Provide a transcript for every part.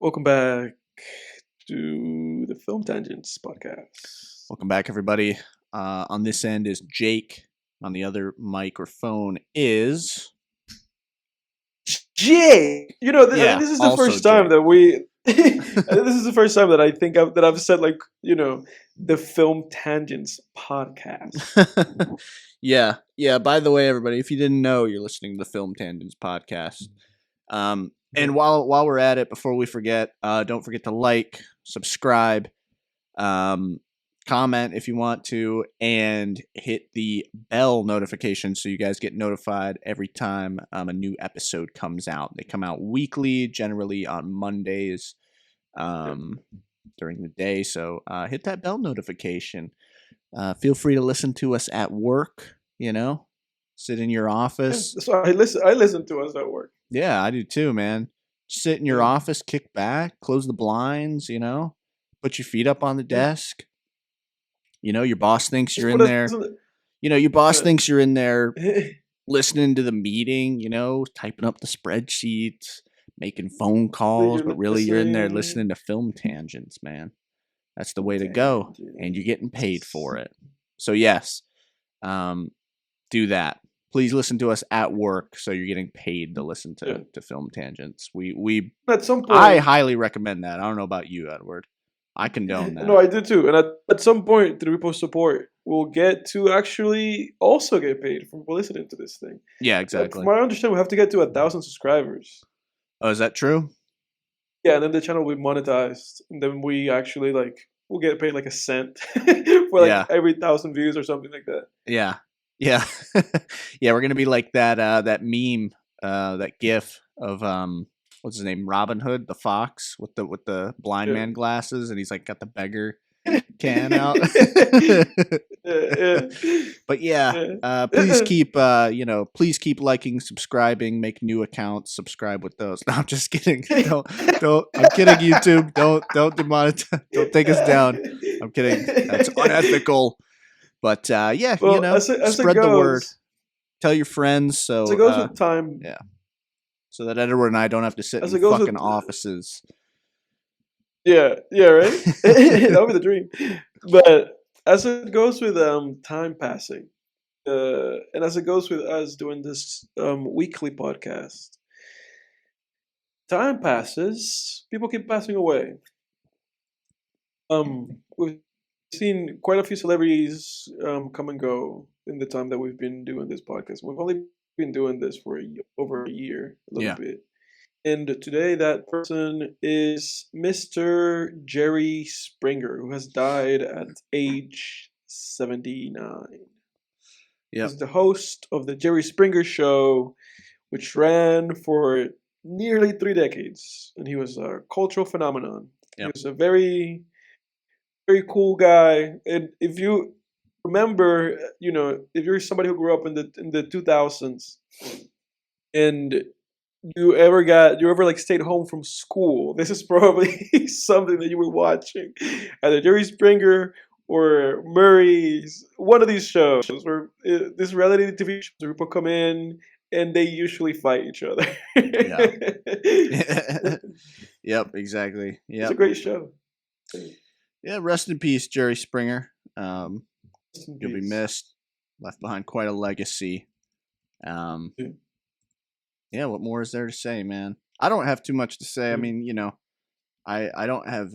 Welcome back to the Film Tangents podcast. Welcome back, everybody. On this end is Jake. On the other microphone is Jake. Yeah, This is the also first time Jake. that we. This is the first time that I think that I've said the Film Tangents podcast. yeah. By the way, everybody, if you didn't know, you're listening to the Film Tangents podcast. And while we're at it, before we forget, don't forget to like, subscribe, comment if you want to, and hit the bell notification so you guys get notified every time a new episode comes out. They come out weekly, generally on Mondays during the day. So hit that bell notification. Feel free to listen to us at work. Sit in your office. So I listen to us at work. Yeah, I do too, man. Sit in your office, kick back, close the blinds, put your feet up on the desk. Your boss thinks you're in there. Your boss thinks you're in there listening to the meeting, typing up the spreadsheets, making phone calls, but really you're in there listening to Film Tangents, man. That's the way to go, and you're getting paid for it. So yes, do that. Please listen to us at work, so you're getting paid to listen to Film Tangents. We at some point, I highly recommend that. I don't know about you, Edward. I condone that. No, I do too. And at some point, through people support, we'll get to actually also get paid for listening to this thing. Yeah, exactly. From what I understand, we have to get to 1,000 subscribers. Oh, is that true? Yeah, and then the channel will be monetized, and then we actually we'll get paid like a cent for every 1,000 views or something like that. Yeah. Yeah. Yeah, we're gonna be like that meme, that gif of what's his name? Robin Hood, the fox with the blind man glasses, and he's got the beggar can out. But please keep liking, subscribing, make new accounts, subscribe with those. No, I'm just kidding. Don't I'm kidding, YouTube. Don't demonetize, don't take us down. I'm kidding. That's unethical. But spread the word. Tell your friends so as it goes with time. Yeah. So that Edward and I don't have to sit in fucking offices. Yeah, right? That would be the dream. But as it goes with time passing, and as it goes with us doing this weekly podcast, time passes, people keep passing away. We've seen quite a few celebrities come and go in the time that we've been doing this podcast. We've only been doing this for over a year, a little bit. And today that person is Mr. Jerry Springer, who has died at age 79. Yeah. He's the host of the Jerry Springer Show, which ran for nearly 3 decades. And he was a cultural phenomenon. Yep. He was a very, very cool guy. And if you remember, if you're somebody who grew up in the 2000s and you ever stayed home from school, this is probably something that you were watching, either Jerry Springer or Murray's, one of these shows where this reality TV shows where people come in and they usually fight each other. Yeah. Yep, exactly. Yep. It's a great show. Yeah, rest in peace, Jerry Springer. You'll be missed. Left behind quite a legacy. Yeah, what more is there to say, man? I don't have too much to say. I mean, I don't have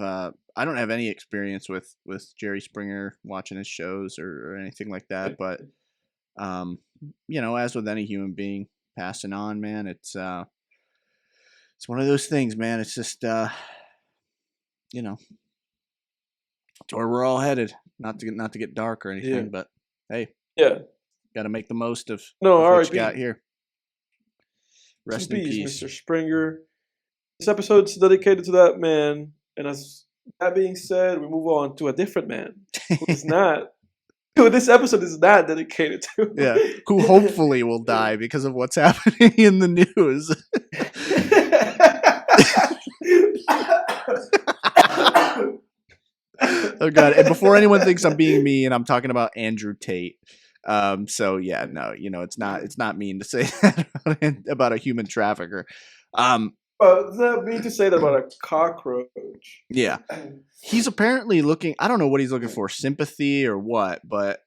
any experience with Jerry Springer, watching his shows or anything like that. But as with any human being passing on, man, it's one of those things, man. It's just it's where we're all headed. Not to get dark or anything, but hey, got to make the most of what you got here. Rest in peace, Mr. Springer. This episode's dedicated to that man, and as that being said, we move on to a different man who is not. Who this episode is not dedicated to. Yeah, who hopefully will die because of what's happening in the news. Oh God! And before anyone thinks I'm being mean, I'm talking about Andrew Tate. So yeah, no, it's not mean to say that about a human trafficker. But does that mean to say that about a cockroach? Yeah. He's apparently looking, I don't know what he's looking for, sympathy or what, but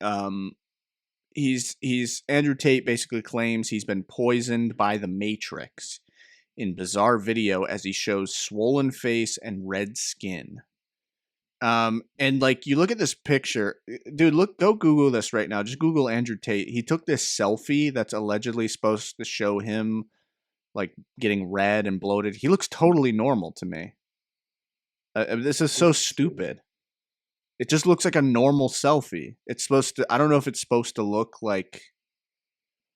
he's Andrew Tate basically claims he's been poisoned by the Matrix in bizarre video as he shows swollen face and red skin. And like you look at this picture, dude, go Google this right now. Just Google Andrew Tate. He took this selfie that's allegedly supposed to show him like getting red and bloated. He looks totally normal to me. This is so stupid. It just looks like a normal selfie. It's supposed to, I don't know if it's supposed to look like.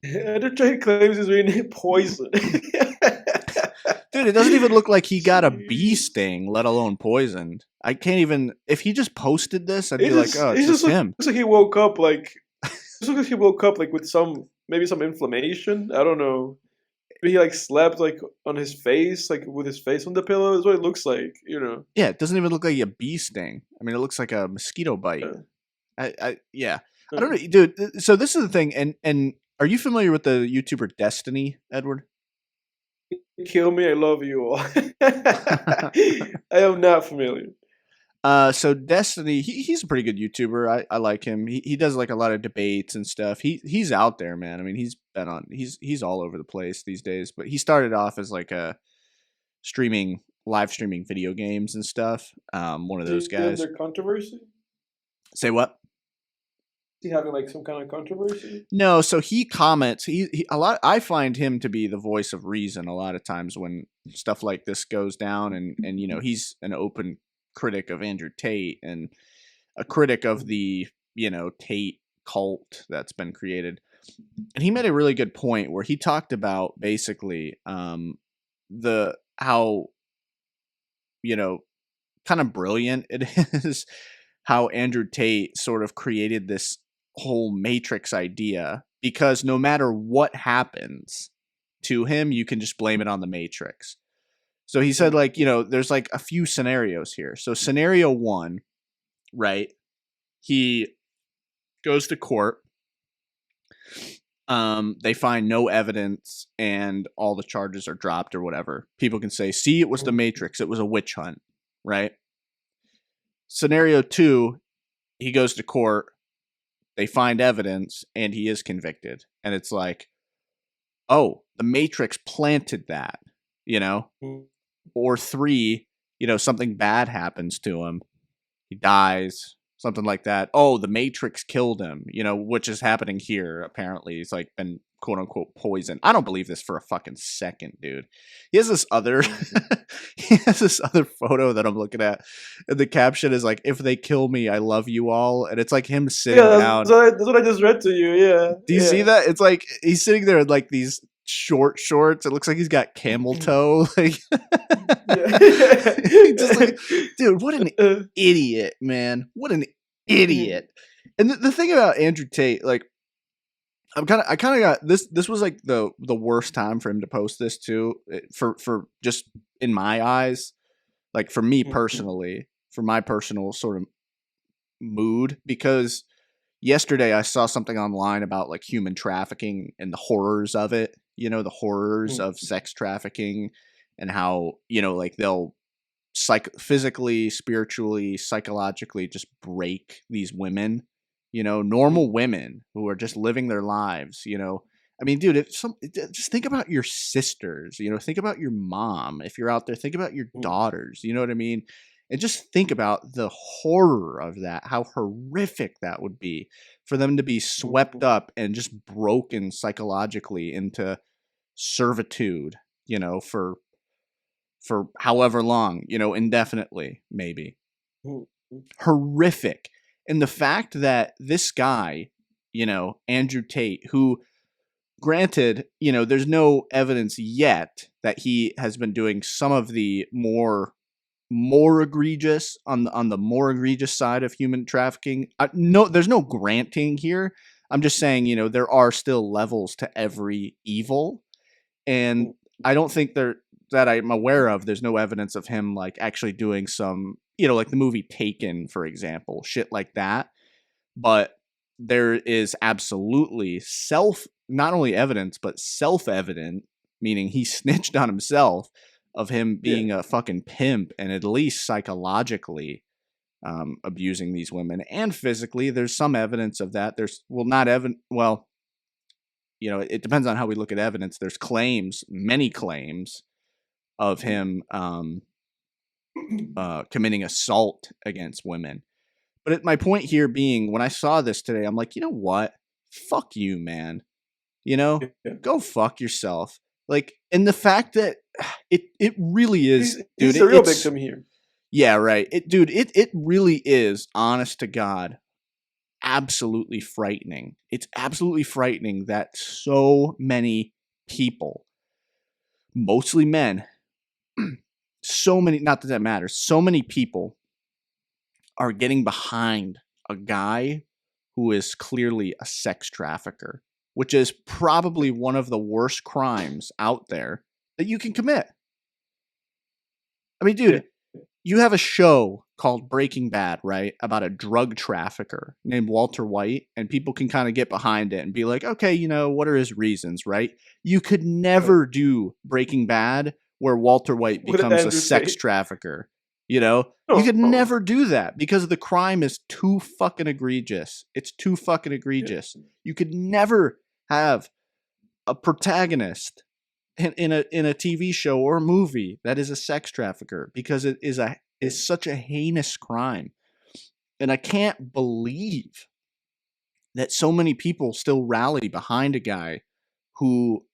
Andrew Tate claims he's being poisoned. Dude, it doesn't even look like he got a bee sting, let alone poisoned. I can't even. If he just posted this, I'd be like, oh, it's just him. Looks like he woke up like. Looks like he woke up like with maybe some inflammation. I don't know. He like slept like on his face, like with his face on the pillow. Is what it looks like, you know. Yeah, it doesn't even look like a bee sting. I mean, it looks like a mosquito bite. Yeah. I don't know, dude. So this is the thing, and are you familiar with the YouTuber Destiny, Edward? Kill me, I love you all. I am not familiar. So Destiny, he's a pretty good YouTuber. I like him. He does like a lot of debates and stuff. He's out there, man. I mean, he's all over the place these days. But he started off as like a live streaming video games and stuff. One of those guys. Is there controversy? Say what? Is he having like some kind of controversy? No. So he comments. He a lot. I find him to be the voice of reason a lot of times when stuff like this goes down, and you know he's an open critic of Andrew Tate and a critic of the, you know, Tate cult that's been created. And he made a really good point where he talked about basically how, you know, kind of brilliant it is how Andrew Tate sort of created this whole Matrix idea, because no matter what happens to him, you can just blame it on the Matrix. So he said, like, you know, there's like a few scenarios here. So scenario one, right? He goes to court. They find no evidence and all the charges are dropped or whatever. People can say, see, it was the Matrix. It was a witch hunt, right? Scenario two, he goes to court. They find evidence and he is convicted. And it's like, oh, the Matrix planted that, you know? Or three, you know, something bad happens to him. He dies, something like that. Oh, the Matrix killed him, you know, which is happening here. Apparently, he's like been quote unquote poisoned. I don't believe this for a fucking second, dude. He has this other photo that I'm looking at. And the caption is like, if they kill me, I love you all. And it's like him sitting down. That's what I just read to you, yeah. Do you see that? It's like he's sitting there in like these short shorts. It looks like he's got camel toe. Like, just like, dude, what an idiot, man! What an idiot! And the thing about Andrew Tate, like, I kind of got this. This was like the worst time for him to post this too. For just in my eyes, like for me personally, for my personal sort of mood, because yesterday I saw something online about like human trafficking and the horrors of it. You know, the horrors of sex trafficking and how, you know, like they'll physically, spiritually, psychologically just break these women, you know, normal women who are just living their lives, you know. I mean, dude, just think about your sisters, you know, think about your mom. If you're out there, think about your daughters, you know what I mean? And just think about the horror of that, how horrific that would be for them to be swept up and just broken psychologically into servitude, you know, for however long, you know, indefinitely, maybe. Horrific. And the fact that this guy, you know, Andrew Tate, who, granted, you know, there's no evidence yet that he has been doing some of the more egregious on the more egregious side of human trafficking. No, there's no granting here. I'm just saying, you know, there are still levels to every evil, and I don't think that I'm aware of. There's no evidence of him like actually doing some, you know, like the movie Taken, for example, shit like that. But there is absolutely not only evidence, but self-evident, meaning he snitched on himself, of him being a fucking pimp and at least psychologically abusing these women and physically. There's some evidence of that. There's it depends on how we look at evidence. There's many claims of him committing assault against women. But my point here being, when I saw this today, I'm like, you know what? Fuck you, man. Go fuck yourself. Like, and the fact that it really is, he's the real victim here. Yeah, right. It really is, honest to God, absolutely frightening. It's absolutely frightening that so many people, mostly men, not that matters, so many people are getting behind a guy who is clearly a sex trafficker, which is probably one of the worst crimes out there that you can commit. I mean, dude, you have a show called Breaking Bad, right? About a drug trafficker named Walter White, and people can kind of get behind it and be like, okay, what are his reasons, right? You could never do Breaking Bad where Walter White becomes a sex trafficker. You could never do that because the crime is too fucking egregious. It's too fucking egregious. You could never have a protagonist in a TV show or a movie that is a sex trafficker because it is such a heinous crime. And I can't believe that so many people still rally behind a guy who,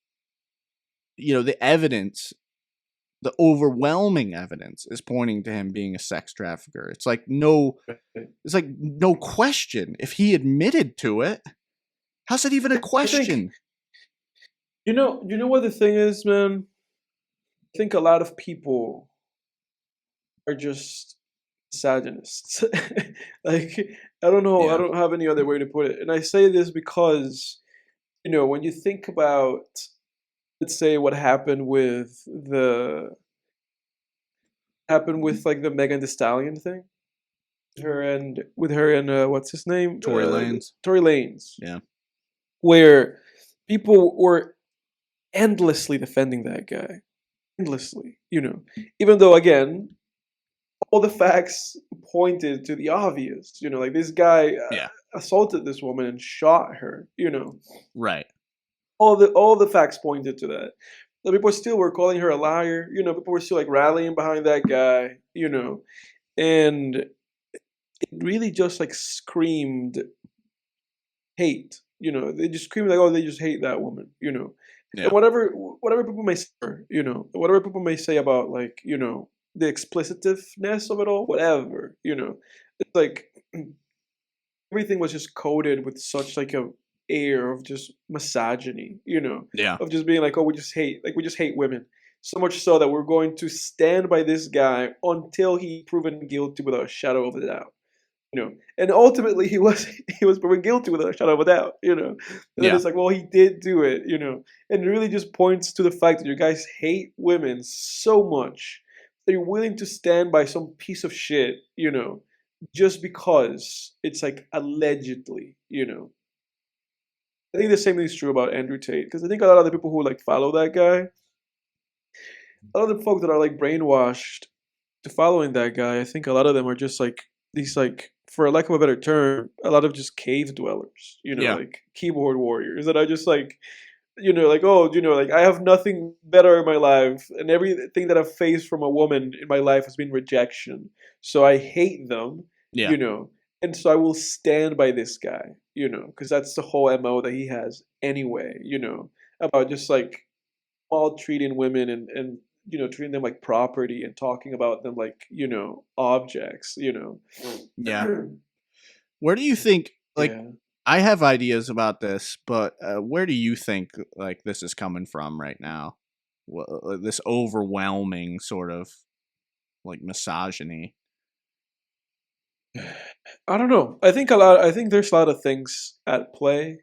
the overwhelming evidence is pointing to him being a sex trafficker. It's like no question. If he admitted to it, how's it even a question? You know what the thing is, man? I think a lot of people are just misogynists. Like, I don't know. Yeah. I don't have any other way to put it. And I say this because, when you think about, let's say, what happened with the Megan Thee Stallion thing, with her and what's his name, Tory Lanez. Tory Lanez. Yeah, where people were endlessly defending that guy, endlessly. Even though, again, all the facts pointed to the obvious. Like, this guy assaulted this woman and shot her. Right. All the facts pointed to that. The people still were calling her a liar. People were still like rallying behind that guy. And it really just like screamed hate. They just screamed like, oh, they just hate that woman. Yeah. And whatever people may say, whatever people may say about like, the explicitiveness of it all, whatever, it's like everything was just coded with such like a air of just misogyny, of just being like, oh, we just hate women, so much so that we're going to stand by this guy until he's proven guilty without a shadow of a doubt, and ultimately he was proven guilty without a shadow of a doubt, and then it's like, well, he did do it, and it really just points to the fact that you guys hate women so much that you're willing to stand by some piece of shit, just because it's like allegedly, I think the same thing is true about Andrew Tate, because I think a lot of the people who like follow that guy, a lot of the folks that are like brainwashed to following that guy, I think a lot of them are just like these, like, for lack of a better term, a lot of just cave dwellers, like keyboard warriors that are just like, like, oh, like, I have nothing better in my life, and everything that I've faced from a woman in my life has been rejection, so I hate them, and so I will stand by this guy, because that's the whole MO that he has anyway, about just like maltreating women and treating them like property and talking about them like, objects, Yeah. Where do you think, like, I have ideas about this, but where do you think like this is coming from right now? This overwhelming sort of like misogyny. I don't know. I think there's a lot of things at play.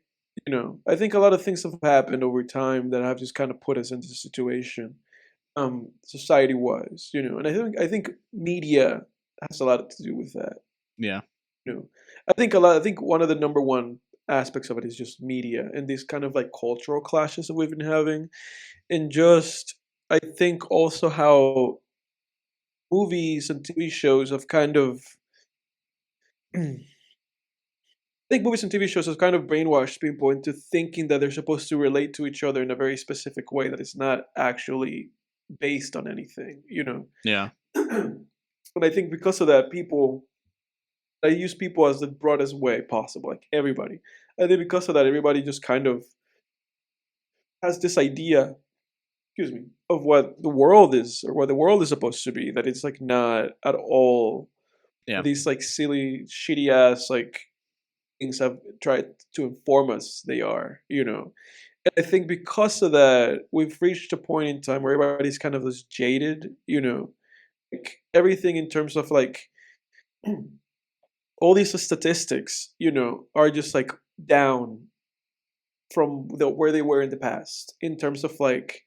I think a lot of things have happened over time that have just kind of put us into this situation, society-wise. And I think media has a lot to do with that. Yeah. I think one of the number one aspects of it is just media and these kind of like cultural clashes that we've been having, and just I think also how movies and TV shows have kind of I think movies and TV shows have kind of brainwashed people into thinking that they're supposed to relate to each other in a very specific way that is not actually based on anything, you know. Yeah. And I think because of that, I use people as the broadest way possible, like everybody. I think because of that, everybody just kind of has this idea, excuse me, of what the world is or what the world is supposed to be. That it's like not at all Yeah. these like silly, shitty ass like things have tried to inform us they are, you know. And I think because of that, we've reached a point in time where everybody's kind of this jaded, you know, like everything in terms of like all these statistics, you know, are just like down from where they were in the past in terms of like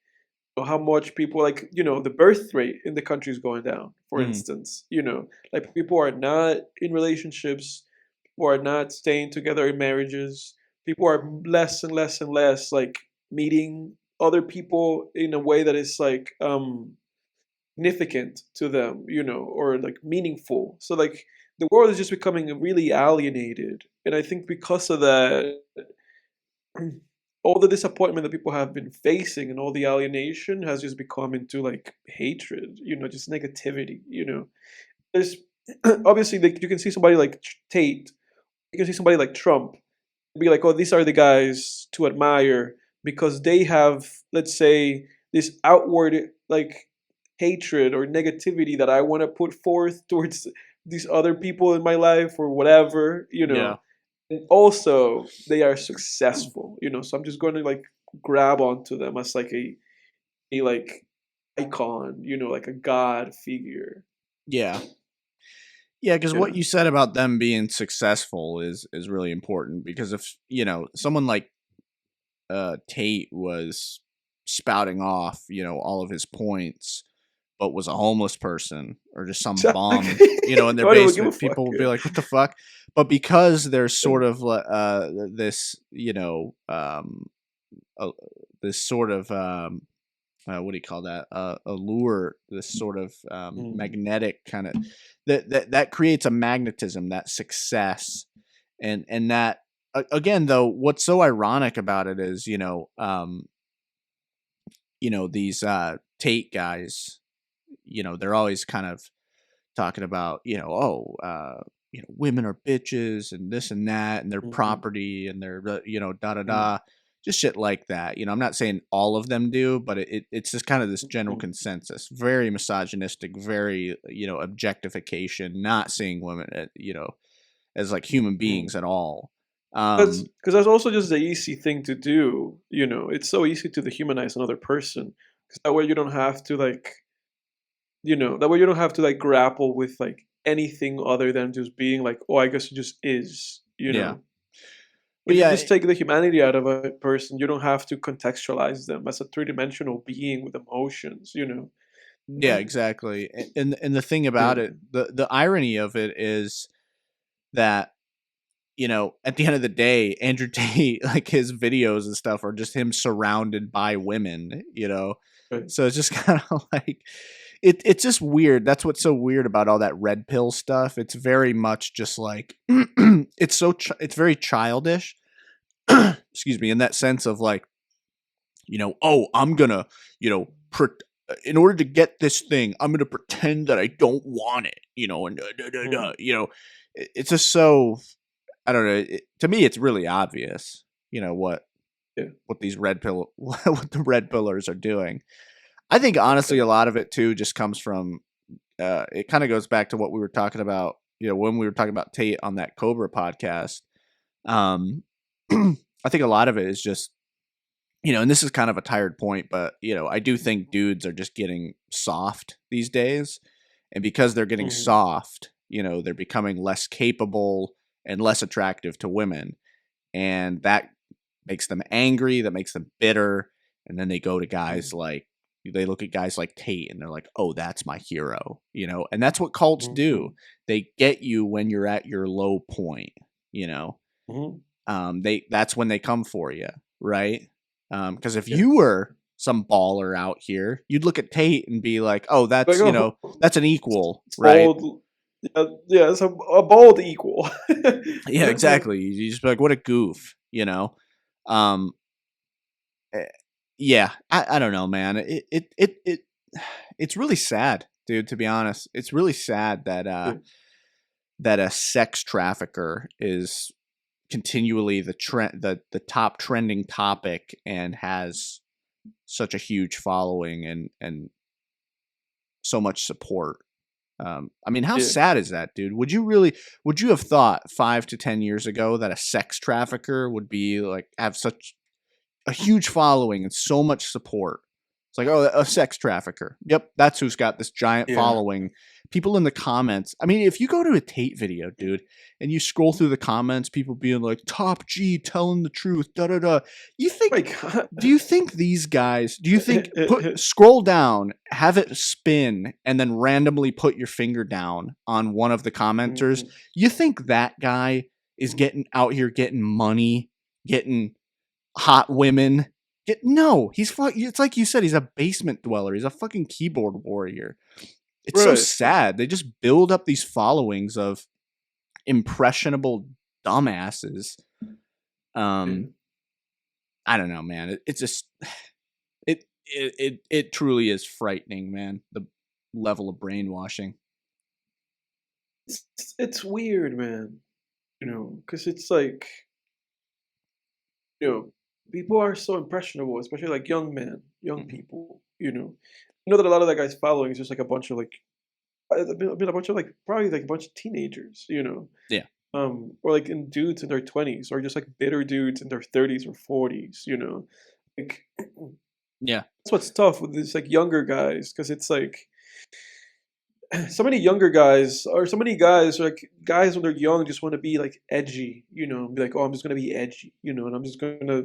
how much people like the birth rate in the country is going down, for Mm. instance, like people are not in relationships, people are not staying together in marriages, people are less and less and less like meeting other people in a way that is like significant to them, or like meaningful. So like the world is just becoming really alienated, and I think because of that, all the disappointment that people have been facing and all the alienation has just become into like hatred, just negativity. There's obviously like you can see somebody like Tate, you can see somebody like Trump, be like, oh, these are the guys to admire because they have, let's say, this outward like hatred or negativity that I want to put forth towards these other people in my life or whatever, Yeah. and also they are successful, so I'm just going to like grab onto them as like a like icon, like a god figure. Yeah. Yeah, because Yeah. what you said about them being successful is really important, because if someone like Tate was spouting off all of his points, but was a homeless person or just some bum in their Nobody would give a basement, fuck. people would be like, what the fuck? But because there's sort of this this sort of what do you call that, allure, this sort of magnetic kind of that creates a magnetism, that success, and that again, though, what's so ironic about it is these Tate guys, they're always kind of talking about women are bitches and this and that and their property and their da da da, just shit like that. I'm not saying all of them do, but it's just kind of this general consensus, very misogynistic, very objectification, not seeing women as like human beings at all. Because that's also just the easy thing to do. It's so easy to dehumanize another person because that way you don't have to like that way you don't have to like grapple with like anything other than just being like, oh, I guess it just is. Yeah. If you just take the humanity out of a person, you don't have to contextualize them as a three-dimensional being with emotions. Yeah, exactly. And the thing about it, the irony of it is that at the end of the day, Andrew Tate, like his videos and stuff are just him surrounded by women, Right. So it's just kind of like it's just weird. That's what's so weird about all that red pill stuff. It's very much just like it's very childish. Excuse me, in that sense of like, oh, I'm gonna, in order to get this thing, I'm gonna pretend that I don't want it, and it's just so, I don't know. To me, it's really obvious, what these what the red pillars are doing. I think honestly, a lot of it too just comes from. It kind of goes back to what we were talking about, when we were talking about Tate on that Cobra podcast. I think a lot of it is just, and this is kind of a tired point, but I do think dudes are just getting soft these days, and because they're getting soft, they're becoming less capable and less attractive to women, and that makes them angry, that makes them bitter, and then they go to guys like, they look at guys like Tate and they're like, oh, that's my hero, and that's what cults do. They get you when you're at your low point, that's when they come for you, right? Because if you were some baller out here. You'd look at Tate and be like, oh, that's, like, that's an equal, right? Bald, yeah, it's a bald equal. Yeah, exactly. You just be like, what a goof, Um, yeah, I don't know, man. It's really sad, dude, to be honest. It's really sad that that a sex trafficker is continually the top trending topic and has such a huge following and so much support. I mean, how sad is that, dude? Would you have thought 5 to 10 years ago that a sex trafficker would be like have such a huge following and so much support? It's like, oh, a sex trafficker. Yep, that's who's got this giant following. People in the comments. I mean, if you go to a Tate video, dude, and you scroll through the comments, people being like, "Top G, telling the truth." Da da da. You think? Do you think these guys? Do you think? Scroll down, have it spin, and then randomly put your finger down on one of the commenters. Mm-hmm. You think that guy is getting out here, getting money, getting hot women? No, it's like you said, he's a basement dweller. He's a fucking keyboard warrior. It's so sad. They just build up these followings of impressionable dumbasses. I don't know, man. It's just it truly is frightening, man. The level of brainwashing. It's weird, man. Because it's like, people are so impressionable, especially like young people. You know that a lot of that guy's following is just like a bunch of like, a bunch of like probably like a bunch of teenagers. Yeah. Or like in dudes in their 20s, or just like bitter dudes in their 30s or 40s. Like. Yeah. That's what's tough with these like younger guys, because it's like so many younger guys, or so many guys, like guys when they're young just want to be like edgy, be like, oh, I'm just gonna be edgy, and I'm just gonna,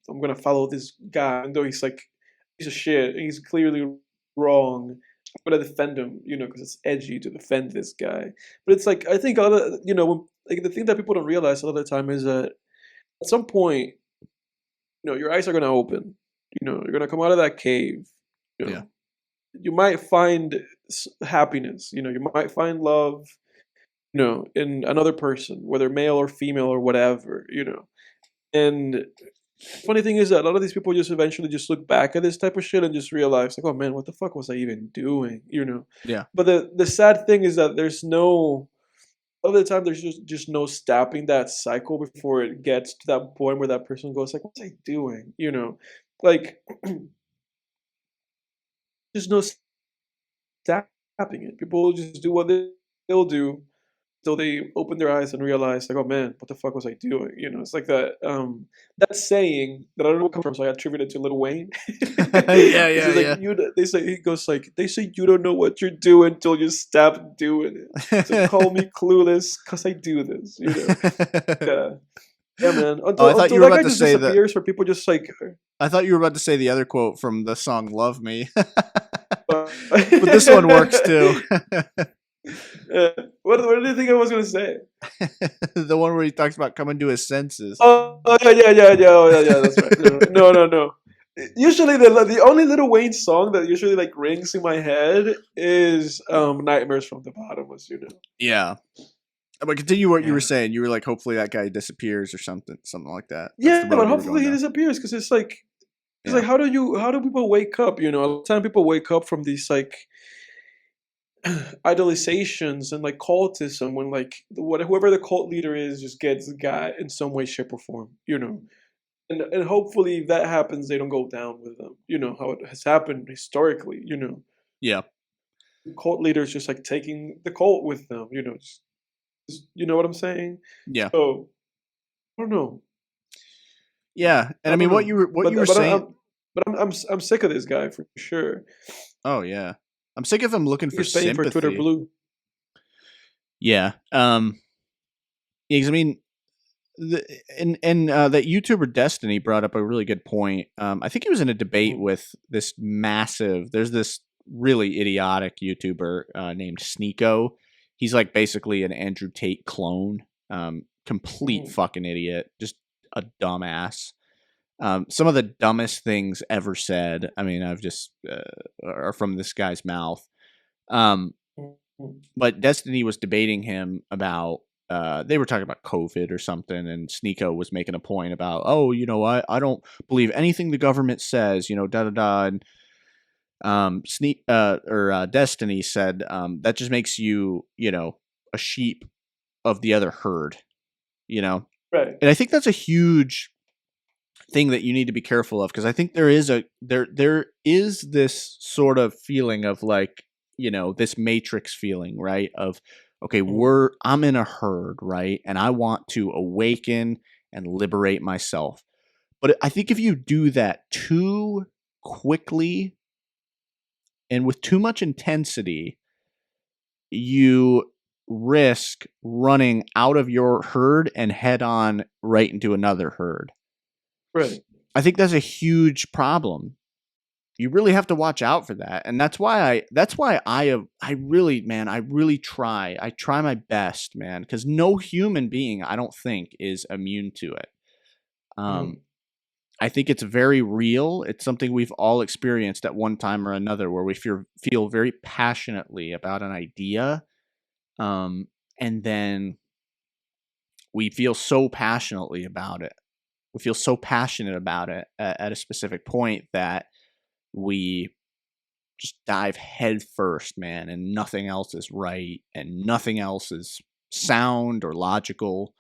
I'm gonna follow this guy, even though he's like piece of shit and he's clearly wrong. I'm gonna defend him, because it's edgy to defend this guy. But it's like, I think a lot of, like the thing that people don't realize a lot of the time is that at some point, your eyes are gonna open. You're gonna come out of that cave. Yeah. You might find happiness. You might find love. In another person, whether male or female or whatever. And funny thing is that a lot of these people just eventually just look back at this type of shit and just realize, like, oh man, what the fuck was I even doing? Yeah. But the sad thing is that there's no. A lot of the time, there's just no stopping that cycle before it gets to that point where that person goes like, "What's I doing?" Like, there's no stopping it. People just do what they'll do until they open their eyes and realize, like, oh man, what the fuck was I doing? It's like that that saying that I don't know where it comes from, so I attribute it to Lil Wayne. Yeah. They say, he goes like, they say you don't know what you're doing until you stop doing it. So call me clueless because I do this. Yeah, man. I thought you were about to say that. For people just like. I thought you were about to say the other quote from the song "Love Me," but this one works too. What do you think I was gonna say? The one where he talks about coming to his senses. Oh yeah. That's right. No. Usually the only Lil Wayne song that usually like rings in my head is "Nightmares from the Bottomless." Yeah. But continue what you were saying. You were like, hopefully that guy disappears or something like that. That's but hopefully he disappears, because it's like, like, how do people wake up? A lot of time people wake up from these like idolizations and like cultism when like whoever the cult leader is just gets the guy in some way, shape, or form. And hopefully if that happens, they don't go down with them. How it has happened historically. Yeah. Cult leaders just like taking the cult with them. You know what I'm saying? Yeah. So I don't know. Yeah, and I mean, what you were saying. I'm sick of this guy for sure. Oh yeah, I'm sick of him looking for sympathy. For Twitter Blue. Yeah. Because I mean, that YouTuber Destiny brought up a really good point. I think he was in a debate with this massive. There's this really idiotic YouTuber named Sneeko. He's like basically an Andrew Tate clone. Complete fucking idiot. Just a dumbass. Some of the dumbest things ever said. I mean, I've just are from this guy's mouth. But Destiny was debating him about. They were talking about COVID or something, and Sneeko was making a point about, oh, you know, I don't believe anything the government says, you know, da da da. And Destiny said that just makes you, you know, a sheep of the other herd, you know. Right. And I think that's a huge thing that you need to be careful of, because I think there is this sort of feeling of like, you know, this Matrix feeling, right? Of okay, I'm in a herd, right? And I want to awaken and liberate myself. But I think if you do that too quickly and with too much intensity, you risk running out of your herd and head on right into another herd. Right. I think that's a huge problem. You really have to watch out for that. And that's why I really try. I try my best, man, because no human being, I don't think, is immune to it. I think it's very real. It's something we've all experienced at one time or another, where we feel very passionately about an idea. And then we feel so passionately about it. We feel so passionate about it at a specific point that we just dive head first, man, and nothing else is right and nothing else is sound or logical,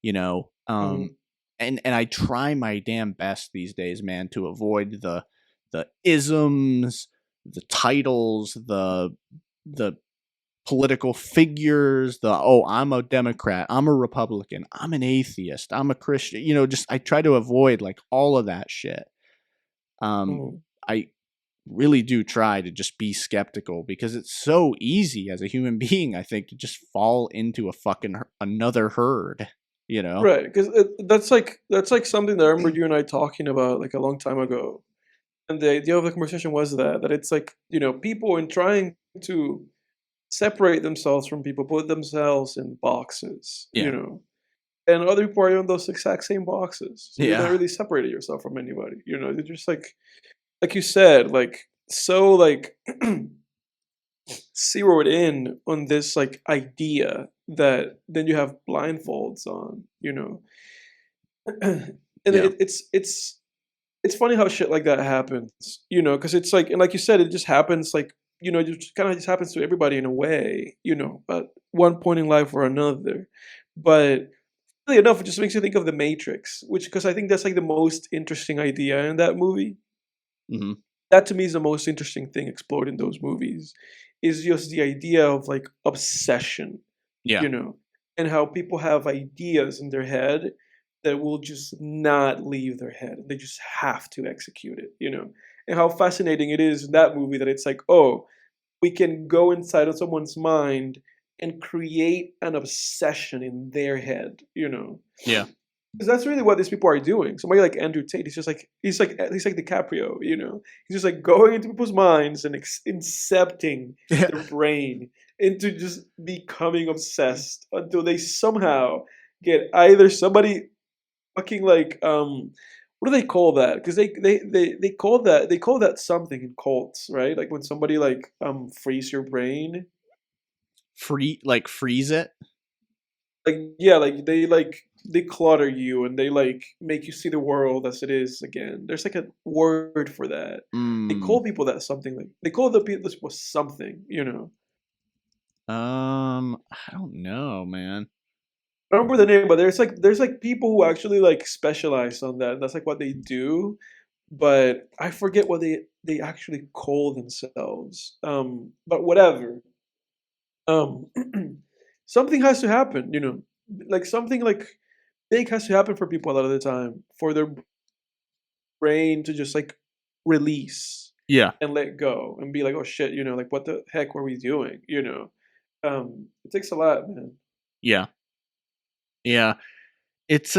you know. And I try my damn best these days, man, to avoid the isms, the titles, the political figures, I'm a Democrat, I'm a Republican, I'm an atheist, I'm a Christian, you know, just I try to avoid like all of that shit. I really do try to just be skeptical, because it's so easy as a human being, I think, to just fall into a fucking another herd, you know? Right, because that's like something that I remember you and I talking about like a long time ago, and the idea of the conversation was that it's like, you know, people in trying to separate themselves from people put themselves in boxes, you know, and other people are in those exact same boxes. So you're not really separating yourself from anybody, you know. You're just like you said, like so like zeroed in on this like idea that then you have blindfolds on, you know. And it's funny how shit like that happens, you know, because it's like, and like you said, it just happens like, you know, it just kind of just happens to everybody in a way, you know, at one point in life or another. But really enough, it just makes you think of the Matrix, which, because I think that's like the most interesting idea in that movie. That to me is the most interesting thing explored in those movies, is just the idea of like obsession, you know, and how people have ideas in their head that will just not leave their head. They just have to execute it, you know. And how fascinating it is in that movie that it's like, oh, we can go inside of someone's mind and create an obsession in their head, you know. Yeah. Because that's really what these people are doing. Somebody like Andrew Tate, he's like DiCaprio, you know. He's just like going into people's minds and incepting their brain into just becoming obsessed until they somehow get either somebody fucking like what do they call that? Because they call that something in cults, right? Like when somebody like frees your brain. Freeze it? Like yeah, like they clutter you and they like make you see the world as it is again. There's like a word for that. They call people that something, like they call the people this was something, you know. I don't know, man. I don't remember the name, but there's like people who actually like specialize on that. That's like what they do, but I forget what they actually call themselves. But whatever. Um, something has to happen, you know, like something like big has to happen for people a lot of the time for their brain to just like release, and let go and be like, oh shit, you know, like what the heck were we doing, you know. It takes a lot, man. Yeah it's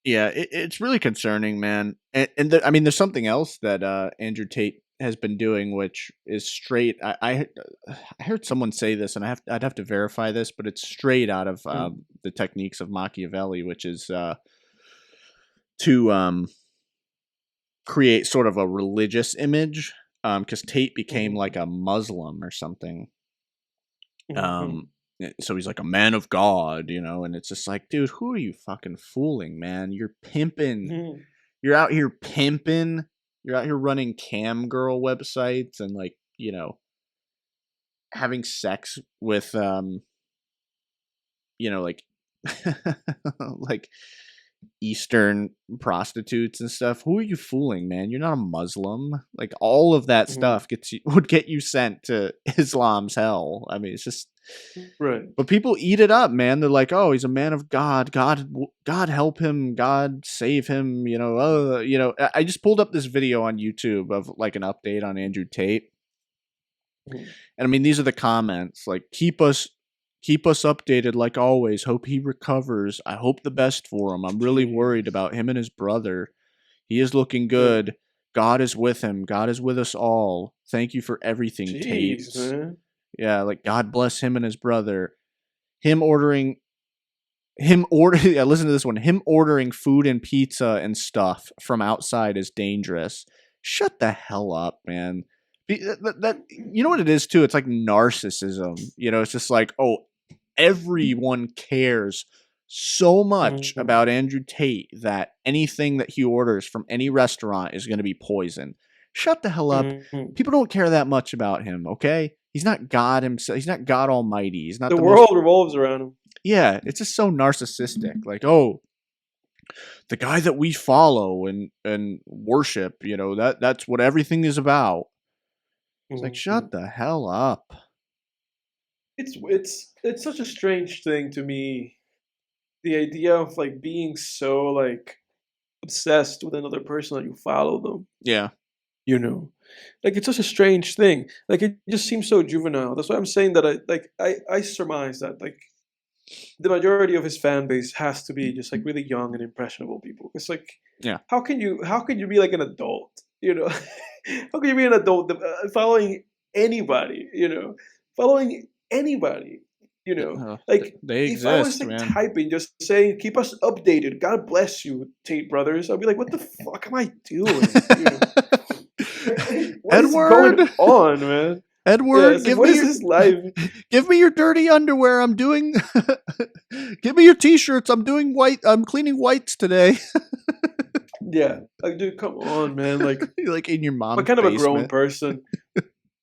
it's really concerning, man. And I mean, there's something else that Andrew Tate has been doing, which is straight. I heard someone say this, and I'd have to verify this, but it's straight out of the techniques of Machiavelli, which is to create sort of a religious image, because Tate became like a Muslim or something. So he's like a man of God, and it's just like, dude, who are you fucking fooling, man? You're pimping. You're out here pimping. You're out here running cam girl websites and like, having sex with, like, like Eastern prostitutes and stuff. Who are you fooling, man? You're not a Muslim. Like, all of that stuff would get you sent to Islam's hell. I mean, it's just right. But people eat it up, man. They're like, oh, he's a man of God. God help him. God save him. I just pulled up this video on YouTube of like an update on Andrew Tate. And I mean, these are the comments, like, keep us updated like always. Hope he recovers. I hope the best for him. I'm really worried about him and his brother. He is looking good. God is with him. God is with us all. Thank you for everything, Tate. Man. Yeah, like, God bless him and his brother. Listen to this one. Him ordering food and pizza and stuff from outside is dangerous. Shut the hell up, man. That you know what it is too? It's like narcissism. It's just like, oh, everyone cares so much about Andrew Tate that anything that he orders from any restaurant is going to be poison. Shut the hell up. People don't care that much about him, okay? He's not God himself. He's not God Almighty. He's not the world revolves around him. Yeah, it's just so narcissistic. Like, oh, the guy that we follow and worship, that's what everything is about. It's like, shut the hell up. It's such a strange thing to me. The idea of like being so like obsessed with another person that you follow them. Yeah. Like, it's such a strange thing. Like, it just seems so juvenile. That's why I'm saying that I surmise that like the majority of his fan base has to be just like really young and impressionable people. It's like, how can you be like an adult? How can you be an adult following anybody? Following anybody. Like, they if exist, I was like man. typing, just saying, keep us updated. God bless you, Tate brothers. I'd be like, what the fuck am I doing? What is going on, man? Edward, what is this life? Give me your dirty underwear. I'm doing. Give me your t-shirts. I'm doing white. I'm cleaning whites today. Yeah, like, dude, come on, man. Like, like in your mom's what kind basement. of a grown person?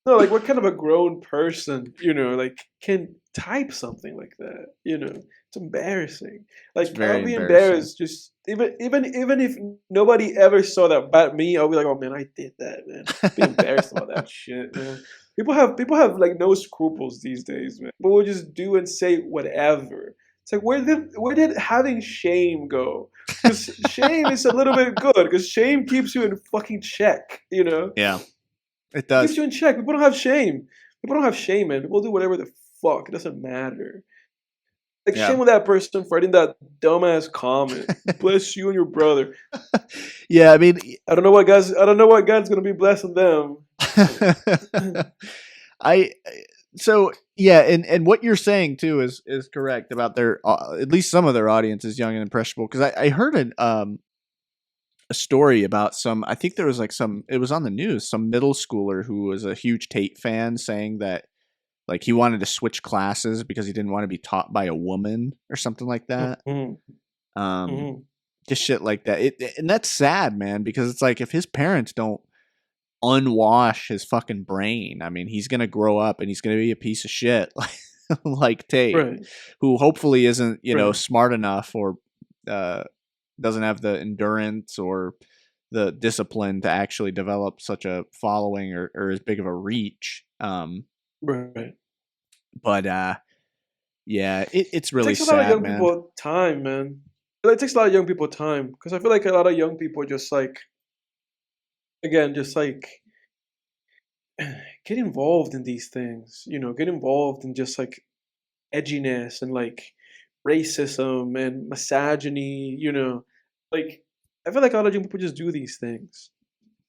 No, like, what kind of a grown person, like, can type something like that? It's embarrassing. Like, I'll be embarrassed. Just even if nobody ever saw that but me, I'll be like, oh man, I did that, man. I'll be embarrassed about that shit, man. People have like no scruples these days, man. People will just do and say whatever. It's like, where did having shame go? Because shame is a little bit good. Because shame keeps you in fucking check. Yeah. It does. It keeps you in check. People don't have shame. People don't have shame, man. People do whatever the fuck. It doesn't matter. Like, shame on that person for writing that dumbass comment. Bless you and your brother. Yeah, I mean, I don't know what God's gonna be blessing them. And what you're saying too is correct about their at least some of their audience is young and impressionable, because I heard a story about I think there was like it was on the news, some middle schooler who was a huge Tate fan saying that like he wanted to switch classes because he didn't want to be taught by a woman or something like that. Just shit like that. And that's sad, man, because it's like, if his parents don't unwash his fucking brain, I mean, he's gonna grow up and he's gonna be a piece of shit like Tate, who hopefully isn't smart enough or doesn't have the endurance or the discipline to actually develop such a following or as big of a reach. But yeah, it's really sad, man. It takes a lot of young people time, man. It takes a lot of young people time, because I feel like a lot of young people just like, again, just like get involved in these things, get involved in just like edginess and like racism and misogyny, like, I feel like a lot of young people just do these things,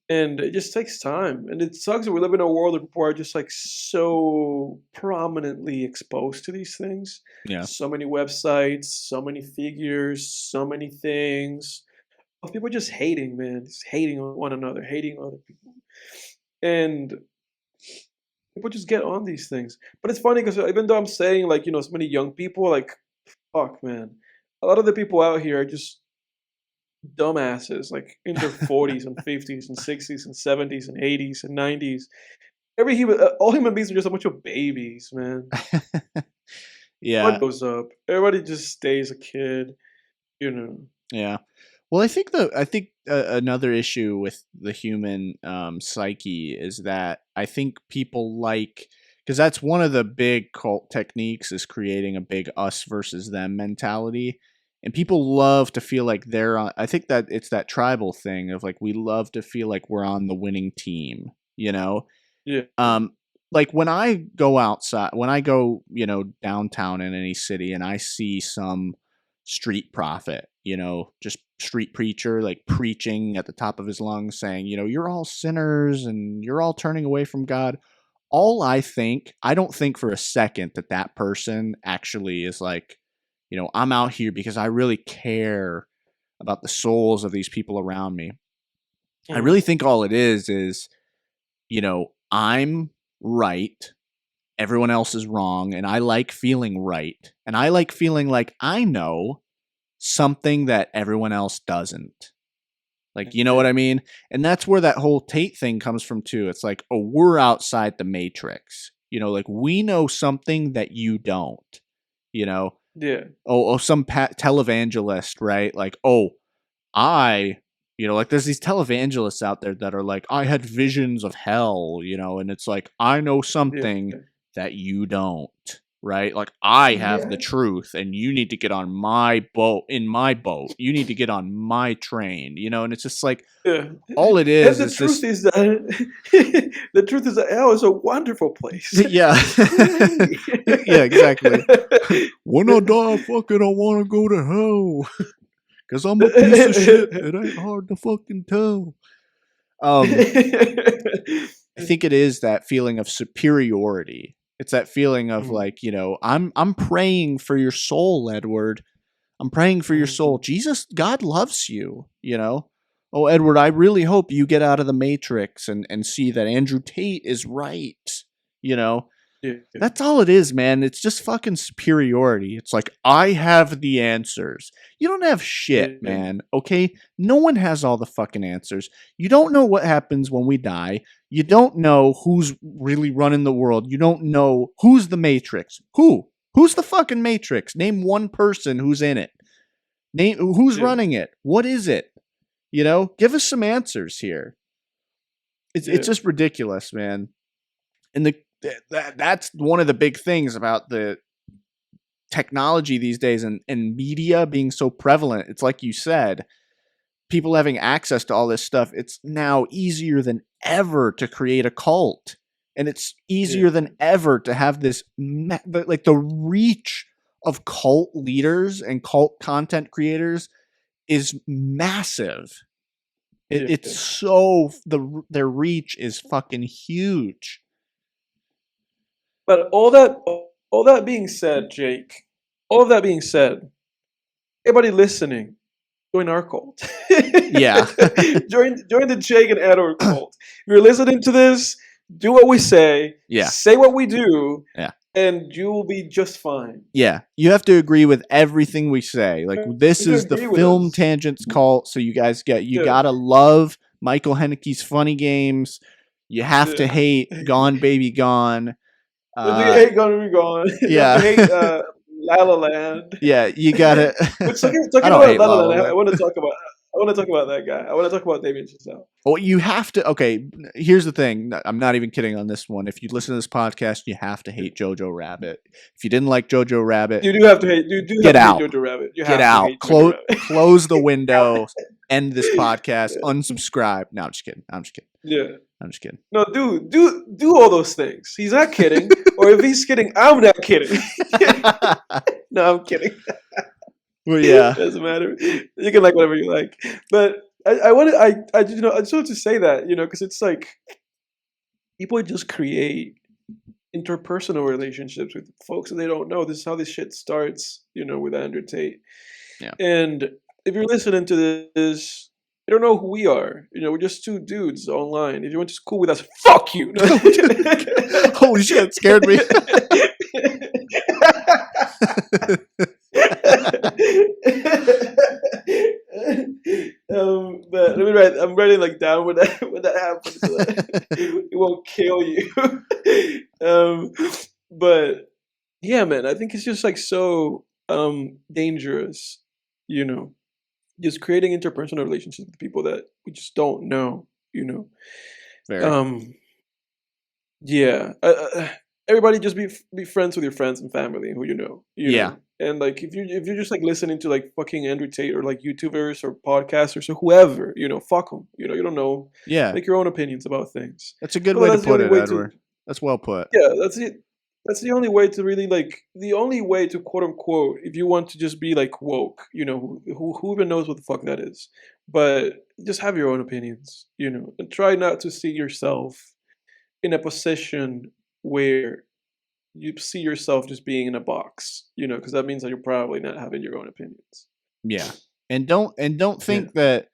and it just takes time. And it sucks that we live in a world where people are just like so prominently exposed to these things. Yeah. So many websites, so many figures, so many things. people just hating, man, just hating on one another, hating other people, and people just get on these things. But it's funny because even though I'm saying like so many young people, like fuck, man, a lot of the people out here are just dumbasses, like in their 40s and 50s and 60s and 70s and 80s and 90s. All human beings are just a bunch of babies, man. Yeah. What goes up? Everybody just stays a kid, Yeah. Well, I think another issue with the human psyche is that I think people like, because that's one of the big cult techniques, is creating a big us versus them mentality. And people love to feel like they're on, I think that it's that tribal thing of like, we love to feel like we're on the winning team, Yeah. Like when I go outside, when I go, downtown in any city and I see some street prophet, just street preacher, like preaching at the top of his lungs saying, you're all sinners and you're all turning away from God. I don't think for a second that person actually is like, I'm out here because I really care about the souls of these people around me. I really think all it is, I'm right, everyone else is wrong, and I like feeling right. And I like feeling like I know something that everyone else doesn't. Like, you know what I mean? And that's where that whole Tate thing comes from too. It's like, oh, we're outside the matrix. Like we know something that you don't. Yeah. Some televangelist, right? Like, like there's these televangelists out there that are like, I had visions of hell, and it's like, I know something that you don't, right? Like I have the truth and you need to get on my boat, you need to get on my train, and it's just like, all it is. And the truth is that hell is a wonderful place. Yeah. Yeah, exactly. When I die, fucking I want to go to hell. Because I'm a piece of shit. It ain't hard to fucking tell. I think it is that feeling of superiority. It's that feeling of like, I'm praying for your soul, Edward. I'm praying for your soul. Jesus, God loves you, Oh, Edward, I really hope you get out of the matrix and see that Andrew Tate is right, That's all it is, man. It's just fucking superiority. It's like, I have the answers. You don't have shit, man. Okay? No one has all the fucking answers. You don't know what happens when we die. You don't know who's really running the world. You don't know who's the Matrix. Who's the fucking Matrix? Name one person who's in it. Name who's running it. What is it? Give us some answers here. It's just ridiculous, man. And that's one of the big things about the technology these days and media being so prevalent. It's like you said, people having access to all this stuff. It's now easier than ever to create a cult. And it's easier than ever to have this, like the reach of cult leaders and cult content creators is massive. It's so, their reach is fucking huge. But all that being said, Jake, all of that being said, everybody listening, join our cult. Yeah. join the Jake and Edward cult. If you're listening to this, do what we say. Yeah. Say what we do. Yeah. And you will be just fine. Yeah. You have to agree with everything we say. Like, this is the Film Tangents cult, so you guys gotta love Michael Haneke's funny games. You have to hate Gone Baby Gone. You hate Gone Baby Gone. Yeah. You hate La La Land. Yeah, you gotta. Talking about La La Land, I want to talk about that guy. I want to talk about Damien Chazelle. Well, you have to. Okay, here's the thing. I'm not even kidding on this one. If you listen to this podcast, you have to hate Jojo Rabbit. If you didn't like Jojo Rabbit, you do have to hate. Get out. Jojo Rabbit. Get out. Close the window. End this podcast. Unsubscribe. No, I'm just kidding. Yeah. I'm just kidding. No, do all those things. He's not kidding. Or if he's kidding, I'm not kidding. No, I'm kidding. Well, yeah. Doesn't matter. You can like whatever you like. But I just wanted to say that, because it's like people just create interpersonal relationships with folks that they don't know. This is how this shit starts, with Andrew Tate. Yeah. And if you're listening to this, You don't know who we are. We're just two dudes online. If you want to school with us, fuck you. Holy shit, it scared me. But let me write. I'm writing like down when that happens, so that it won't kill you. But yeah, man, I think it's just like so dangerous. Just creating interpersonal relationships with people that we just don't know. Very. Yeah. Everybody just be friends with your friends and family who you know. Yeah. And like if you're just like listening to like fucking Andrew Tate or like YouTubers or podcasters or whoever, fuck them. You don't know. Yeah. Make your own opinions about things. That's a good way to put it, Edward. That's well put. Yeah, that's it. That's the only way to really the only way to quote unquote, if you want to just be like woke, who even knows what the fuck that is. But just have your own opinions, and try not to see yourself in a position where you see yourself just being in a box, because that means that you're probably not having your own opinions. Yeah. And don't think that,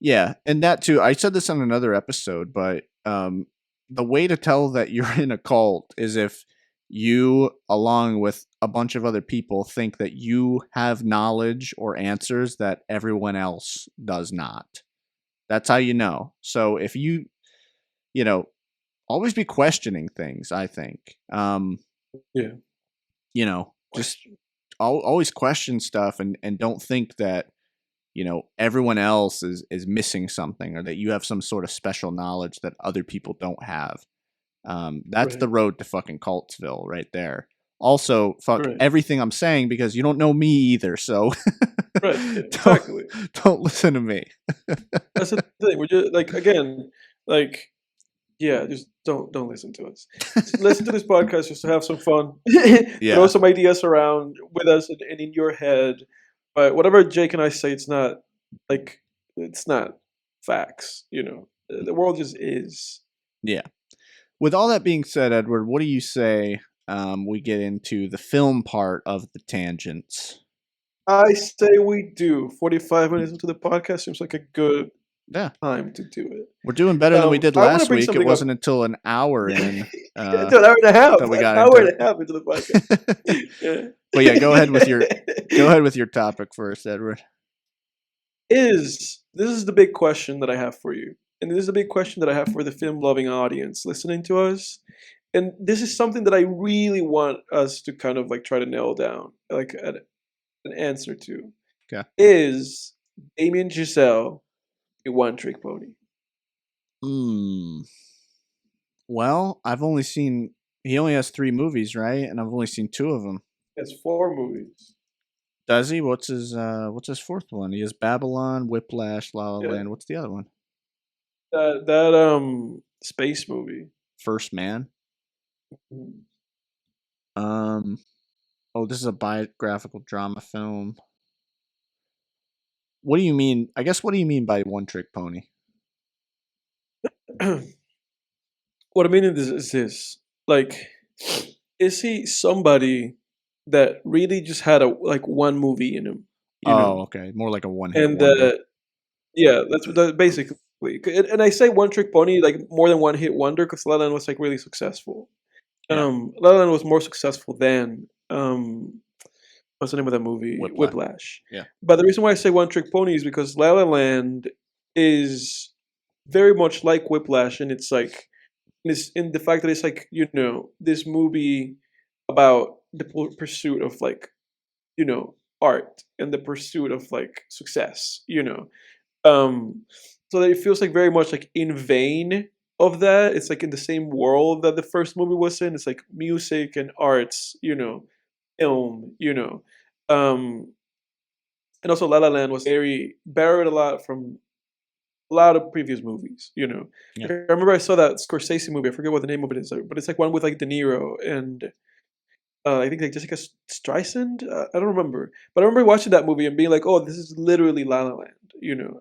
and that too, I said this on another episode, but the way to tell that you're in a cult is if you, along with a bunch of other people, think that you have knowledge or answers that everyone else does not. That's how you know. So if you always be questioning things, I think. Just always question stuff and don't think that, everyone else is missing something or that you have some sort of special knowledge that other people don't have. That's the road to fucking Cultsville right there. Also, fuck everything I'm saying because you don't know me either, so exactly. Don't listen to me. That's the thing. We're just just don't listen to us. Just listen to this podcast just to have some fun. Throw some ideas around with us and in your head. But whatever Jake and I say, it's not facts. The world just is. Yeah. With all that being said, Edward, what do you say we get into the film part of the tangents? I say we do. 45 minutes into the podcast seems like a good time to do it. We're doing better than we did last week. It wasn't until an hour in. Until an hour and a half. That we got an hour and a half into the podcast. But yeah, go ahead with your topic first, Edward. This is the big question that I have for you. And this is a big question that I have for the film-loving audience listening to us. And this is something that I really want us to kind of like try to nail down, like an answer to. Okay. Is Damien Chazelle a one-trick pony? Well, he only has 3 movies, right? And I've only seen 2 of them. He has 4 movies. Does he? What's his 4th one? He has Babylon, Whiplash, La La Land. What's the other one? That space movie. First Man. This is a biographical drama film. What do you mean? I guess what do you mean by one-trick pony? What I mean is this. Like, is he somebody that really just had one movie in him? Okay. More like a one-hit wonder. That's basically. And I say one-trick pony, like more than one-hit wonder, because La La Land was like really successful. La La Land was more successful than what's the name of that movie? Whiplash. Yeah. But the reason why I say one-trick pony is because La La Land is very much like Whiplash, and it's like in the fact that it's like this movie about the pursuit of art and the pursuit of success. So that it feels like very much like in vain of that. It's like in the same world that the first movie was in. It's like music and arts, film, and also La La Land was borrowed a lot from a lot of previous movies, I remember I saw that Scorsese movie. I forget what the name of it is, but it's like one with like De Niro and I think like Jessica Streisand. I don't remember, but I remember watching that movie and being like, "Oh, this is literally La La Land."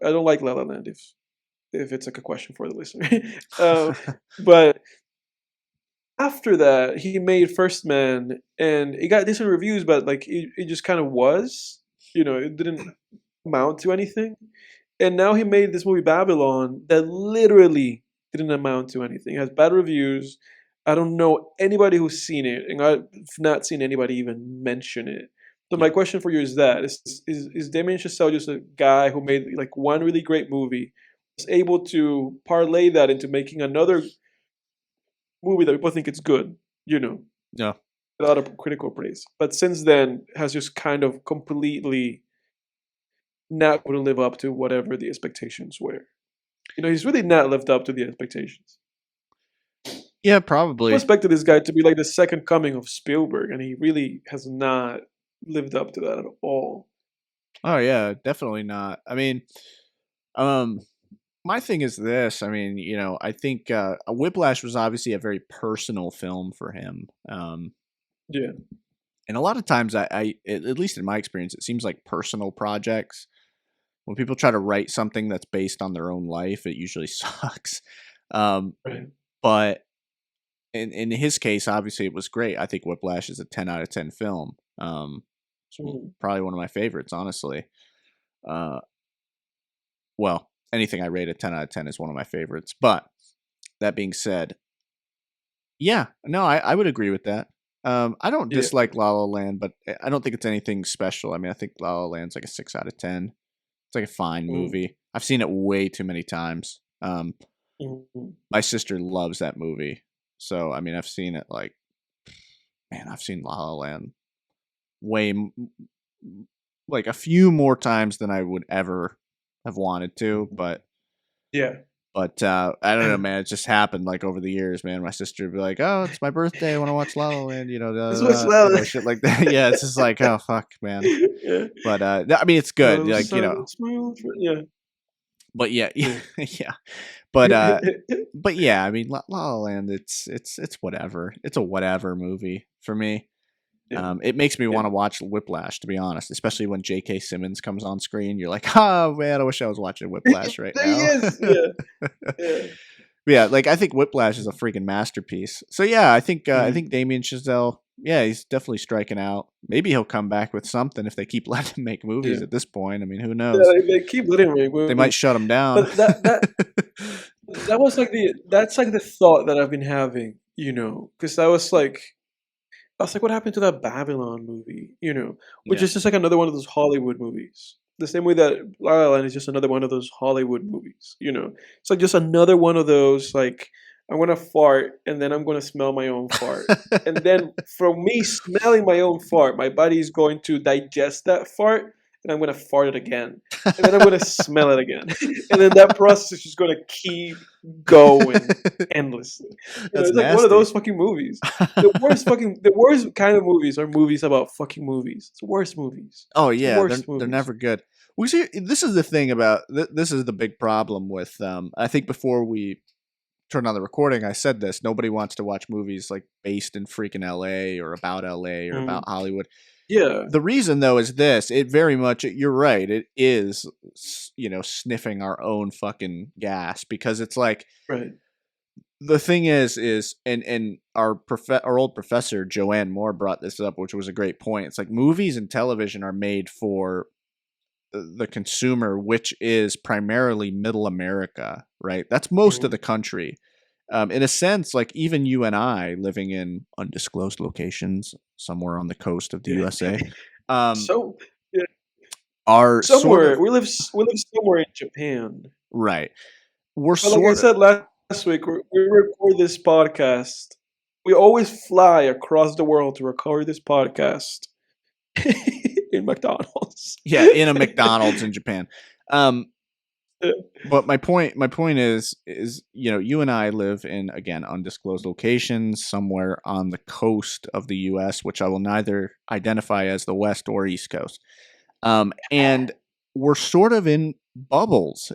I don't like La La Land if it's like a question for the listener. But after that, he made First Man, and it got decent reviews, but like it just kind of was, it didn't amount to anything. And now he made this movie Babylon that literally didn't amount to anything. It has bad reviews. I don't know anybody who's seen it, and I've not seen anybody even mention it. So my Yeah. question for you is that is Damien Chazelle just a guy who made like one really great movie, was able to parlay that into making another movie that people think it's good, you know, Yeah. a lot of critical praise, but since then has just kind of completely not able to live up to whatever the expectations were. You know, he's really not lived up to the expectations. Yeah, I probably. expected this guy to be like the second coming of Spielberg, and he really has not lived up to that at all. Oh yeah, definitely not. I mean, um, my thing is this. I mean, I think Whiplash was obviously a very personal film for him. Yeah. And a lot of times, at least in my experience, it seems like personal projects, when people try to write something that's based on their own life, it usually sucks. Right. But in his case, obviously, it was great. I think Whiplash is a 10 out of 10 film. It's probably one of my favorites, honestly. Well, anything I rate a 10 out of 10 is one of my favorites. But that being said, yeah, no, I would agree with that. I don't Yeah. dislike La La Land, but I don't think it's anything special. I mean, I think La La Land's like a 6 out of 10. It's like a fine movie. I've seen it way too many times. My sister loves that movie. So, I mean, I've seen it I've seen La La Land like a few more times than I would ever have wanted to, but Yeah. I don't know, man. It just happened like over the years, man. My sister would be like, "Oh, it's my birthday. I want to watch La La Land," This was La La Land. shit like that. Yeah, it's just like, oh fuck, man. Yeah. But I mean, it's good, like Yeah. But yeah, Yeah. yeah. But yeah, I mean, La La Land, it's whatever. It's a whatever movie for me. Yeah. It makes me want to watch Whiplash, to be honest, especially when J.K. Simmons comes on screen. You're like, oh man, I wish I was watching Whiplash right There now. he is. Yeah. Yeah. Yeah, like I think Whiplash is a freaking masterpiece. So yeah, I think Damien Chazelle, yeah, he's definitely striking out. Maybe he'll come back with something if they keep letting him make movies Yeah. at this point. I mean, who Yeah, knows? they keep letting me. They might shut him down. But that was like that's like the thought that I've been having, you know, because I was like, what happened to that Babylon movie? You know, which Yeah. is just like another one of those Hollywood movies. The same way that La La Land is just another one of those Hollywood movies. You know, it's like just another one of those. Like I'm gonna fart and then I'm gonna smell my own fart, and then from me smelling my own fart, my body is going to digest that fart, and I'm gonna fart it again, and then I'm gonna smell it again, and then that process is just gonna keep going endlessly. You know, That's it's like one of nasty. those fucking movies. The worst kind of movies are movies about fucking movies. It's the worst movies. Oh It's the yeah, worst they're movies. never good. We see this is the thing about this is the big problem with I think before we turned on the recording, I said this. Nobody wants to watch movies like based in freaking LA or about LA or about Hollywood. Yeah. The reason though is this, it very much, you're right, it is, sniffing our own fucking gas, because it's like, Right. the thing is and our old professor Joanne Moore brought this up, which was a great point. It's like movies and television are made for the consumer, which is primarily middle America, right? That's most of the country. In a sense, like even you and I living in undisclosed locations somewhere on the coast of the USA, So yeah, are sort somewhere of we live somewhere in Japan. right. We're But like I sort of said last week, we record this podcast. We always fly across the world to record this podcast in McDonald's. in a McDonald's in Japan. Yeah. But my point is you and I live in, again, undisclosed locations somewhere on the coast of the US, which I will neither identify as the West or East Coast. And we're sort of in bubbles,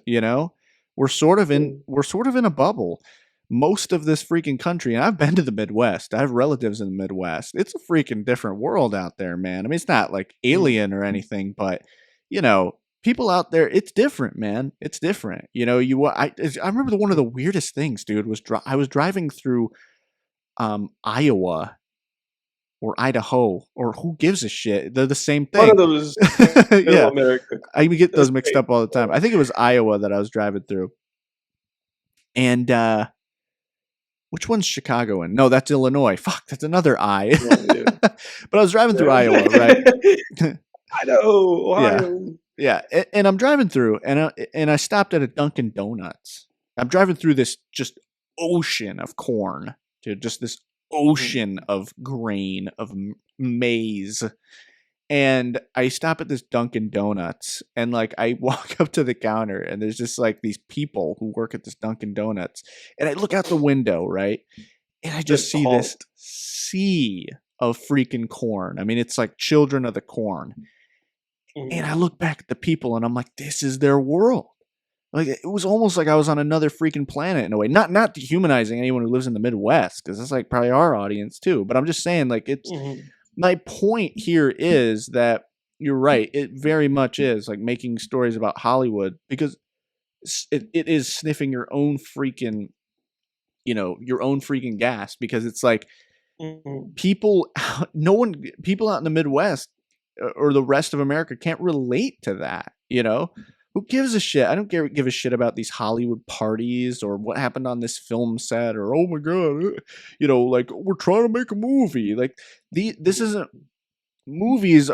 we're sort of in a bubble. Most of this freaking country, and I've been to the Midwest. I have relatives in the Midwest. It's a freaking different world out there, man. I mean, it's not like alien or anything, but people out there, it's different, man. It's different. I remember one of the weirdest things, dude, was I was driving through Iowa or Idaho or who gives a shit? They're the same thing. One of those yeah, America. I get those mixed up all the time. I think it was Iowa that I was driving through, and which one's Chicago in? No, that's Illinois. Fuck, that's another I. But I was driving through Iowa, right? Idaho, Ohio. Yeah, and I'm driving through, and I stopped at a Dunkin' Donuts. I'm driving through this just ocean of corn, dude, just this ocean of grain, of maize. And I stop at this Dunkin' Donuts, and like I walk up to the counter, and there's just like these people who work at this Dunkin' Donuts, and I look out the window, right, and I just see this sea of freaking corn. I mean, it's like children of the corn. And I look back at the people, and I'm like, this is their world. Like it was almost like I was on another freaking planet in a way. Not dehumanizing anyone who lives in the Midwest, because that's like probably our audience too. But I'm just saying, like it's. My point here is that you're right. It very much is like making stories about Hollywood, because it is sniffing your own freaking, your own freaking gas, because it's like people out in the Midwest or the rest of America can't relate to that. Who gives a shit? I don't give a shit about these Hollywood parties or what happened on this film set, or oh my god, like we're trying to make a movie. Like this isn't movies.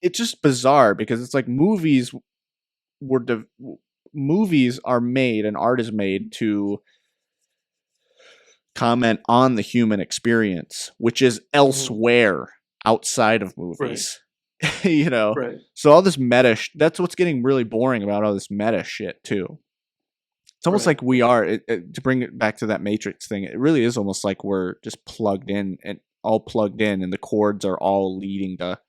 It's just bizarre, because it's like movies are made and art is made to comment on the human experience, which is elsewhere outside of movies. Right. So all this meta, that's what's getting really boring about all this meta shit too. It's almost like we are, to bring it back to that Matrix thing, it really is almost like we're just plugged in, and the cords are all leading to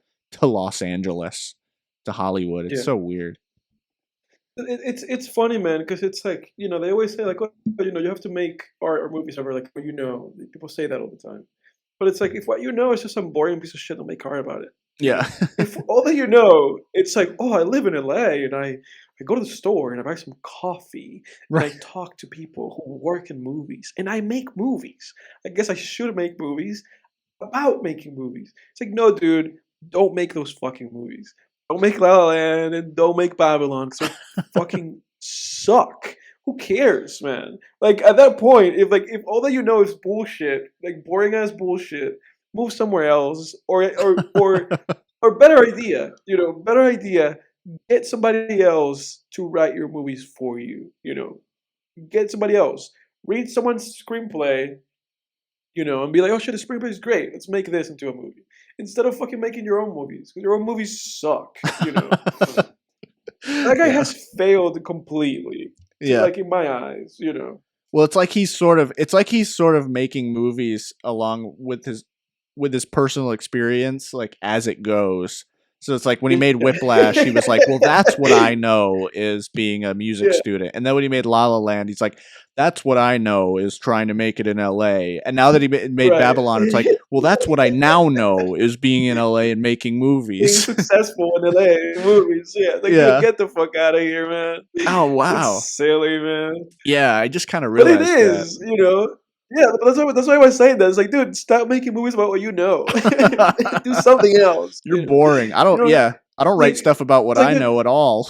Los Angeles, to Hollywood. It's so weird. It's funny, man, because it's like, they always say like, you have to make art or movies over like what people say that all the time. But it's like, if what is just some boring piece of shit, don't make art about it. Yeah. If all that it's like, oh, I live in LA, and I go to the store and I buy some coffee, and I talk to people who work in movies, and I make movies. I guess I should make movies about making movies. It's like, no, dude, don't make those fucking movies. Don't make La La Land, and don't make Babylon, because they fucking suck. Who cares, man? Like at that point, if all that is bullshit, like boring ass bullshit, move somewhere else, or better idea, get somebody else to write your movies for you. Get somebody else, read someone's screenplay, and be like, oh shit, the screenplay is great. Let's make this into a movie instead of fucking making your own movies, because your own movies suck. That guy has failed completely. Yeah, like in my eyes, Well, it's like he's sort of making movies along with his personal experience, like as it goes. So it's like when he made Whiplash, he was like, well, that's what I know is being a music student. And then when he made La La Land, he's like, that's what I know is trying to make it in LA. And now that he made Babylon, it's like, well, that's what I now know is being in LA and making movies. Being successful in LA movies. Yeah. Dude, get the fuck out of here, man. Oh, wow. It's silly, man. Yeah, I just kind of realized But it is, that. Yeah, that's why I was saying that. It's like, dude, stop making movies about what you know. Do something else. You're boring. I don't write stuff about what I know at all.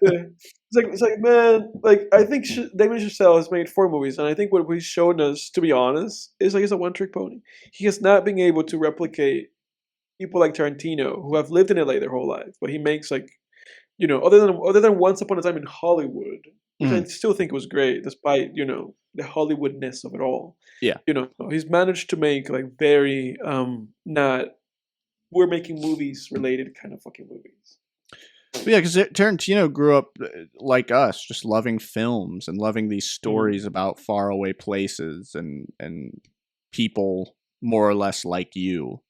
It's like, man, like I think Damien Chazelle has made 4 movies, and I think what he's shown us, to be honest, is like he's a one-trick pony. He has not been able to replicate people like Tarantino, who have lived in LA their whole life, but he makes like, other than Once Upon a Time in Hollywood, which I still think was great, despite the Hollywoodness of it all. Yeah, he's managed to make like very not we're making movies related kind of fucking movies. But yeah, because Tarantino grew up like us, just loving films and loving these stories about faraway places and people more or less like you.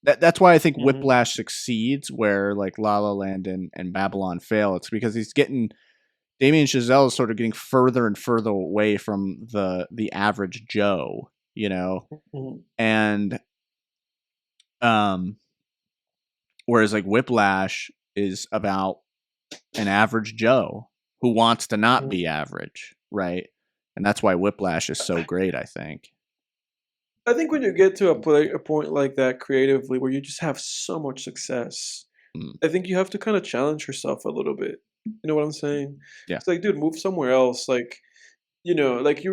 That's why I think Whiplash succeeds, where like La La Land and Babylon fail. It's because Damien Chazelle is sort of getting further and further away from the average Joe, and whereas like Whiplash is about an average Joe who wants to not be average, right? And that's why Whiplash is so great, I think. I think when you get to a point like that creatively, where you just have so much success, Mm. I think you have to kind of challenge yourself a little bit. You know what I'm saying? Yeah. It's like, dude, move somewhere else. Like, like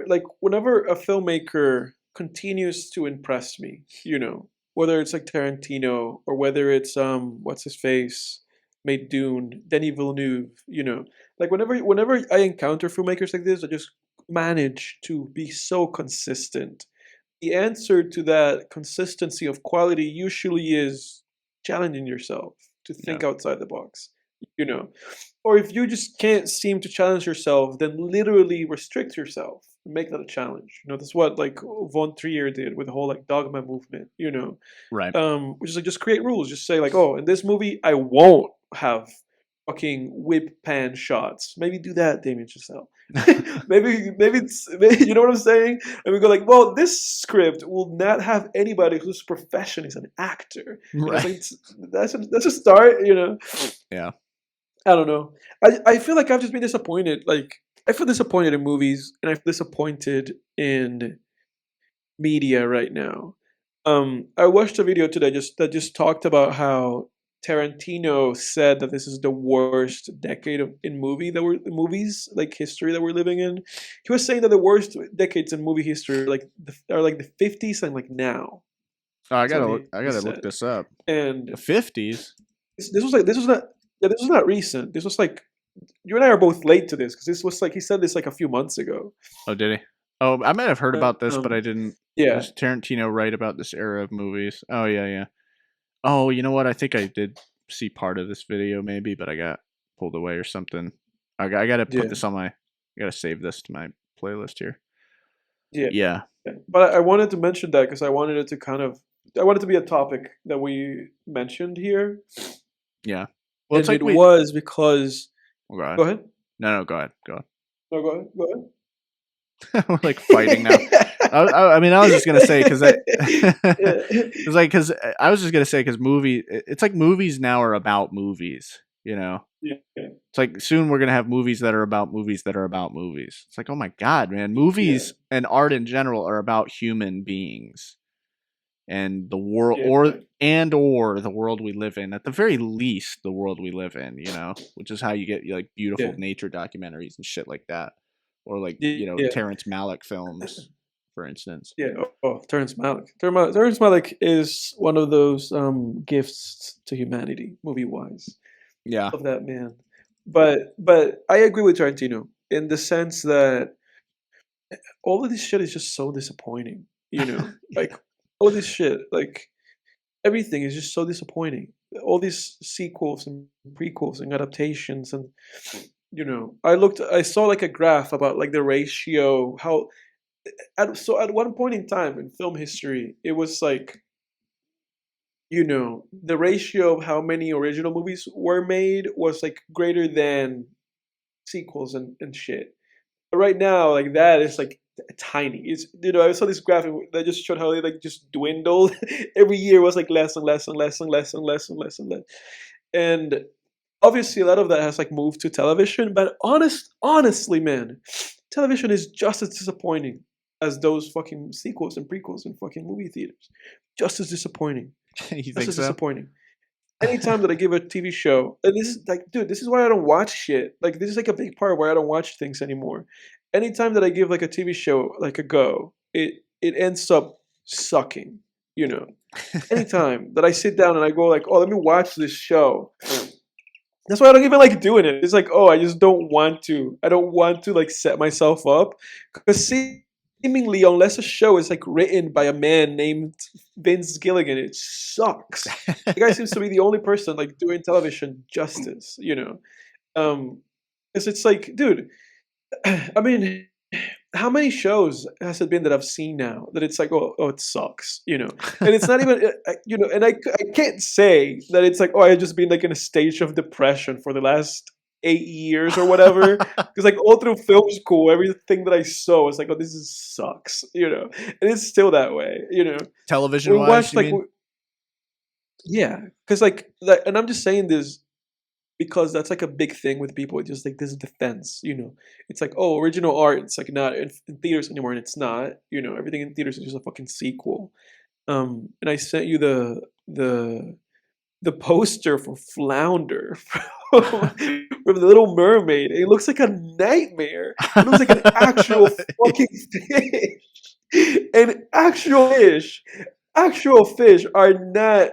like whenever a filmmaker continues to impress me, whether it's like Tarantino or whether it's what's his face made Dune, Denis Villeneuve, like whenever I encounter filmmakers like this, I just manage to be so consistent. The answer to that consistency of quality usually is challenging yourself to Yeah. think outside the box, you know. Or if you just can't seem to challenge yourself, then literally restrict yourself. Make that a challenge. That's what like Von Trier did with the whole like dogma movement, Right. which is like just create rules. Just say like, oh, in this movie I won't have fucking whip pan shots. Maybe do that, Damien Chazelle. maybe you know what I'm saying? And we go like, well, this script will not have anybody whose profession is an actor. Right. So that's a start. Yeah. I don't know. I feel like I've just been disappointed. Like I feel disappointed in movies, and I feel disappointed in media right now. I watched a video today that just talked about how Tarantino said that this is the worst decade in movies like history that we're living in. He was saying that the worst decades in movie history are like the 50s and like now. Oh, I That's what gotta look. I he gotta look said. this up. And The 50s. this was not yeah, this was not recent. This was like you and I are both late to this because this was like he said this like a few months ago. Oh, did he? Oh, I might have heard about this, but I Um, didn't. yeah, Was Tarantino right about this era of movies? Oh yeah, yeah. Oh, you know what? I think I did see part of this video, maybe, but I got pulled away or something. I gotta put yeah, this on my. I gotta save this to my playlist here. yeah. Yeah, Yeah. But I wanted to mention that because I wanted to be a topic that we mentioned here, yeah. Well, it's and like it we. was because Oh, go ahead. go ahead. No, go ahead. Go No, go ahead. Go ahead. ahead. We're like fighting now. I mean, I was just gonna say because I. It's like because I was just gonna say because movie. It's like movies now are about movies. You know. Yeah, yeah, It's like soon we're gonna have movies that are about movies that are about movies. It's like, oh my god, man, yeah, movies and art in general are about human beings and the world, yeah, or the world we live in. At the very least, the world we live in, which is how you get like beautiful yeah, nature documentaries and shit like that, or like yeah. Terrence Malick films, for instance. Yeah. Oh, Terrence Malick. Terrence Malick is one of those gifts to humanity, movie wise. Yeah, Of that man. But I agree with Tarantino in the sense that all of this shit is just so disappointing. Like all of this shit, like everything is just so disappointing. All these sequels and prequels and adaptations and I saw like a graph about like the ratio how at one point in time in film history it was like the ratio of how many original movies were made was like greater than sequels and shit. But right now, like that is like tiny. It's I saw this graphic that just showed how they like just dwindled. Every year was like less and less and less and less and less and less and less. And obviously a lot of that has like moved to television, but honestly, man, television is just as disappointing as those fucking sequels and prequels in fucking movie theaters. Just as disappointing. you Just think as so? disappointing. Anytime that I give a TV show, and this is like, dude, this is why I don't watch shit. Like, this is like a big part where I don't watch things anymore. Anytime that I give like a TV show like a go, it ends up sucking. Anytime that I sit down and I go like, oh, let me watch this show. That's why I don't even like doing it. It's like, oh, I just don't want to. I don't want to like set myself up because seemingly, unless a show is like written by a man named Vince Gilligan, it sucks. The guy seems to be the only person like doing television justice. Because it's like, dude, I mean, how many shows has it been that I've seen now that it's like, oh, it sucks, and it's not even, and I can't say that it's like, oh, I've just been like in a stage of depression for the last 8 years or whatever, because like all through film school, everything that I saw was like, oh, sucks, and it's still that way, Television We wise, watched you like, mean? yeah, because and I'm just saying this because that's like a big thing with people. It's just like this defense, It's like, oh, original art. It's like not in theaters anymore, and it's not. Everything in theaters is just a fucking sequel. And I sent you the poster for Flounder from The Little Mermaid. It looks like a nightmare. It looks like an actual fucking fish. And actual fish are not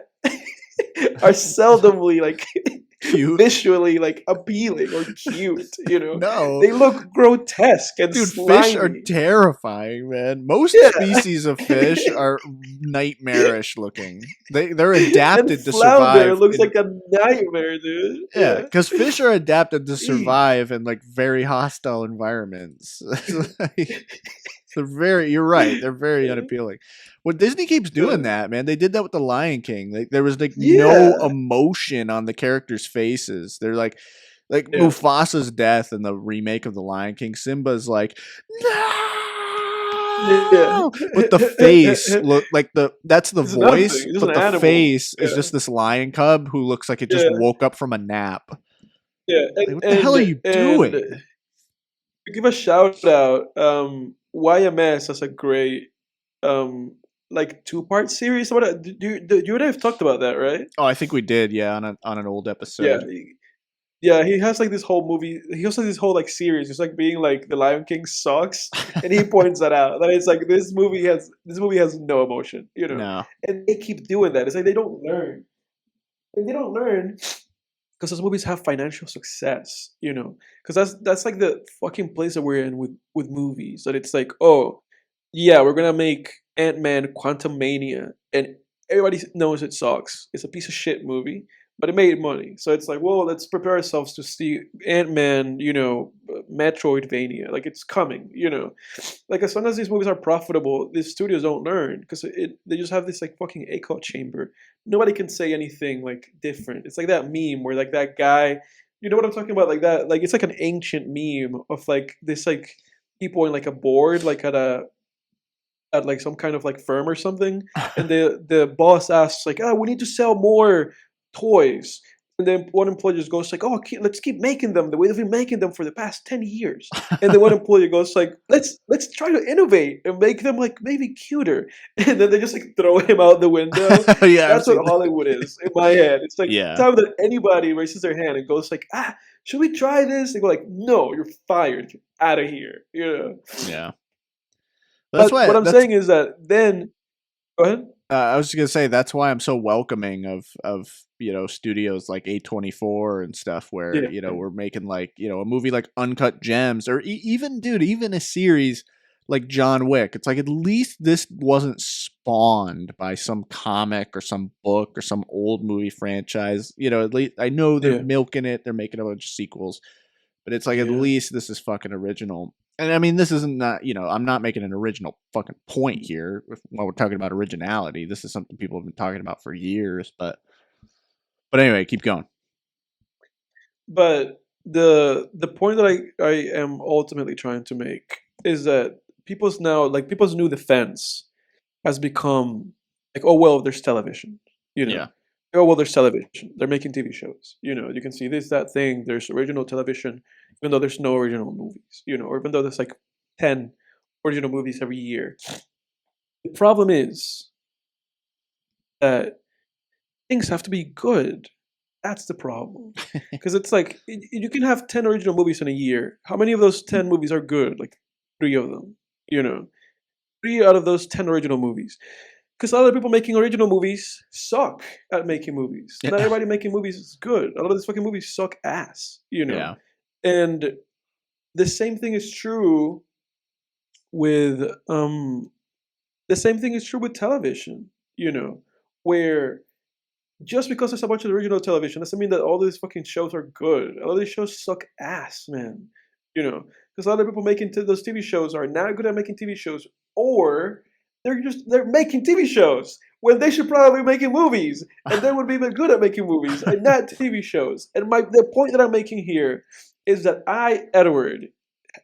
are seldomly like Cute. visually like appealing or cute, No. They look grotesque and Dude, slimy. fish are terrifying, man. Most species of fish are nightmarish looking. They're adapted and to Flounder survive. looks like a nightmare, dude. Yeah, because fish are adapted to survive in like very hostile environments. You're right. They're very unappealing. Well, Disney keeps doing that, man. They did that with the Lion King. There was like no emotion on the characters' faces. They're like Mufasa's death in the remake of the Lion King. Simba's like, no, but the face look like that's the It's voice, nothing. but the face is just this lion cub who looks like it just woke up from a nap. Yeah, like, what the hell are you doing? To give a shout out, YMS has a great like 2-part series. What do you and I have talked about that, right? Oh, I think we did, yeah, on an old episode. Yeah, he has like this whole movie. He also has this whole like series. It's like being like the Lion King sucks, and he points that out. That it's like this movie has no emotion, No. And they keep doing that. It's like they don't learn, and they don't learn because those movies have financial success, Because that's like the fucking place that we're in with movies. That it's like, oh, yeah, we're gonna make Ant-Man Quantumania, and everybody knows it sucks. It's a piece of shit movie, but it made money. So it's like, well, let's prepare ourselves to see Ant-Man, Metroidvania. Like, it's coming, Like, as soon as these movies are profitable, these studios don't learn because they just have this, like, fucking echo chamber. Nobody can say anything, like, different. It's like that meme where, like, that guy, you know what I'm talking about? Like, that, like, it's like an ancient meme of, like, this, like, people in, like, a board, like, at like some kind of like firm or something, and the boss asks like, we need to sell more toys, and then one employee just goes like, oh, let's keep making them the way they've been making them for the past 10 years, and then one employee goes like, let's try to innovate and make them like maybe cuter, and then they just like throw him out the window. Yeah, that's what Hollywood is in my head. It's like time that anybody raises their hand and goes like, should we try this? They go like, no, you're fired, get out of here, Yeah. That's why. What I'm saying is that then, go ahead. I was just gonna say that's why I'm so welcoming of studios like A24 and stuff where we're making like a movie like Uncut Gems or even a series like John Wick. It's like at least this wasn't spawned by some comic or some book or some old movie franchise. At least I know they're milking it. They're making a bunch of sequels, but it's like at least this is fucking original. And I mean, this isn't not, I'm not making an original fucking point here while we're talking about originality. This is something people have been talking about for years, but anyway, keep going. But the point that I am ultimately trying to make is that people's new defense has become like, oh, well, there's television, Yeah. Oh, well, there's television. They're making TV shows. You can see this, that thing. There's original television, even though there's no original movies, or even though there's like 10 original movies every year. The problem is that things have to be good. That's the problem. Because it's like, you can have 10 original movies in a year. How many of those 10 movies are good? Like 3 of them, 3 out of those 10 original movies. Because a lot of people making original movies suck at making movies. Not everybody making movies is good. A lot of these fucking movies suck ass, Yeah. And the same thing is true with television, where just because there's a bunch of original television doesn't mean that all these fucking shows are good. A lot of these shows suck ass, man. Because a lot of people making those TV shows are not good at making TV shows, or they're making TV shows when they should probably be making movies, and they would be good at making movies and not TV shows. And the point that I'm making here is that Edward,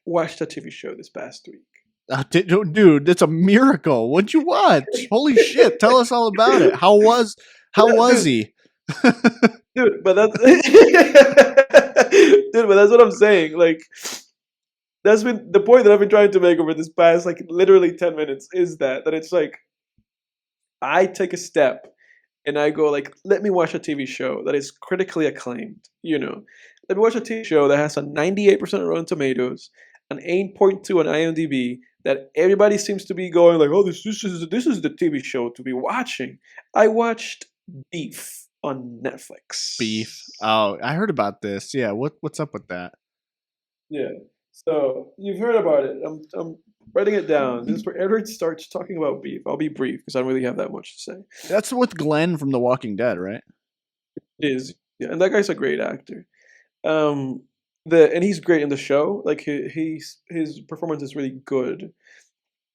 watched a TV show this past week. Dude, it's a miracle. What'd you watch? Holy shit! Tell us all about it. How was he? dude, but that's dude, but that's what I'm saying. Like, that's been the point that I've been trying to make over this past like literally 10 minutes is that it's like I take a step and I go like, let me watch a TV show that is critically acclaimed. Let me watch a TV show that has a 98% Rotten Tomatoes, an 8.2 on IMDb. That everybody seems to be going like, oh, this is the TV show to be watching. I watched Beef on Netflix. Beef. Oh, I heard about this. Yeah, what's up with that? Yeah. So you've heard about it. I'm writing it down. This is where Edward starts talking about beef. I'll be brief because I don't really have that much to say. That's with Glenn from The Walking Dead, right? It is, yeah, and that guy's a great actor. And he's great in the show. Like his performance is really good.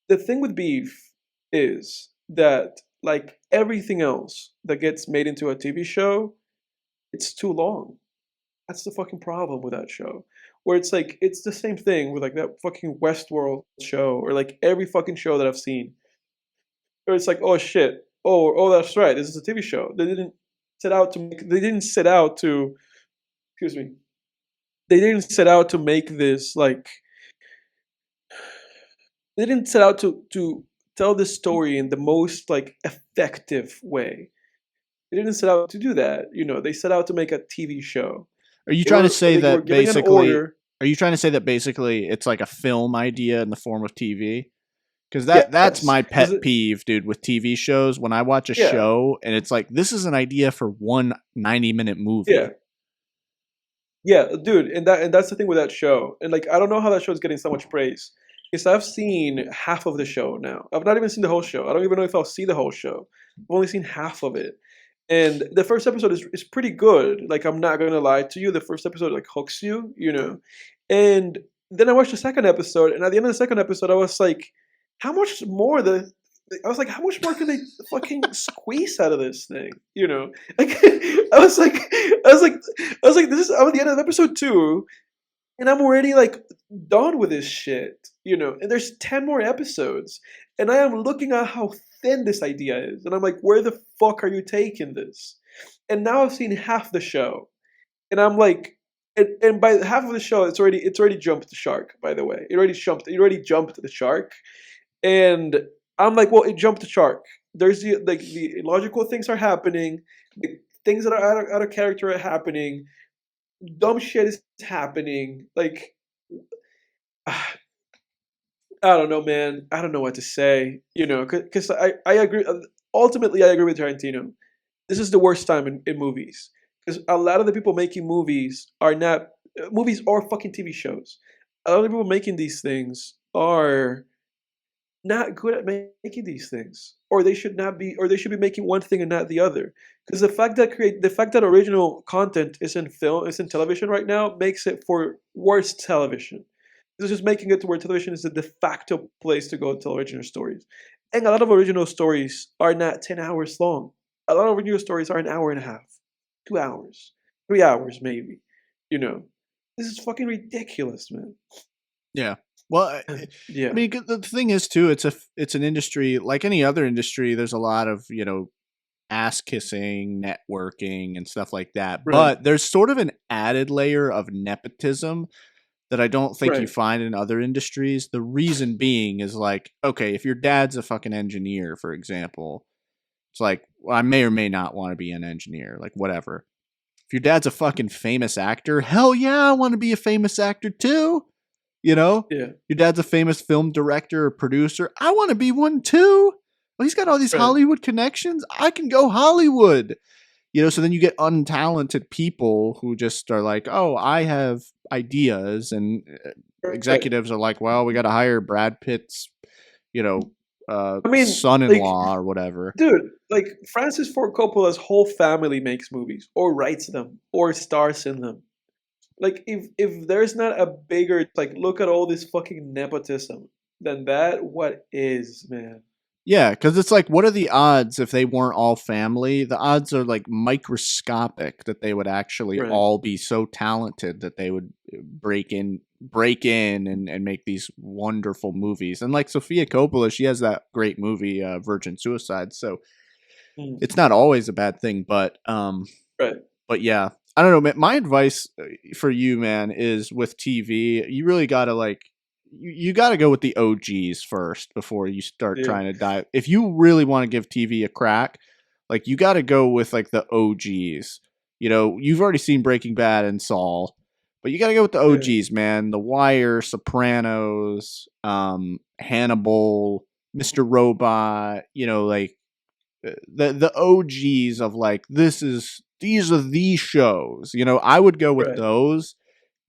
The thing with beef is that like everything else that gets made into a TV show, it's too long. That's the fucking problem with that show. Where it's like it's the same thing with like that fucking Westworld show or like every fucking show that I've seen. Where it's like, oh shit, oh that's right, this is a TV show. They didn't set out to excuse me. They didn't set out to make this like they didn't set out to tell this story in the most like effective way. They didn't set out to do that. They set out to make a TV show. Are you trying to say that basically? Are you trying to say that basically it's like a film idea in the form of TV? Because that's my pet peeve, dude, with TV shows. When I watch a show and it's like, this is an idea for one 90-minute movie. Yeah. Yeah, dude, and that's the thing with that show. And like I don't know how that show is getting so much praise. Because I've seen half of the show now. I've not even seen the whole show. I don't even know if I'll see the whole show. I've only seen half of it. And the first episode is pretty good. Like I'm not gonna lie to you. The first episode like hooks you, And then I watched the second episode, and at the end of the second episode, I was like, how much more how much more can they fucking squeeze out of this thing? Like I was like, I'm at the end of episode 2, and I'm already like done with this shit, And there's 10 more episodes, and I am looking at how thin this idea is, and I'm like, where the fuck are you taking this? And now I've seen half the show, and I'm like, and by half of the show, it's already jumped the shark. By the way, it already jumped the shark, and I'm like, well, it jumped the shark. There's the logical things are happening, the things that are out of character are happening, dumb shit is happening. Like, I don't know, man. I don't know what to say. Because I agree. Ultimately, I agree with Tarantino. This is the worst time in movies. Because a lot of the people making movies are not movies or fucking TV shows. A lot of the people making these things are not good at making these things, or they should be making one thing and not the other. Because the fact that original content is in television right now makes it for worse television. It's just making it to where television is the de facto place to go to tell original stories. And a lot of original stories are not 10 hours long. A lot of original stories are an hour and a half. 2 hours, 3 hours, maybe. This is fucking ridiculous, man. Yeah. Well, yeah. I mean, the thing is too, it's an industry like any other industry. There's a lot of ass kissing, networking, and stuff like that. Right. But there's sort of an added layer of nepotism that I don't think you find in other industries. The reason being is like, okay, if your dad's a fucking engineer, for example. It's like, well, I may or may not want to be an engineer, like whatever. If your dad's a fucking famous actor, hell yeah, I want to be a famous actor too. Yeah. Your dad's a famous film director or producer. I want to be one too. Well, he's got all these Hollywood connections. I can go Hollywood. So then you get untalented people who just are like, oh, I have ideas. And executives are like, well, we got to hire Brad Pitt's, son-in-law or whatever. Dude, like Francis Ford Coppola's whole family makes movies or writes them or stars in them. Like if there's not a bigger like look at all this fucking nepotism than that, what is, man? Yeah, because it's like, what are the odds if they weren't all family? The odds are like microscopic that they would actually all be so talented that they would break in and make these wonderful movies. And like Sofia Coppola, she has that great movie, Virgin Suicide. So it's not always a bad thing, but But yeah, I don't know, man. My advice for you, man, is with TV, you really got to like, you got to go with the OGs first before you start trying to dive. If you really want to give TV a crack, like you got to go with like the OGs. You know, you've already seen Breaking Bad and Saul, but you got to go with the OGs, man. The Wire, Sopranos, Hannibal, Mr. Robot, you know, like the OGs of like these are the shows. You know, I would go with those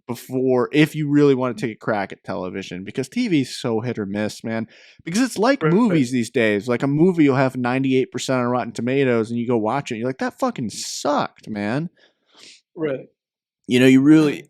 before if you really want to take a crack at television, because TV is so hit or miss, man. Because it's like movies these days. Like a movie you'll have 98% on Rotten Tomatoes and you go watch it and you're like, that fucking sucked, man. Right. You know, you really,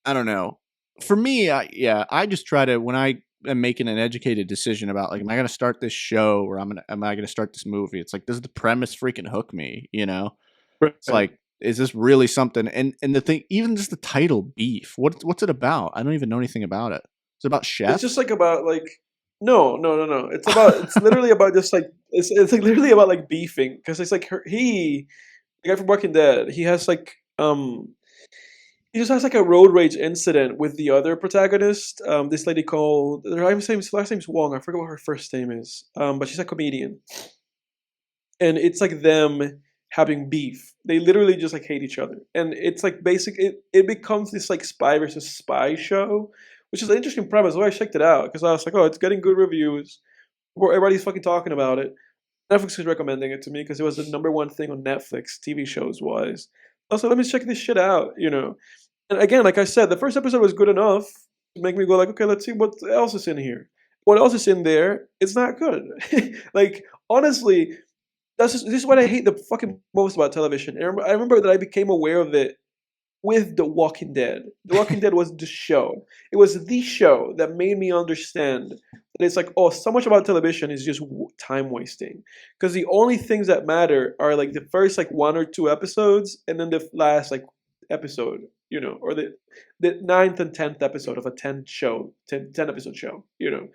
I don't know. For me, I just try to, when I am making an educated decision about like, am I going to start this show or am I going to start this movie? It's like, does the premise freaking hook me? You know, it's like, is this really something? And the thing, even just the title, Beef. What's it about? I don't even know anything about it. It's about chefs. It's just like about like no. It's literally about just like it's like literally about like beefing, because it's like the guy from Walking Dead. He has like he just has like a road rage incident with the other protagonist. This lady called her last name's Wong. I forget what her first name is. But she's a comedian, and it's like them having beef. They literally just like hate each other, and it's like it becomes this like spy versus spy show, which is an interesting premise. So I checked it out because I was like, oh, it's getting good reviews. Everybody's fucking talking about it. Netflix was recommending it to me because it was the #1 thing on Netflix TV shows wise. I was like, let me check this shit out, you know. And again, like I said, the first episode was good enough to make me go like, okay, let's see what else is in here. What else is in there? It's not good. Like honestly. This is what I hate the fucking most about television. I remember that I became aware of it with The Walking Dead. The Walking Dead was the show. It was the show that made me understand that it's like, oh, so much about television is just time wasting. Because the only things that matter are like the first like 1 or 2 episodes, and then the last like episode, you know, or the 9th and 10th episode of a 10 episode show, you know.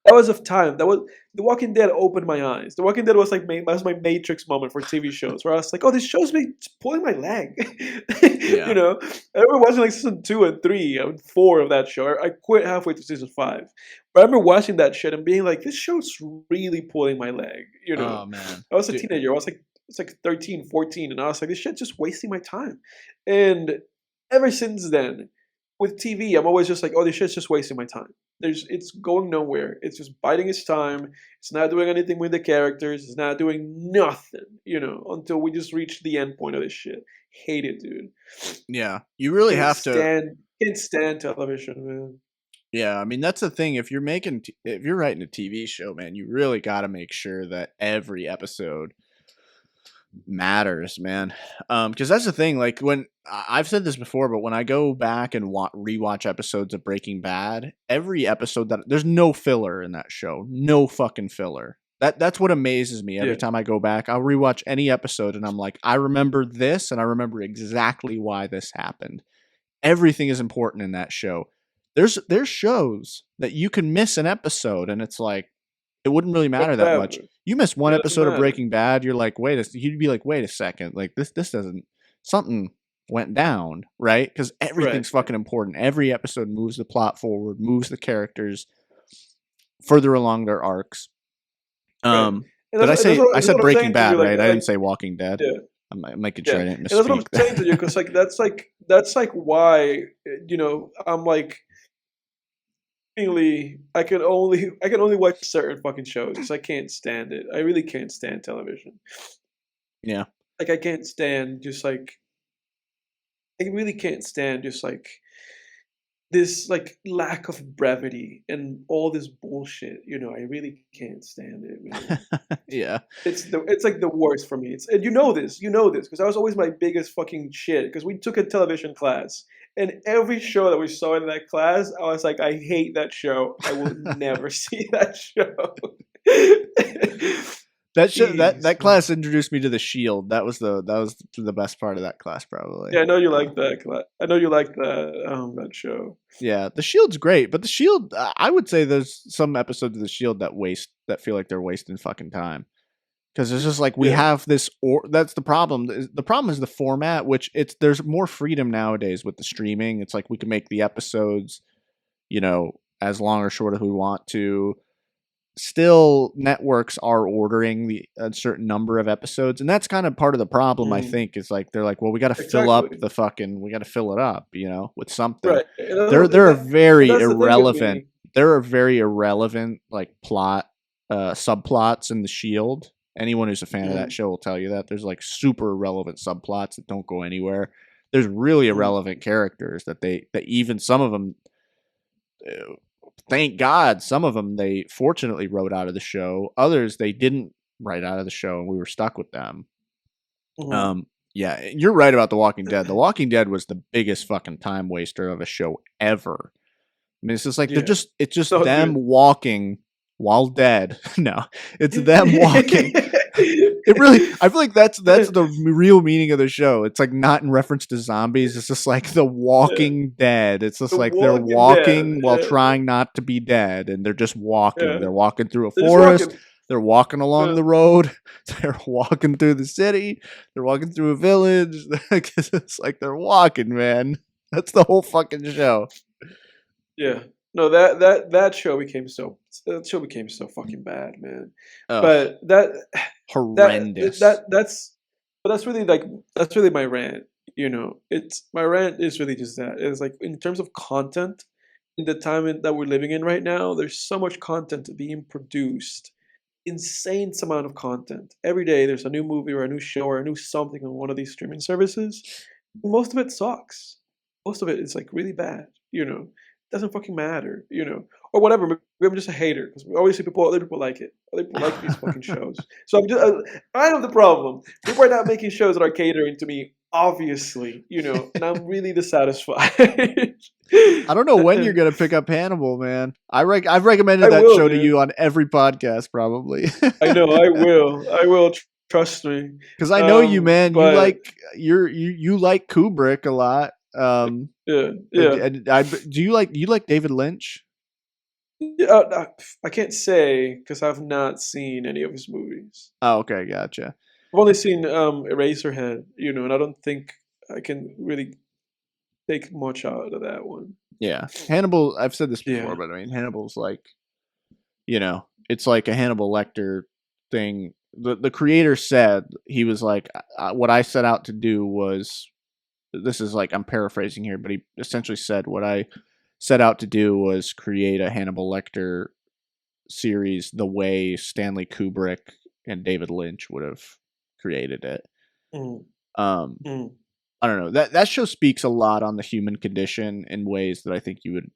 That was of time. That was The Walking Dead opened my eyes. The Walking Dead was like was my Matrix moment for TV shows, where I was like, "Oh, this show's me pulling my leg." You know, I remember watching like season 2 and 3 and 4 of that show. I quit halfway through season 5, but I remember watching that shit and being like, "This show's really pulling my leg." You know, oh man, I was a teenager. I was like 13, 14, and I was like, "This shit's just wasting my time." And ever since then, with TV, I'm always just like, "Oh, this shit's just wasting my time." It's going nowhere. It's just biding its time. It's not doing anything with the characters. It's not doing nothing, you know, until we just reach the end point of this shit. Hate it, dude. Yeah, you really have to. Can't stand television, man. Yeah, I mean that's the thing. If you're writing a TV show, man, you really got to make sure that every episode matters, man. Because that's the thing. Like when I've said this before, but when I go back and rewatch episodes of Breaking Bad, every episode there's no filler in that show, no fucking filler. That's what amazes me every time I go back. I'll rewatch any episode and I'm like, I remember this and I remember exactly why this happened. Everything is important in that show. There's shows that you can miss an episode and it's like, it wouldn't really matter that much. You miss one episode of Breaking Bad, you're like, you'd be like, wait a second, like this doesn't, something went down, right? Because everything's fucking important. Every episode moves the plot forward, moves the characters further along their arcs. Did I said Breaking Bad, right? I didn't say Walking Dead. Yeah. I'm making sure I didn't misspeak. And that's what I'm saying to you, because like that's like why, you know, I'm like, I can only watch certain fucking shows because I can't stand it. I really can't stand television. Yeah. Like I can't stand just like I really can't stand just like this like lack of brevity and all this bullshit. You know, I really can't stand it, man. Yeah. It's like the worst for me. And you know this because that was always my biggest fucking shit, because we took a television class. And every show that we saw in that class, I was like, I hate that show. I will never see that show. That class introduced me to The Shield. That was the best part of that class, probably. Yeah, I know you like that class. I know you like that show. Yeah, The Shield's great, but The Shield, I would say there's some episodes of The Shield that feel like they're wasting fucking time. Because it's just like we have this, or that's the problem. The problem is the format, which there's more freedom nowadays with the streaming. It's like we can make the episodes, as long or short as we want to. Still, networks are ordering a certain number of episodes, and that's kind of part of the problem. I think is like they're like, well, we got to fill up we got to fill it up, with something. Right. There are very irrelevant. The there are very irrelevant like plot subplots in The Shield. Anyone who's a fan of that show will tell you that there's like super irrelevant subplots that don't go anywhere. There's really irrelevant characters that even some of them. Thank God, some of them they fortunately wrote out of the show. Others they didn't write out of the show, and we were stuck with them. Yeah, you're right about The Walking Dead. The Walking Dead was the biggest fucking time waster of a show ever. I mean, it's just like it's just so them walking while dead. No, it's them walking. I feel like that's the real meaning of the show. It's like not in reference to zombies. It's just like the Walking Dead. It's just like they're walking while trying not to be dead, and they're just walking. Yeah. They're walking through a forest. They're walking along the road. They're walking through the city. They're walking through a village. It's like they're walking, man. That's the whole fucking show. Yeah. No, that show became so fucking bad, man. But that horrendous. That's really my rant. It's my rant is really just that. It's like in terms of content, in the time that we're living in right now, there's so much content being produced, insane amount of content every day. There's a new movie or a new show or a new something on one of these streaming services. Most of it sucks. Most of it is like really bad. Doesn't fucking matter, or whatever. Maybe I'm just a hater because we always see other people like it. Other people like these fucking shows. So I know the problem. People are not making shows that are catering to me, obviously, and I'm really dissatisfied. I don't know when you're gonna pick up Hannibal, man. I've recommended that show to you on every podcast, probably. I know I will. Trust me, because I know you, man. You like Kubrick a lot. Yeah. Do you like David Lynch? Yeah, I can't say because I've not seen any of his movies. Oh, okay, gotcha. I've only seen Eraserhead, and I don't think I can really take much out of that one. Yeah, Hannibal. I've said this before, but I mean, Hannibal's like, it's like a Hannibal Lecter thing. The creator said he was like, what I set out to do was. This is like I'm paraphrasing here, but he essentially said what I set out to do was create a Hannibal Lecter series the way Stanley Kubrick and David Lynch would have created it. I don't know. That show speaks a lot on the human condition in ways that I think you would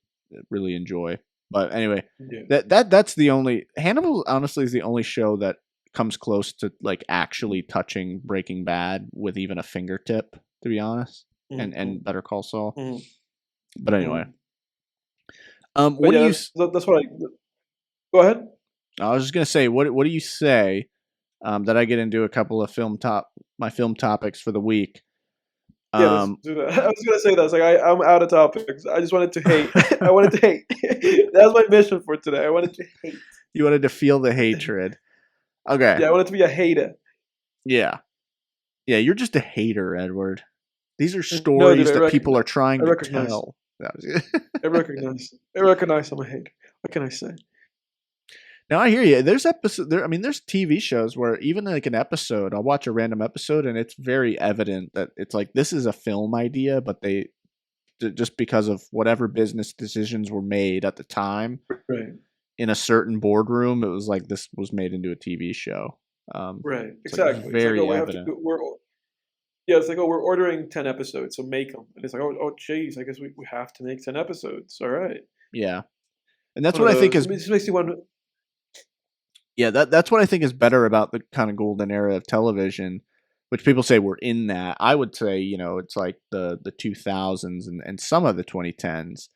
really enjoy. But anyway, that's the only Hannibal honestly is the only show that comes close to like actually touching Breaking Bad with even a fingertip. To be honest, and Better Call Saul. But anyway, what do you? That's what I. Go ahead. I was just gonna say, what do you say? That I get into a couple of my film topics for the week. Yeah, let's do that. I was gonna say that. It's like I'm out of topics. I just wanted to hate. I wanted to hate. That was my mission for today. I wanted to hate. You wanted to feel the hatred. Okay. Yeah, I wanted to be a hater. Yeah. Yeah, you're just a hater, Edward. These are stories that people are trying to tell. I recognize I'm a hater. What can I say? Now I hear you. There's there's TV shows where even like an episode, I'll watch a random episode and it's very evident that it's like this is a film idea, but they just because of whatever business decisions were made at the time, right? In a certain boardroom, it was like this was made into a TV show. Right. Exactly. Like very evident. It's like, we're ordering 10 episodes, so make them. And it's like, oh, geez, I guess we have to make 10 episodes. All right. Yeah. And that's what I think is... It just makes you wonder... Yeah, that's what I think is better about the kind of golden era of television, which people say we're in that. I would say, it's like the 2000s and some of the 2010s.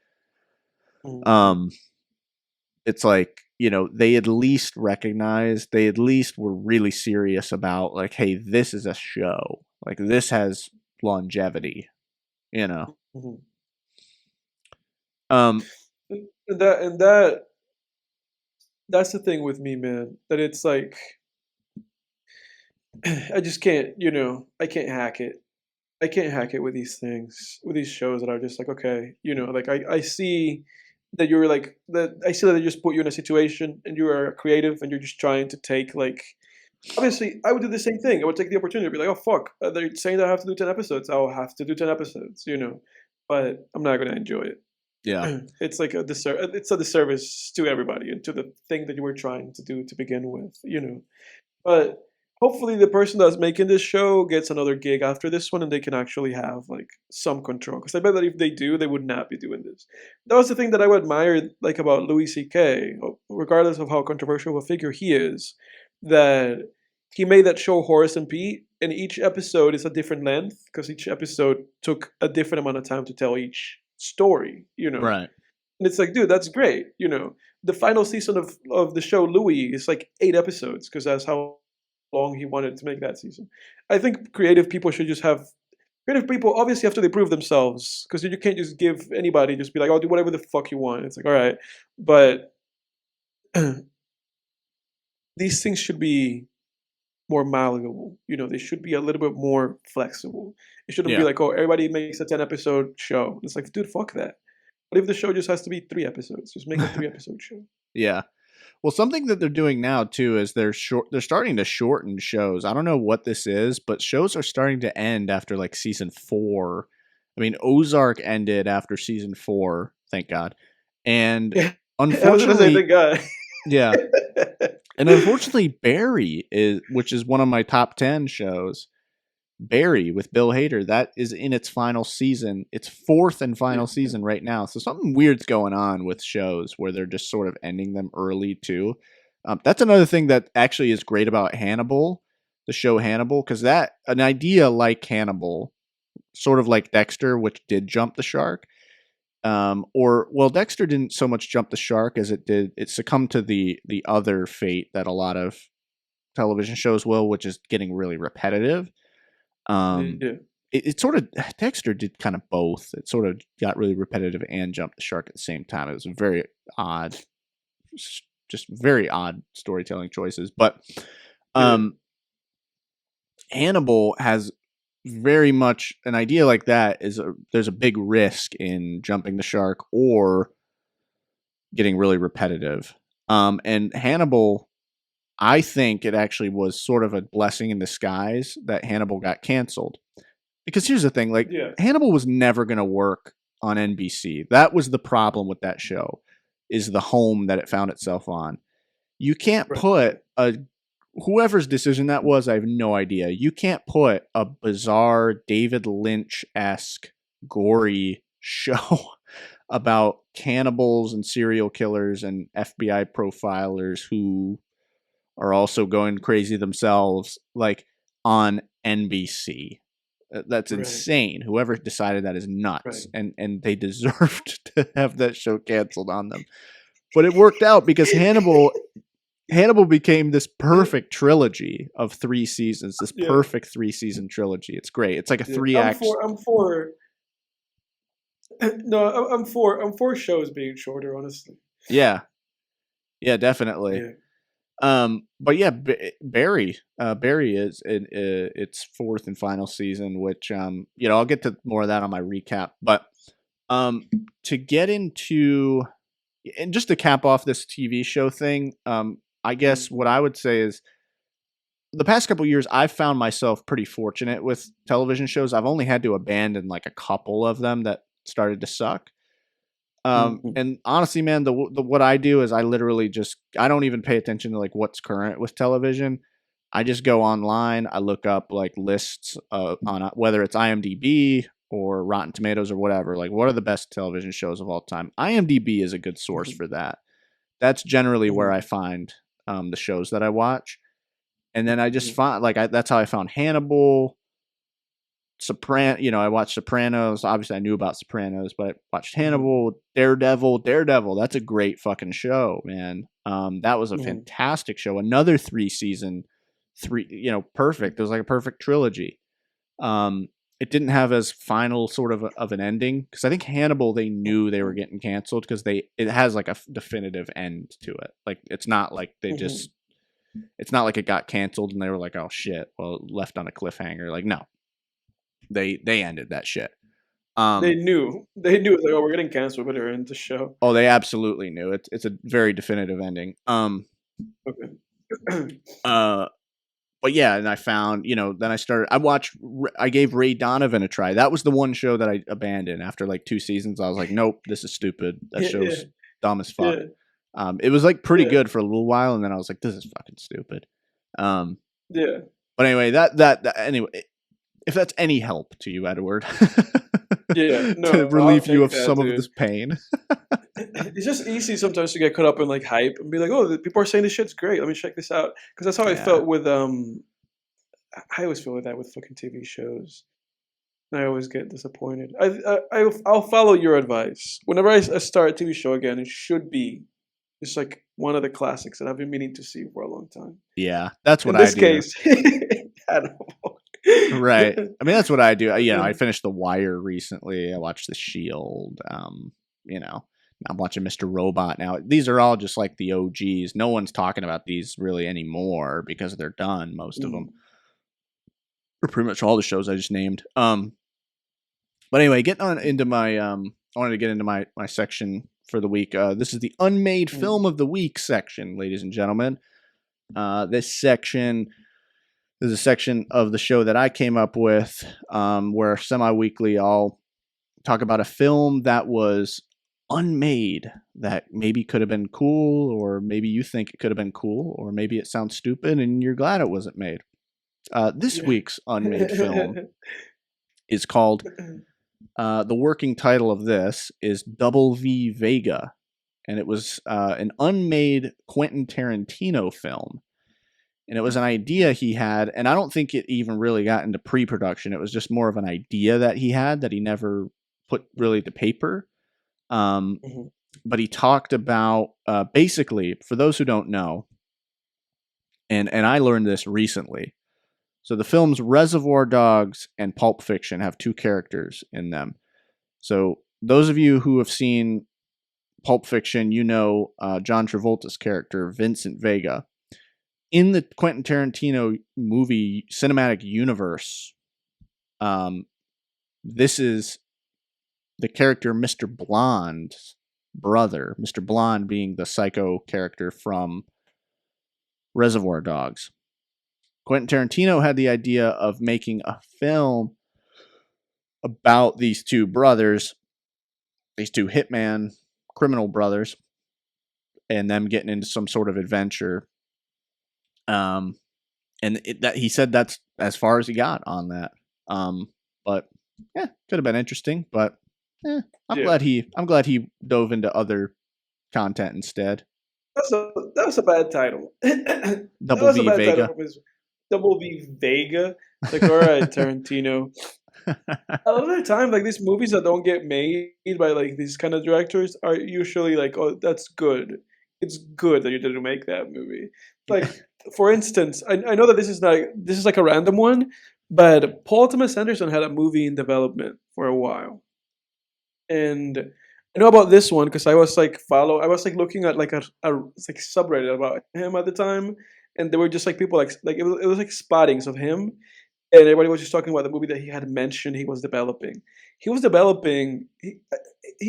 It's like, they at least recognized, they at least were really serious about like, hey, this is a show. Like this has longevity, Mm-hmm. That's the thing with me, man. That it's like I just can't, I can't hack it. I can't hack it with these things, with these shows that are just like, okay, like I see that you're like that. I see that they just put you in a situation and you are creative and you're just trying to take like. Obviously, I would do the same thing. I would take the opportunity to be like, oh fuck, they're saying that I have to do 10 episodes. I'll have to do 10 episodes. But I'm not gonna enjoy it. Yeah. It's like it's a disservice to everybody and to the thing that you were trying to do to begin with. But hopefully the person that's making this show gets another gig after this one and they can actually have like some control. Because I bet that if they do, they would not be doing this. That was the thing that I would admire like about Louis C.K., regardless of how controversial of a figure he is, that he made that show Horace and Pete, and each episode is a different length because each episode took a different amount of time to tell each story. Right. And it's like, dude, that's great. The final season of the show Louis is like 8 episodes because that's how long he wanted to make that season. I think creative people should just have creative people obviously after they prove themselves because you can't just give anybody just be like, oh, do whatever the fuck you want. It's like, all right, but these things should be more malleable. They should be a little bit more flexible. It shouldn't be Yeah. like, oh, everybody makes a 10 episode show. It's like, dude, fuck that. What if the show just has to be 3 episodes? Just make a 3 episode show. Yeah. Well, something that they're doing now too is they're starting to shorten shows. I don't know what this is, but shows are starting to end after like season 4. I mean, Ozark ended after season 4, thank God. And Yeah, I was gonna say, unfortunately, thank God. yeah. And unfortunately, Barry which is one of my top 10 shows. Barry with Bill Hader, that is in its final season. Its 4th and final season right now. So something weird's going on with shows where they're just sort of ending them early too. That's another thing that actually is great about Hannibal, the show Hannibal, because an idea like Hannibal, sort of like Dexter, which did jump the shark. Dexter didn't so much jump the shark as it succumbed to the other fate that a lot of television shows will, which is getting really repetitive. Yeah. It sort of Dexter did kind of both. It sort of got really repetitive and jumped the shark at the same time. It was a very odd, just very odd storytelling choices. But Hannibal has very much an idea like that. There's a big risk in jumping the shark or getting really repetitive. And Hannibal, I think it actually was sort of a blessing in disguise that Hannibal got canceled. Because here's the thing, like Hannibal was never going to work on NBC. That was the problem with that show, is the home that it found itself on. You can't put whoever's decision that was, I have no idea. You can't put a bizarre David Lynch-esque gory show about cannibals and serial killers and FBI profilers who are also going crazy themselves, like on NBC. That's insane. Whoever decided that is nuts, and they deserved to have that show canceled on them. But it worked out because Hannibal became this perfect trilogy of 3 seasons. This perfect 3-season trilogy. It's great. It's like a 3-act. I'm for. No, I'm for shows being shorter. Honestly. Yeah. Yeah, definitely. Yeah. But yeah, Barry is in its 4th and final season, which I'll get to more of that on my recap. But to get into and just to cap off this TV show thing, I guess what I would say is the past couple of years I've found myself pretty fortunate with television shows. I've only had to abandon like a couple of them that started to suck. And honestly, man, the what I do is I literally I don't even pay attention to like what's current with television. I just go online. I look up like lists on whether it's IMDb or Rotten Tomatoes or whatever. Like, what are the best television shows of all time? IMDb is a good source for that. That's generally where I find the shows that I watch, and then I just find that's how I found Hannibal. I watched Sopranos. Obviously, I knew about Sopranos, but I watched Hannibal, Daredevil. That's a great fucking show, man. That was a fantastic show. Another 3-season, perfect. It was like a perfect trilogy. It didn't have as final sort of an ending because I think Hannibal, they knew they were getting canceled because it has like a definitive end to it. Like it's not like they just It's not like it got canceled and they were like, oh shit, well, left on a cliffhanger. Like, no, they ended that shit. They knew. They knew. Like, oh, we're getting canceled, but they're in the show. Oh, they absolutely knew. It's a very definitive ending. Okay. But yeah, and I found, then I gave Ray Donovan a try. That was the one show that I abandoned after like 2 seasons. I was like, nope, this is stupid. That show's dumb as fuck. Yeah. It was like pretty good for a little while, and then I was like, this is fucking stupid. Yeah. But anyway, that anyway, if that's any help to you, Edward, yeah, no, to relieve you of some of this pain. It's just easy sometimes to get caught up in like hype and be like, oh, people are saying this shit's great. Let me check this out. Because that's how I felt with I always feel like that with fucking TV shows. And I always get disappointed. I'll follow your advice. Whenever I start a TV show again, it should be just like one of the classics that I've been meaning to see for a long time. Yeah, that's what I do. In this case, Hannibal. Right. I mean, that's what I do. I finished The Wire recently. I watched The Shield. I'm watching Mr. Robot now. These are all just like the OGs. No one's talking about these really anymore because they're done, most of them. Or pretty much all the shows I just named. But anyway, getting on into my I wanted to get into my section for the week. This is the Unmade Film of the Week section, ladies and gentlemen. This section is a section of the show that I came up with, where semi-weekly I'll talk about a film that was unmade, that maybe could have been cool, or maybe you think it could have been cool, or maybe it sounds stupid and you're glad it wasn't made. This week's unmade film is called, the working title of this is Double V Vega, and it was an unmade Quentin Tarantino film. And it was an idea he had, and I don't think it even really got into pre-production. It was just more of an idea that he had that he never put really to paper. But he talked about, basically, for those who don't know, and I learned this recently. So the films Reservoir Dogs and Pulp Fiction have 2 characters in them. So those of you who have seen Pulp Fiction, John Travolta's character, Vincent Vega. In the Quentin Tarantino movie cinematic universe, this is the character Mr. Blonde's brother. Mr. Blonde being the psycho character from Reservoir Dogs. Quentin Tarantino had the idea of making a film about these 2 brothers, these 2 hitman criminal brothers, and them getting into some sort of adventure. That he said that's as far as he got on that. But yeah, could have been interesting. But I'm glad he dove into other content instead. That was a bad title. Double V Vega. Double V Vega. Like, all right, Tarantino. A lot of the time, like, these movies that don't get made by like these kind of directors are usually like, oh, that's good. It's good that you didn't make that movie. Like, for instance, I know that this is like a random one, but Paul Thomas Anderson had a movie in development for a while, and I know about this one because I was looking at like a subreddit about him at the time, and there were just like people it was like spottings of him, and everybody was just talking about the movie that he had mentioned he was developing. He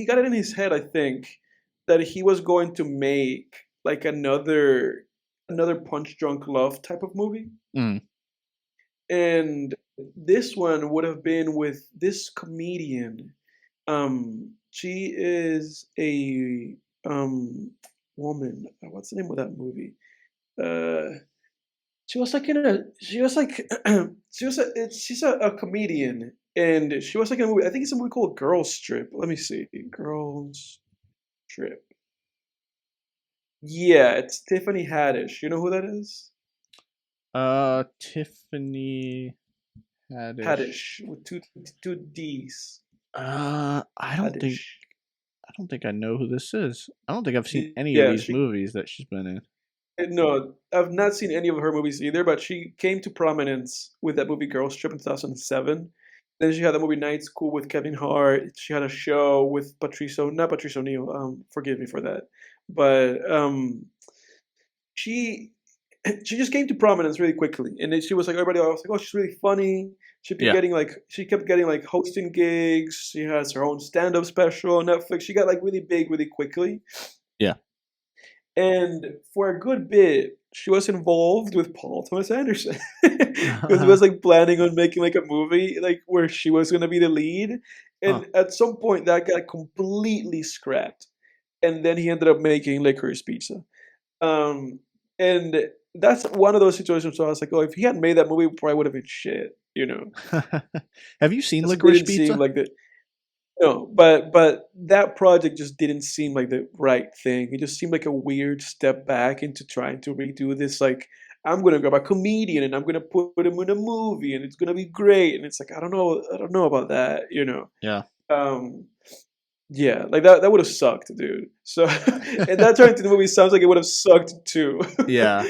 got it in his head, I think, that he was going to make like another Punch Drunk Love type of movie. And this one would have been with this comedian. She is a woman. What's the name of that movie? She's a comedian, and she was like in a movie. I think it's a movie called Girls Trip. Let me see. Girls Trip. Yeah, it's Tiffany Haddish. You know who that is? Tiffany Haddish. Haddish with two D's. I don't think I know who this is. I don't think I've seen any of these movies that she's been in. No, I've not seen any of her movies either, but she came to prominence with that movie Girls Trip in 2007. Then she had the movie Night School with Kevin Hart. She had a show with not Patrice O'Neal. Forgive me for that. But she she just came to prominence really quickly, and then she was like everybody was like, oh, she's really funny. Yeah. She kept getting like hosting gigs. She has her own stand-up special on Netflix. She got like really big really quickly. Yeah. And for a good bit, she was involved with Paul Thomas Anderson because he was like planning on making like a movie like where she was gonna be the lead, and at some point that got completely scrapped, and then he ended up making Licorice Pizza, and that's one of those situations where I was like, oh, if he hadn't made that movie, it probably would have been shit, you know. Have you seen It Licorice didn't Pizza? seem like the no, but that project just didn't seem like the right thing. It just seemed like a weird step back into trying to redo this. Like, I'm gonna grab a comedian and I'm gonna put him in a movie and it's gonna be great. And it's like I don't know about that, you know. Yeah. Yeah, like that would have sucked, dude. So, and that turned into the movie sounds like it would have sucked too. Yeah.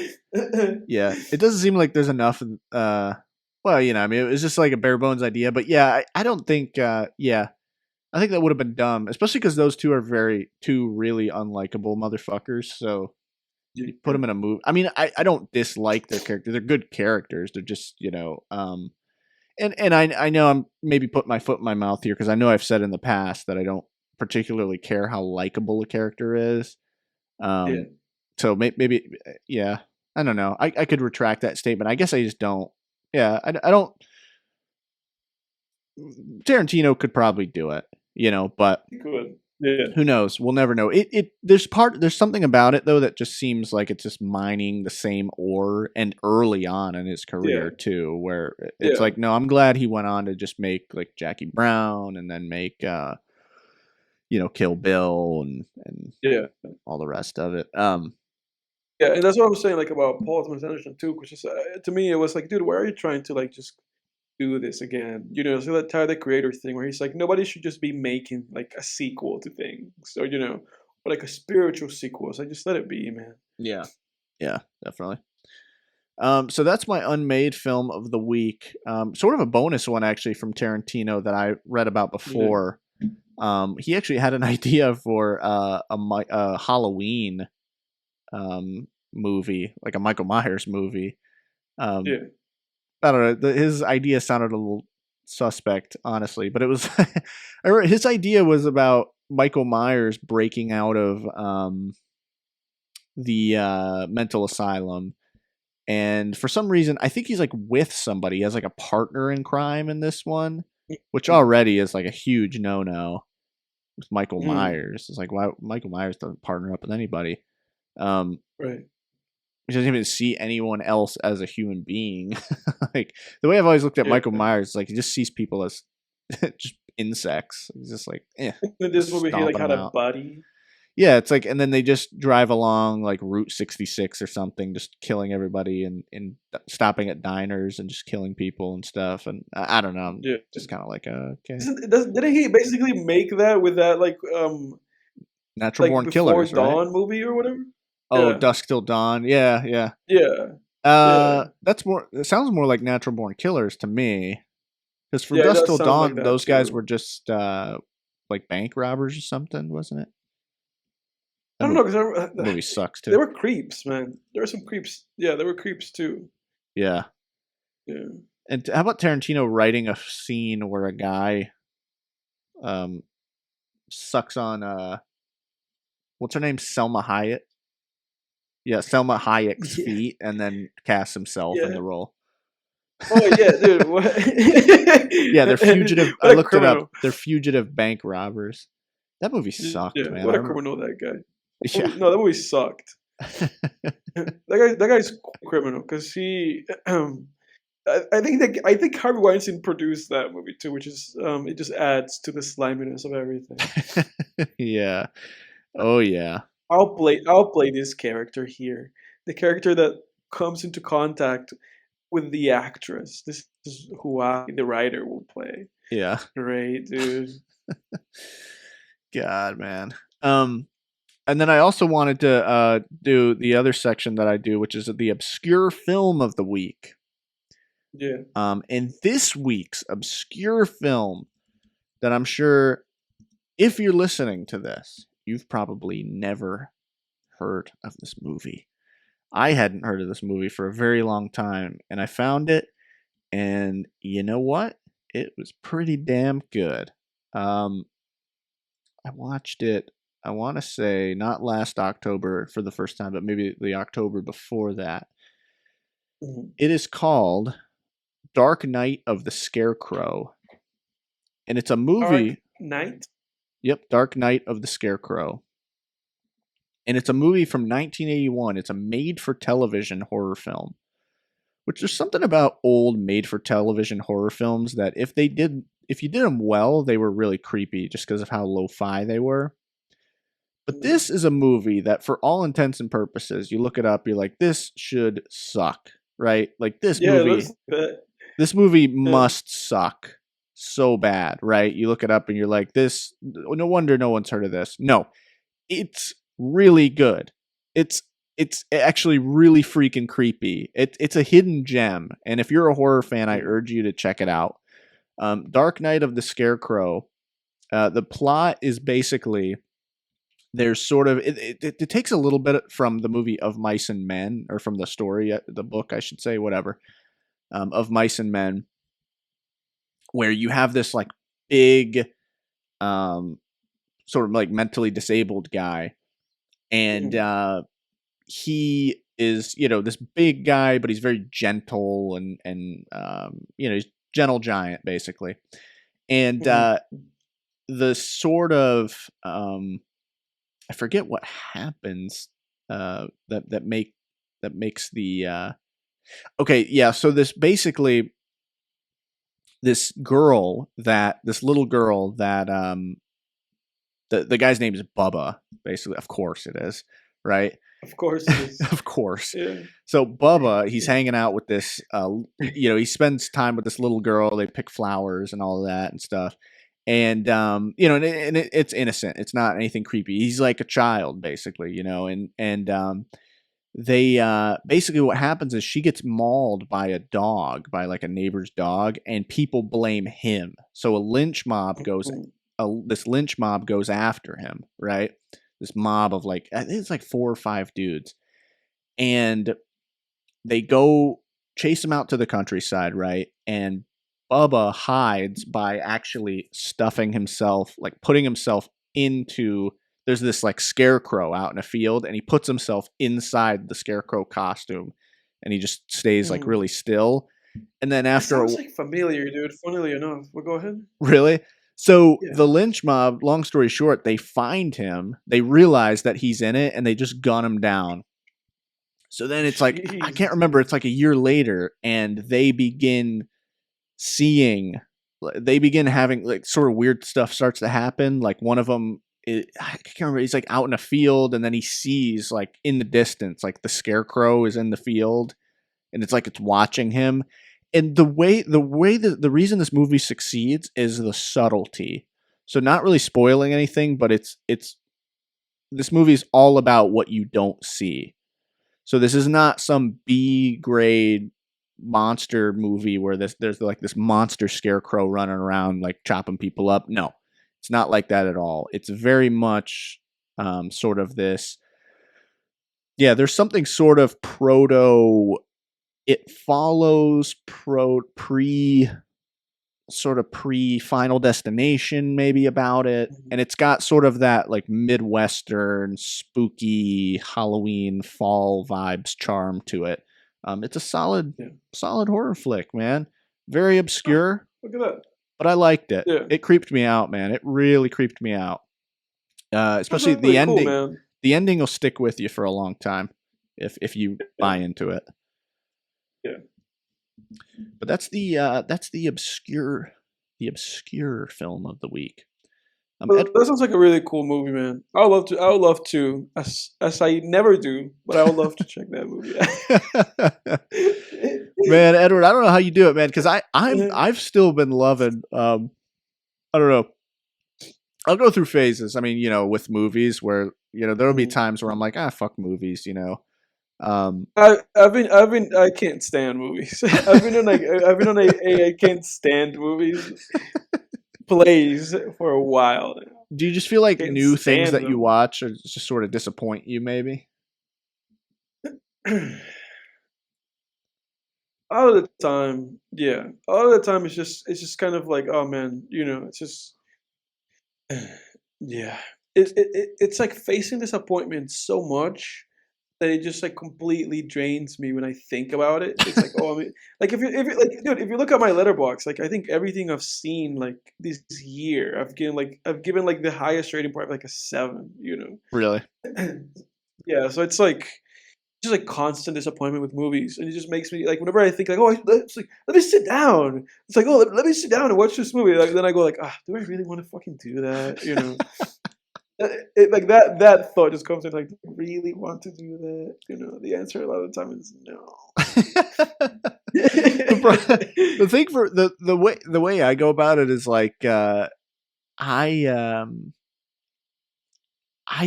Yeah. It doesn't seem like there's enough. Well, you know, I mean, it was just like a bare bones idea, but yeah, I don't think. Yeah. I think that would have been dumb, especially because those two are two really unlikable motherfuckers. So you put them in a movie. I mean, I don't dislike their characters. They're good characters. They're just, you know, and I know I'm maybe putting my foot in my mouth here because I know I've said in the past that I don't particularly care how likable a character is. So maybe, yeah, I don't know. I could retract that statement. I guess I just don't. Yeah, I don't. Tarantino could probably do it. You know, but who knows? We'll never know. There's something about it though that just seems like it's just mining the same ore, and early on in his career too, where it's like, no, I'm glad he went on to just make like Jackie Brown and then make you know, Kill Bill and all the rest of it. Yeah, and that's what I'm saying like about Paul Thomas Anderson too, which is to me it was like, dude, why are you trying to like just do this again? You know, so that Tyler the Creator thing where he's like, nobody should just be making like a sequel to things, or you know, or like a spiritual sequel. So just let it be, man. Yeah, definitely. So that's my unmade film of the week. Sort of a bonus one actually from Tarantino that I read about before. He actually had an idea for a Halloween movie, like a Michael Myers movie. I don't know. His idea sounded a little suspect, honestly, but it was. I remember his idea was about Michael Myers breaking out of the mental asylum, and for some reason, I think he's like with somebody. He has like a partner in crime in this one, which already is like a huge no-no with Michael Myers. It's like, why Michael Myers doesn't partner up with anybody. Right. He doesn't even see anyone else as a human being. Like the way I've always looked at Michael Myers, like he just sees people as just insects. He's just like, in this movie, he like had a buddy. Yeah, it's like, and then they just drive along like Route 66 or something, just killing everybody and stopping at diners and just killing people and stuff. And I don't know, just kind of like, okay. Didn't he basically make that with that like Natural Born Killers, Dawn right? movie or whatever? Oh, Dusk Till Dawn. Yeah. That's more. It sounds more like Natural Born Killers to me, because for Dusk Till Dawn, like those guys were just like bank robbers or something, wasn't it? I don't know, because the movie sucks too. They were creeps, man. There were some creeps. Yeah, there were creeps too. Yeah. And how about Tarantino writing a scene where a guy sucks on what's her name? Selma Hayek. Yeah, Selma Hayek's feet, and then casts himself in the role. Oh yeah, dude. What? Yeah, they're fugitive. I looked it up. They're fugitive bank robbers. That movie sucked, man. What a criminal that guy. Yeah. No, that movie sucked. that guy's criminal because he. I think Harvey Weinstein produced that movie too, which is it just adds to the sliminess of everything. Yeah. Oh yeah. I'll play this character here. The character that comes into contact with the actress. This is who the writer, will play. Yeah. Great, dude. God, man. And then I also wanted to do the other section that I do, which is the obscure film of the week. Yeah. And this week's obscure film that I'm sure, if you're listening to this, you've probably never heard of this movie. I hadn't heard of this movie for a very long time, and I found it, and you know what? It was pretty damn good. Um, I watched it, I want to say, not last October for the first time, but maybe the October before that. Mhm. It is called Dark Knight of the Scarecrow. And it's a Dark movie. Knight. Yep, Dark Knight of the Scarecrow. And it's a movie from 1981. It's a made-for-television horror film. Which there's something about old made-for-television horror films that if you did them well, they were really creepy just because of how lo-fi they were. But this is a movie that, for all intents and purposes, you look it up, you're like, this should suck, right? Like this movie must suck so bad, right? You look it up and you're like, this, no wonder no one's heard of this. No, it's really good. It's actually really freaking creepy. It's a hidden gem, and if you're a horror fan, I urge you to check it out. Dark Knight of the Scarecrow. The plot is basically there's sort of it takes a little bit from the movie Of Mice and Men, or from the story, the book, I should say, whatever, Of Mice and Men, where you have this like big, sort of like mentally disabled guy, and he is, this big guy, but he's very gentle and he's gentle giant basically, and the sort of I forget what happens that makes the okay, yeah. So this basically this little girl that the guy's name is Bubba. Basically, of course it is, right? Of course it is. Of course. Yeah. So Bubba, he's hanging out with this. He spends time with this little girl. They pick flowers and all of that and stuff. And it's innocent. It's not anything creepy. He's like a child, basically, and they basically what happens is she gets mauled by a dog, by like a neighbor's dog, and people blame him. So this lynch mob goes after him, right? This mob of like, I think it's like 4 or 5 dudes, and they go chase him out to the countryside, right? And Bubba hides by actually stuffing himself, like putting himself into, there's this like scarecrow out in a field, and he puts himself inside the scarecrow costume, and he just stays like really still. And then after, sounds like familiar, dude. Funnily enough, but go ahead. Really? So the lynch mob, long story short, they find him, they realize that he's in it, and they just gun him down. So then it's like, I can't remember, it's like a year later, and they begin having like sort of weird stuff starts to happen. Like one of them, I can't remember, he's like out in a field, and then he sees like in the distance, like the scarecrow is in the field, and it's like it's watching him. And the reason this movie succeeds is the subtlety. So not really spoiling anything, but this movie is all about what you don't see. So this is not some B grade monster movie where there's like this monster scarecrow running around like chopping people up. No, it's not like that at all. It's very much sort of this. Yeah, there's something sort of proto. It follows pre Final Destination maybe about it, and it's got sort of that like Midwestern spooky Halloween fall vibes charm to it. It's a solid horror flick, man. Very obscure. Look at that. But I liked it. Yeah. It creeped me out, man. It really creeped me out. Especially the ending. Cool, man. The ending will stick with you for a long time if you buy into it. Yeah. But that's the obscure film of the week. That sounds like a really cool movie, man. I would love to, as I never do, but I would love to check that movie out. Man, Edward, I don't know how you do it, man, because I've still been loving. I don't know. I'll go through phases. I mean, with movies where there'll be times where I'm like, fuck movies, I can't stand movies. I've been on a I can't stand movies plays for a while. Do you just feel like new things that you watch are just sort of disappoint you, maybe? All of the time, yeah. All of the time, it's just kind of like, oh man, it's just yeah. It's like facing disappointment so much that it just like completely drains me when I think about it. It's like, oh, I mean, like if you like, dude, if you look at my letterbox, like I think everything I've seen like this year, I've given like the highest rating part like a 7. Really? Yeah, so it's like just like constant disappointment with movies, and it just makes me like whenever I think like, oh, it's like let me sit down. It's like, oh, let me sit down and watch this movie. Like then I go like, ah, do I really want to fucking do that? Like that thought just comes in like, do I really want to do that? The answer a lot of the time is no. The thing for the way I go about it is like I've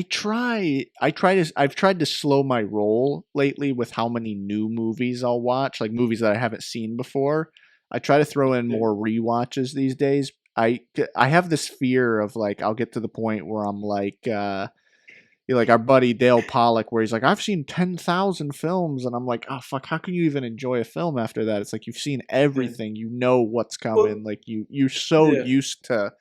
tried to slow my roll lately with how many new movies I'll watch, like movies that I haven't seen before. I try to throw in more rewatches these days. I have this fear of like I'll get to the point where I'm like like our buddy Dale Pollock, where he's like, I've seen 10,000 films, and I'm like, oh fuck, how can you even enjoy a film after that? It's like you've seen everything, you know what's coming, like you're so used to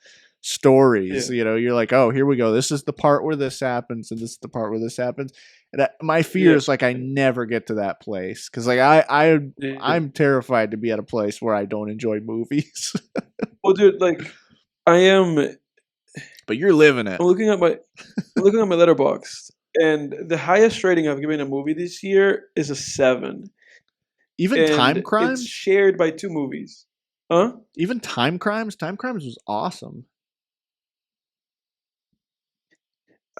stories, you're like, oh, here we go, this is the part where this happens, and this is the part where this happens, and my fear is like I never get to that place because like I'm terrified to be at a place where I don't enjoy movies. Well, dude, like I am. But you're living it. I'm looking at my letterbox, and the highest rating I've given a movie this year is a 7. Even and Time Crimes? It's shared by 2 movies. Huh? Even Time Crimes? Time Crimes was awesome.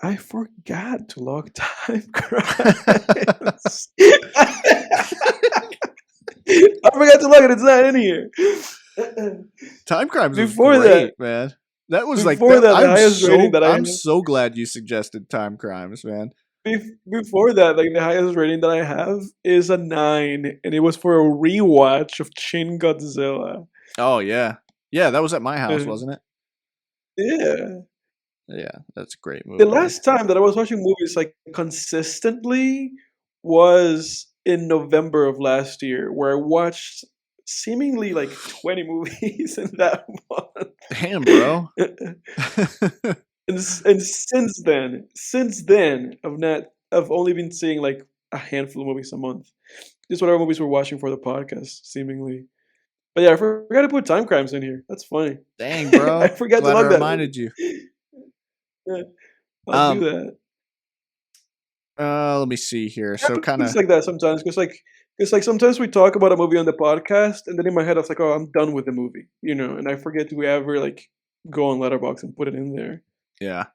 I forgot to log Time Crimes. I forgot to log it. It's not in here. Time Crimes was great, man. That was like the highest rating that I'm so glad you suggested Time Crimes, man. Before that, like the highest rating that I have is a 9, and it was for a rewatch of Shin Godzilla. Oh yeah, that was at my house, wasn't it? Yeah, that's a great movie. The last time that I was watching movies like consistently was in November of last year, where I watched seemingly like 20 movies in that month. Damn, bro. and since then, I've only been seeing like a handful of movies a month. Just whatever movies we're watching for the podcast, seemingly. But yeah, I forgot to put Time Crimes in here. That's funny. Dang, bro. I forgot Glad to log I that. Reminded you. Yeah, I'll do that. Let me see here. So kind of like that sometimes, because sometimes we talk about a movie on the podcast, and then in my head I was like, oh, I'm done with the movie, and I forget to ever like go on Letterboxd and put it in there. Yeah.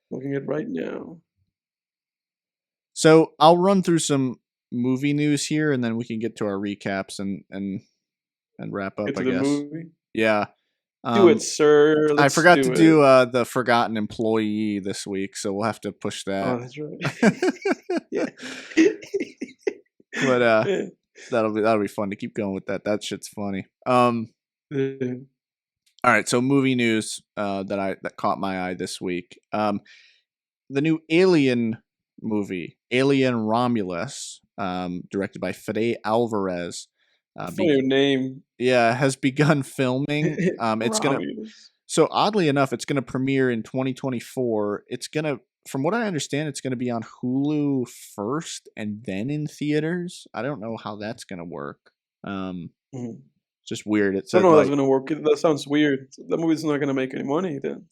Looking at it right now. So I'll run through some movie news here, and then we can get to our recaps and wrap up. Get to I the guess. Movie? Yeah. Do it, sir. I forgot to do the Forgotten Employee this week, so we'll have to push that. Oh, that's right. Yeah. But that'll be fun to keep going with that. That shit's funny. All right, so movie news that caught my eye this week. The new Alien movie, Alien Romulus, directed by Fede Alvarez. Funny name. Yeah, has begun filming. It's gonna. So oddly enough, it's gonna premiere in 2024. It's gonna, from what I understand, it's gonna be on Hulu first and then in theaters. I don't know how that's gonna work. It's just weird. It's I don't know how that's gonna work. That sounds weird. That movie's not gonna make any money then.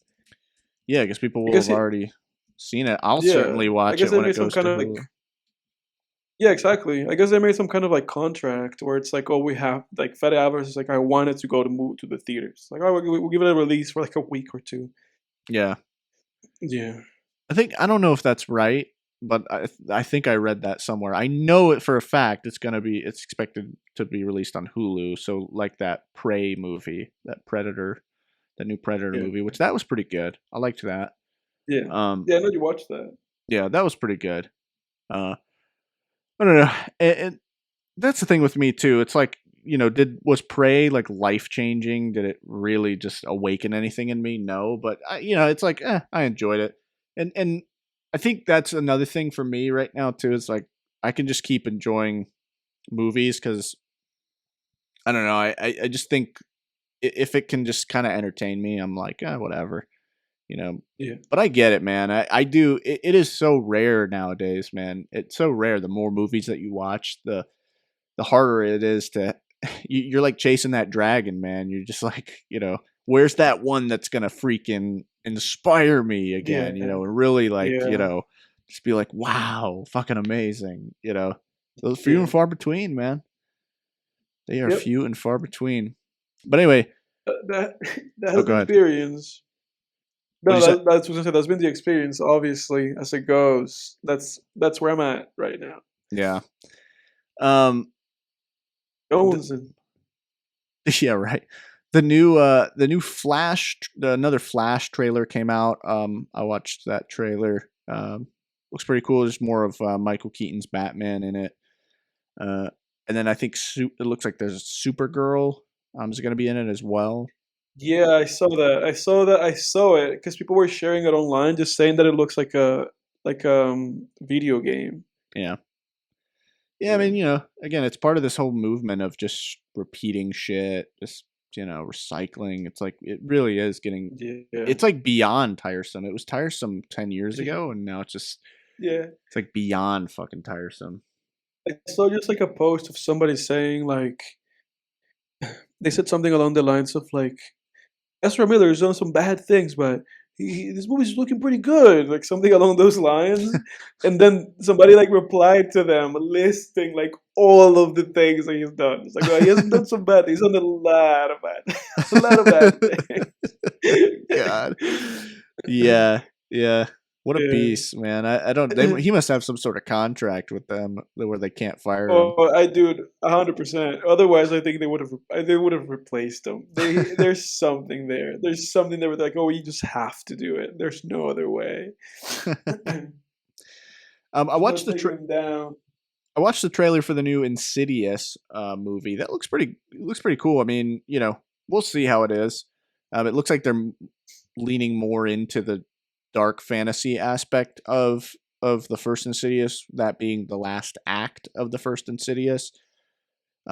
Yeah, I guess people will have already seen it. I'll certainly watch it when it goes to Hulu. Yeah, exactly. I guess they made some kind of like contract where it's like, oh, we have like Fede Alvarez is like, I wanted to go to the theaters. Like, oh, we'll give it a release for like a week or 2. Yeah. Yeah. I don't know if that's right, but I think I read that somewhere. I know it for a fact. It's expected to be released on Hulu. So like that Prey movie, that new Predator movie, which that was pretty good. I liked that. Yeah. Yeah, I know you watched that. Yeah, that was pretty good. I don't know. And that's the thing with me too. It's like, was Prey like life changing? Did it really just awaken anything in me? No, but it's like, I enjoyed it. And I think that's another thing for me right now too. Is like, I can just keep enjoying movies because I don't know. I just think if it can just kind of entertain me, I'm like, whatever, you know. Yeah. But I get it, man. I do. It is so rare nowadays, man. It's so rare. The more movies that you watch, the harder it is to. You're like chasing that dragon, man. You're just like, where's that one that's gonna freaking inspire me again? Yeah. And really like, Yeah. just be like, wow, fucking amazing. Those few and Yeah. far between, man. They are Yep. few and far between. But anyway, That that oh, has go been ahead. experience. What No, you say? that's what I said. That's been the experience. Obviously, as it goes, that's where I'm at right now. Yeah. Um. Jones and Yeah. Right. The new Flash, another Flash trailer came out. I watched that trailer. Looks pretty cool. There's more of Michael Keaton's Batman in it. And then I think it looks like there's a Supergirl. Is going to be in it as well. yeah, I saw that. I saw it because people were sharing it online, just saying that it looks like a video game. Yeah. Yeah, I mean, again, it's part of this whole movement of just repeating shit, just recycling. It's like it really is getting. Yeah. It's like beyond tiresome. It was tiresome 10 years ago, and now it's just. Yeah. It's like beyond fucking tiresome. I saw just like a post of somebody saying like they said something along the lines of like Ezra Miller has done some bad things, but this movie's looking pretty good, like something along those lines. And then somebody like replied to them listing like all of the things that he's done. It's like, well, he hasn't done some bad things. He's done a lot of bad, a lot of bad things. God. Yeah. Yeah. What a Yeah. beast, man. I don't. He must have some sort of contract with them where they can't fire him. Oh, I do 100%. Otherwise, I think they would have replaced him. There's something there. There's something there with like, oh, you just have to do it. There's no other way. I watched down. I watched the trailer for the new Insidious movie. That looks pretty cool. I mean, we'll see how it is. It looks like they're leaning more into the dark fantasy aspect of the first Insidious, that being the last act of the first Insidious.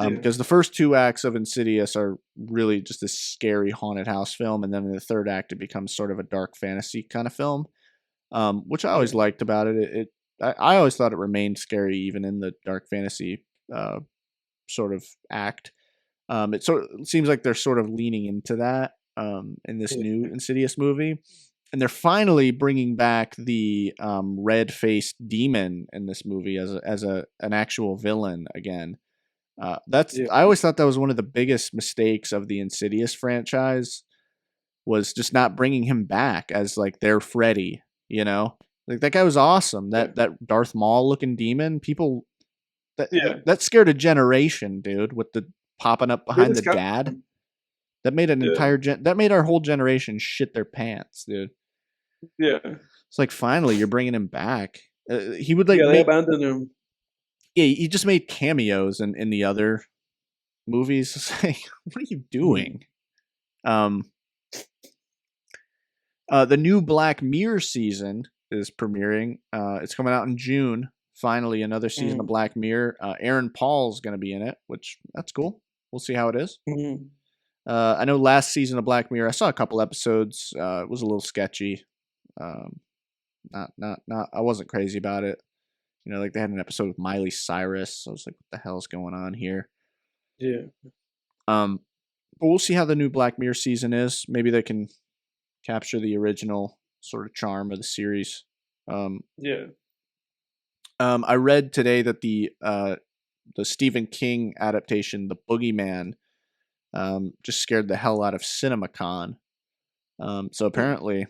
Because the first two acts of Insidious are really just this scary haunted house film, and then in the third act it becomes sort of a dark fantasy kind of film, which I always liked about it. I always thought it remained scary even in the dark fantasy sort of act. It seems like they're sort of leaning into that in this new Insidious movie. And they're finally bringing back the red-faced demon in this movie as an actual villain again. I always thought that was one of the biggest mistakes of the Insidious franchise, was just not bringing him back as like their Freddy. Like that guy was awesome. That Darth Maul looking demon, people that scared a generation, dude. With the popping up behind the dad, that made that made our whole generation shit their pants, dude. Yeah. It's like, finally, you're bringing him back. He would like. Yeah, they abandoned him. Yeah, he just made cameos in the other movies. It's like, what are you doing? The new Black Mirror season is premiering. It's coming out in June. Finally, another season of Black Mirror. Aaron Paul's going to be in it, which that's cool. We'll see how it is. Mm-hmm. I know last season of Black Mirror, I saw a couple episodes. It was a little sketchy. Not. I wasn't crazy about it. Like they had an episode with Miley Cyrus. I was like, what the hell's going on here? Yeah. But we'll see how the new Black Mirror season is. Maybe they can capture the original sort of charm of the series. Yeah. I read today that the Stephen King adaptation, The Boogeyman, just scared the hell out of CinemaCon. So apparently,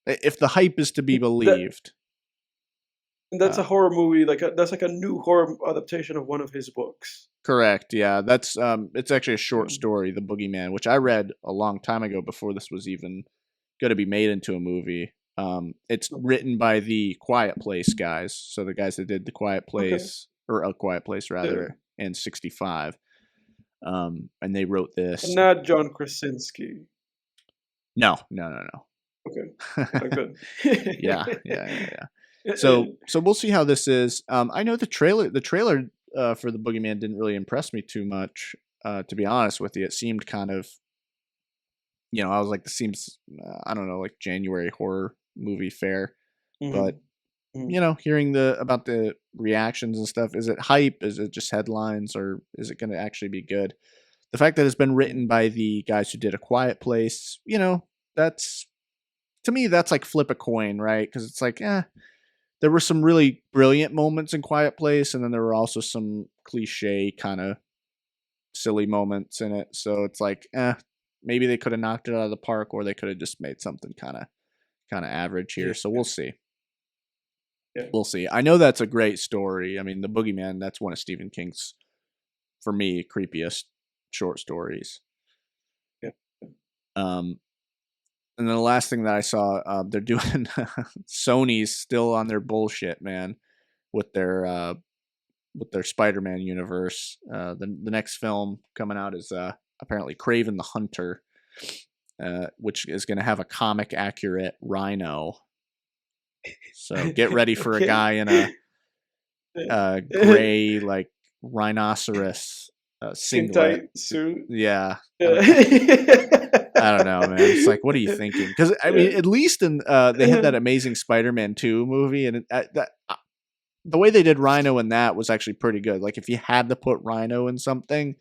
if the hype is to be believed. That's a horror movie. That's like a new horror adaptation of one of his books. Correct. Yeah, that's it's actually a short story, The Boogeyman, which I read a long time ago before this was even going to be made into a movie. It's written by the Quiet Place guys, so the guys that did The Quiet Place, or A Quiet Place rather, and 65. And they wrote this. Not John Krasinski. No. Okay. Good. Yeah. So we'll see how this is. I know the trailer for the Boogeyman didn't really impress me too much. To be honest with you, it seemed kind of, I was like, this seems, I don't know, like January horror movie fare. But hearing about the reactions and stuff, is it hype? Is it just headlines, or is it going to actually be good? The fact that it's been written by the guys who did A Quiet Place, that's, to me, that's like flip a coin, right? Because it's like, there were some really brilliant moments in Quiet Place, and then there were also some cliche kind of silly moments in it. So it's like, maybe they could have knocked it out of the park, or they could have just made something kind of average here. So we'll see. Yeah. We'll see. I know that's a great story. I mean, The Boogeyman, that's one of Stephen King's, for me, creepiest short stories. Yeah. And then the last thing that I saw, they're doing Sony's still on their bullshit, man, with their Spider-Man universe. The next film coming out is apparently Kraven the Hunter, which is going to have a comic accurate Rhino. So get ready for a guy in a gray like rhinoceros singlet suit. Yeah. I don't know, man. It's like, what are you thinking? Because I mean, at least in they had that Amazing Spider-Man 2 movie, and the way they did Rhino in that was actually pretty good. Like, if you had to put Rhino in something,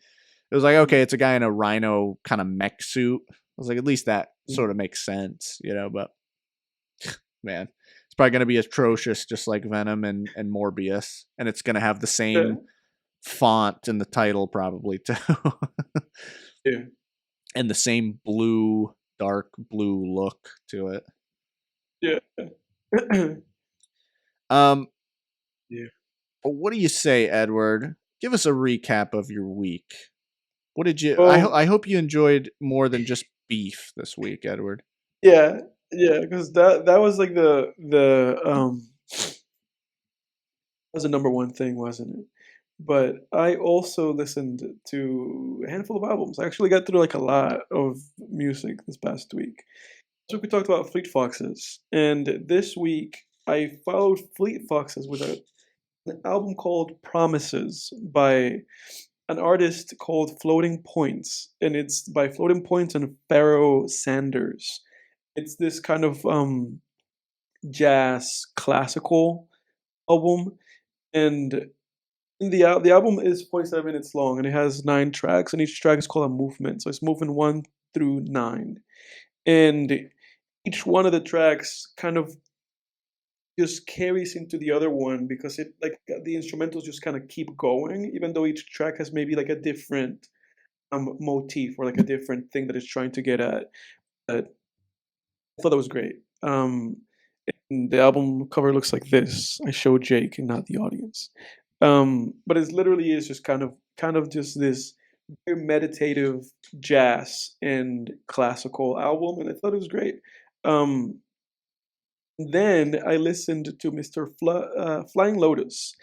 it was like, okay, it's a guy in a Rhino kind of mech suit. I was like, at least that sort of makes sense, But man, it's probably going to be atrocious, just like Venom and Morbius, and it's going to have the same font in the title probably too. Yeah. And the same dark blue look to it. Yeah. Yeah. But what do you say, Edward? Give us a recap of your week. What did you? I hope you enjoyed more than just beef this week, Edward. Yeah, because that was like the was the number one thing, wasn't it? But I also listened to a handful of albums. I actually got through like a lot of music this past week. So we talked about Fleet Foxes, and this week I followed Fleet Foxes with an album called Promises by an artist called Floating Points, and it's by Floating Points and Pharaoh Sanders. It's this kind of jazz classical album, and the album is 47 minutes long, and it has 9 tracks, and each track is called a movement. So it's movement 1 through 9, and each one of the tracks kind of just carries into the other one, because it like the instrumentals just kind of keep going, even though each track has maybe like a different motif or like a different thing that it's trying to get at. But I thought that was great. And the album cover looks like this. I showed Jake and not the audience. But it literally is just kind of just this very meditative jazz and classical album, and I thought it was great. Then I listened to Mr. Flying Lotus.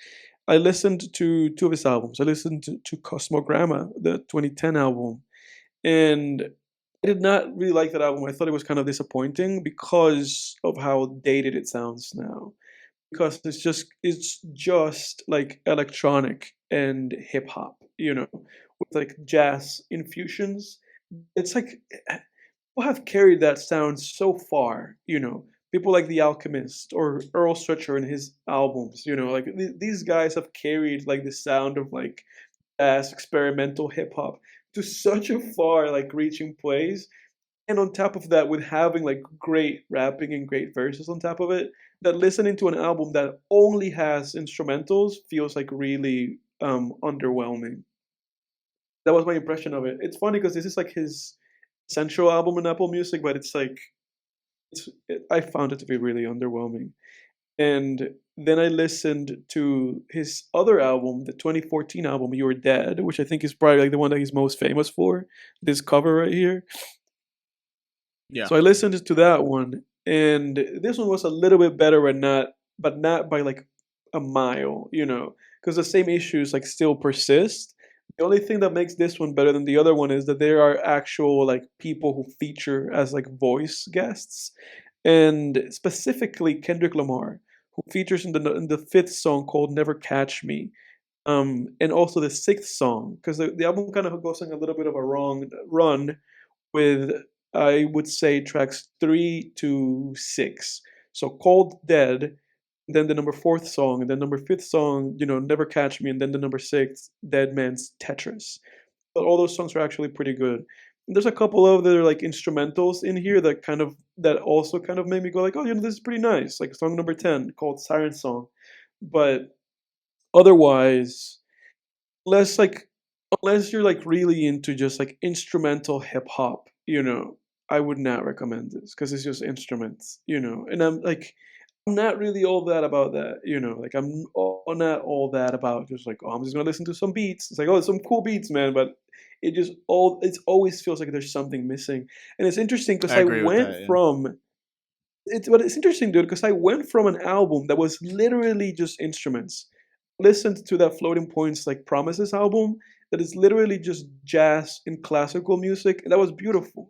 I listened to 2 of his albums. I listened to Cosmogramma, the 2010 album, and I did not really like that album. I thought it was kind of disappointing because of how dated it sounds now. Because it's just like electronic and hip hop, with like jazz infusions. It's like people have carried that sound so far, People like The Alchemist or Earl Sweatshirt in his albums, like these guys have carried like the sound of like jazz experimental hip hop to such a far like reaching place, and on top of that, with having like great rapping and great verses on top of it, that listening to an album that only has instrumentals feels like really underwhelming. That was my impression of it. It's funny because this is like his central album in Apple Music, but it's like I found it to be really underwhelming. And then I listened to his other album, the 2014 album, You're Dead, which I think is probably like the one that he's most famous for. This cover right here. Yeah. So I listened to that one, and this one was a little bit better, but not by like a mile, because the same issues like still persist. The only thing that makes this one better than the other one is that there are actual like people who feature as like voice guests, and specifically Kendrick Lamar, who features in the fifth song called "Never Catch Me," and also the sixth song, because the album kind of goes on a little bit of a wrong run with, I would say, tracks 3 to 6. So "Cold Dead," then the number fourth song, and then number fifth song, "Never Catch Me," and then the number six, "Dead Man's Tetris." But all those songs are actually pretty good. And there's a couple of other like instrumentals in here that also kind of made me go like, oh, this is pretty nice. Like song number 10 called "Siren Song," but otherwise, less like unless you're like really into just like instrumental hip hop, I would not recommend this because it's just instruments, and I'm not really all that about that, like not all that about just like, oh, I'm just gonna listen to some beats. It's like, oh, some cool beats, man, but it always feels like there's something missing. And it's interesting because I agree with that. Yeah. it's interesting, dude, because I went from an album that was literally just instruments, listened to that Floating Points like Promises album that is literally just jazz and classical music, and that was beautiful.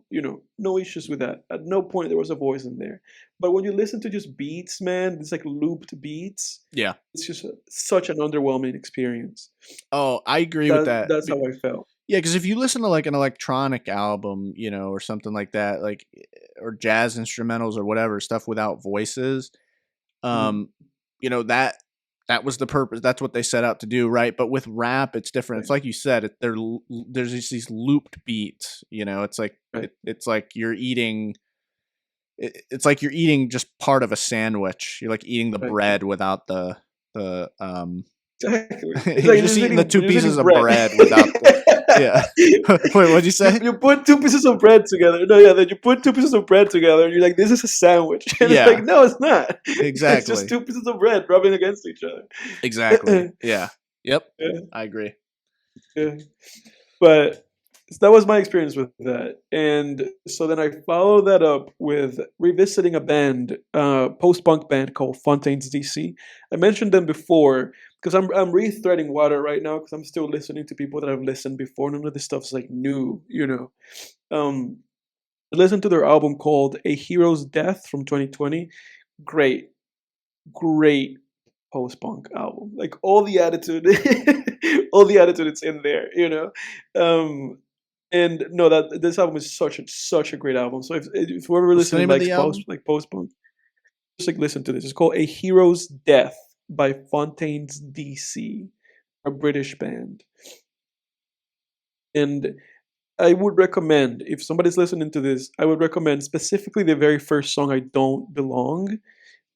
No issues with that. At no point there was a voice in there. But when you listen to just beats, man, it's like looped beats. Yeah. It's just such an underwhelming experience. Oh, I agree with that. That's how I felt. Yeah, because if you listen to like an electronic album, or something like that, like or jazz instrumentals or whatever stuff without voices, that was the purpose. That's what they set out to do, right? But with rap, it's different. It's like you said, there's just these looped beats. It's like it's like you're eating. It's like you're eating just part of a sandwich. You're like eating the bread without the. Exactly. You're just eating the two pieces of bread without the. Yeah. Wait, what'd you say? You put two pieces of bread together. No, yeah, then you put two pieces of bread together and you're like, this is a sandwich. And it's like, no, it's not. Exactly. It's just two pieces of bread rubbing against each other. Exactly. Yeah. Yep. Yeah. I agree. Yeah. But that was my experience with that. And so then I followed that up with revisiting a band, post-punk band called Fontaines D.C. I mentioned them before because I'm retreading water right now because I'm still listening to people that I've listened before. None of this stuff's like new, I listened to their album called A Hero's Death from 2020. Great post-punk album. Like all the attitude, all the attitude it's in there, And no, that this album is such a great album. So if whoever listening likes post-punk, just like listen to this. It's called A Hero's Death by Fontaines D.C, a British band. And I would recommend, if somebody's listening to this, I would recommend specifically the very first song, I Don't Belong.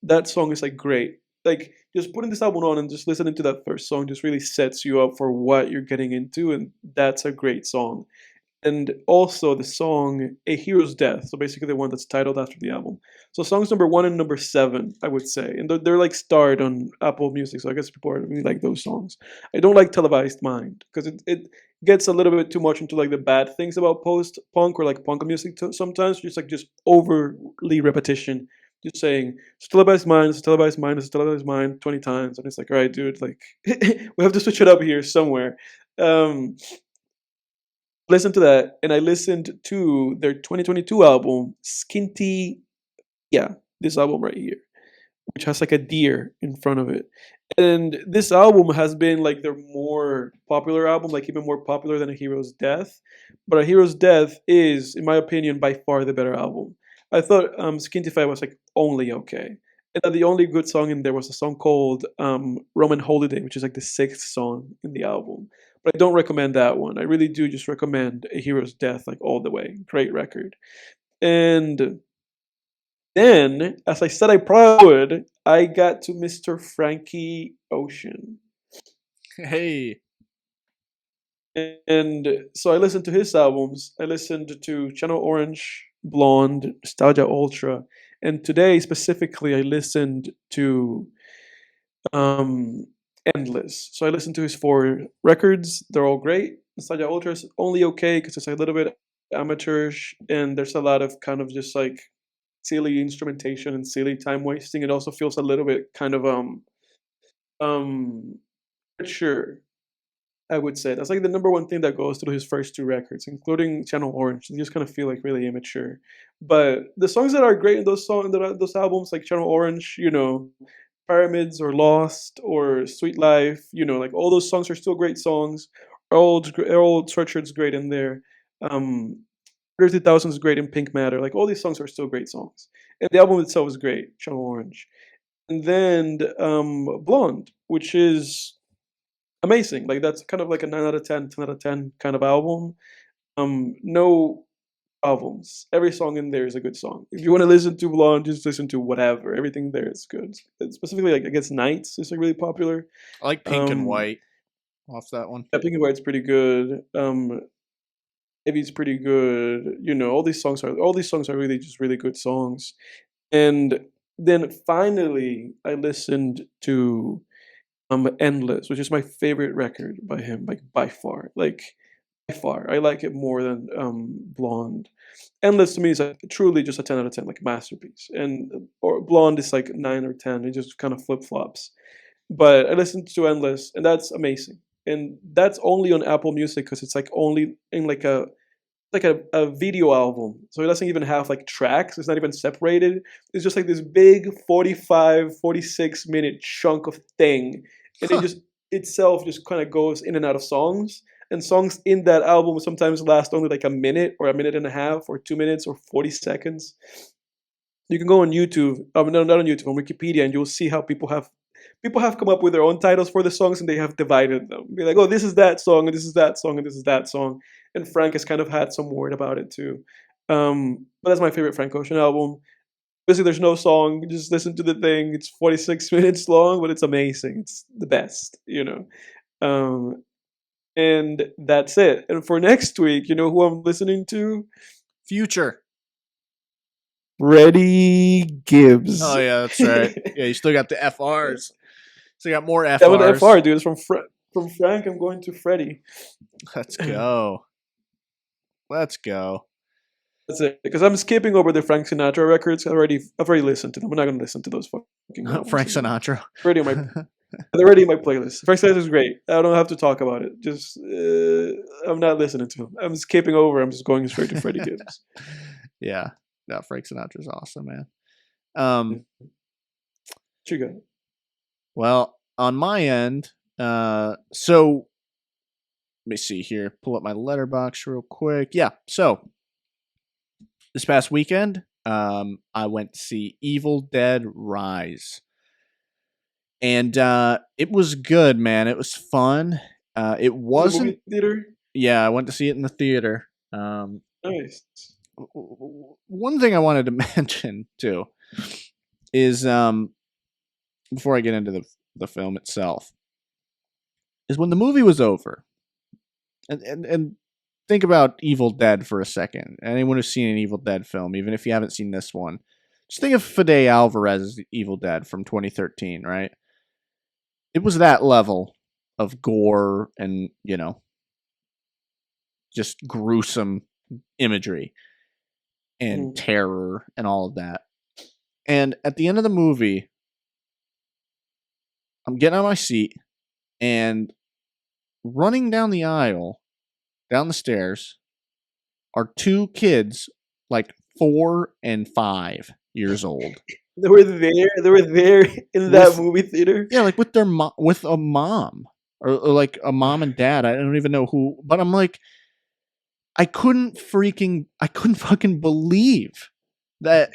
That song is like great. Like just putting this album on and just listening to that first song just really sets you up for what you're getting into, and that's a great song. And also the song A Hero's Death, so basically the one that's titled after the album. So songs number 1 and number 7, I would say. And they're like starred on Apple Music, so I guess people really like those songs. I don't like Televised Mind, because it gets a little bit too much into like the bad things about post-punk or like punk music sometimes, just overly repetition. Just saying, it's Televised Mind, it's Televised Mind, it's Televised Mind 20 times. And it's like, all right, dude, like, we have to switch it up here somewhere. Listened to that, and I listened to their 2022 album, Skinty. Yeah, this album right here, which has like a deer in front of it. And this album has been like their more popular album, like even more popular than A Hero's Death. But A Hero's Death is, in my opinion, by far the better album. I thought Skintify was like only okay. And that the only good song in there was a song called Roman Holiday, which is like the 6th song in the album. But I don't recommend that one. I really do just recommend A Hero's Death, like all the way. Great record. And then, as I said I probably would, I got to Mr. Frankie Ocean. Hey. And so I listened to his albums. I listened to Channel Orange, Blonde, Nostalgia Ultra. And today, specifically, I listened to Endless. So I listened to his 4 records. They're all great. Nostalgia Ultra is only okay because it's a little bit amateurish, and there's a lot of kind of just like silly instrumentation and silly time wasting. It also feels a little bit kind of mature, I would say. That's like the number one thing that goes through his first 2 records, including Channel Orange. They just kind of feel like really immature. But the songs that are great in those albums, like Channel Orange, Pyramids or Lost or Sweet Life. Like all those songs are still great songs. Old Sweatshirt's great in there. Early 2000s is great in Pink Matter. Like all these songs are still great songs. And the album itself is great, Channel Orange. And then Blonde, which is amazing. Like that's kind of like a 9 out of 10, 10 out of 10 kind of album. No albums. Every song in there is a good song. If you want to listen to Blonde, just listen to whatever. Everything there is good. Specifically, like I guess Nights is like really popular. I like Pink and White off that one. Yeah, Pink and White's pretty good. Baby's pretty good. All these songs are really just really good songs. And then finally, I listened to Endless, which is my favorite record by him, like by far. Like by far, I like it more than Blonde. Endless to me is like truly just a 10 out of 10, like masterpiece. And or Blonde is like 9 or 10. It just kind of flip flops. But I listened to Endless, and that's amazing. And that's only on Apple Music because it's like only in like a video album. So it doesn't even have like tracks. It's not even separated. It's just like this big 45, 46 minute chunk of thing. And it just itself just kind of goes in and out of songs. And songs in that album sometimes last only like a minute or a minute and a half or 2 minutes or 40 seconds. You can go on YouTube, no, not on YouTube, on Wikipedia, and you'll see how people have come up with their own titles for the songs, and they have divided them. Be like, oh, this is that song, and this is that song, and this is that song. And Frank has kind of had some word about it too. But that's my favorite Frank Ocean album. Basically, there's no song. Just listen to the thing. It's 46 minutes long, but it's amazing. It's the best, And that's it. And for next week, you know who I'm listening to? Future. Freddie Gibbs. Oh yeah, that's right. Yeah, you still got the FRs. So you got more FRs. Yeah, with the FR, dude. It's from Frank. I'm going to Freddie. Let's go. Let's go. That's it. Because I'm skipping over the Frank Sinatra records. I've already listened to them. I'm not going to listen to those fucking Frank Sinatra. They're already in my playlist. Frank Sinatra is great. I don't have to talk about it. Just I'm not listening to him. I'm skipping over. I'm just going straight to Freddie Gibbs. Yeah. No, Frank Sinatra's awesome, man. You got it. Well, on my end, so let me see here. Pull up my letterbox real quick. Yeah, so this past weekend, I went to see Evil Dead Rise. And it was good, man. It was fun. It wasn't... movie theater? Yeah, I went to see it in the theater. Nice. One thing I wanted to mention, too, is... before I get into the film itself, is when the movie was over, and think about Evil Dead for a second. Anyone who's seen an Evil Dead film, even if you haven't seen this one, just think of Fede Alvarez's Evil Dead from 2013, right? It was that level of gore and, just gruesome imagery and terror and all of that. And at the end of the movie, I'm getting on my seat and running down the aisle, down the stairs, are two kids like 4 and 5 years old. They were there in that movie theater. Yeah, like with their with a mom or like a mom and dad. I don't even know who, but I'm like, I couldn't fucking believe that.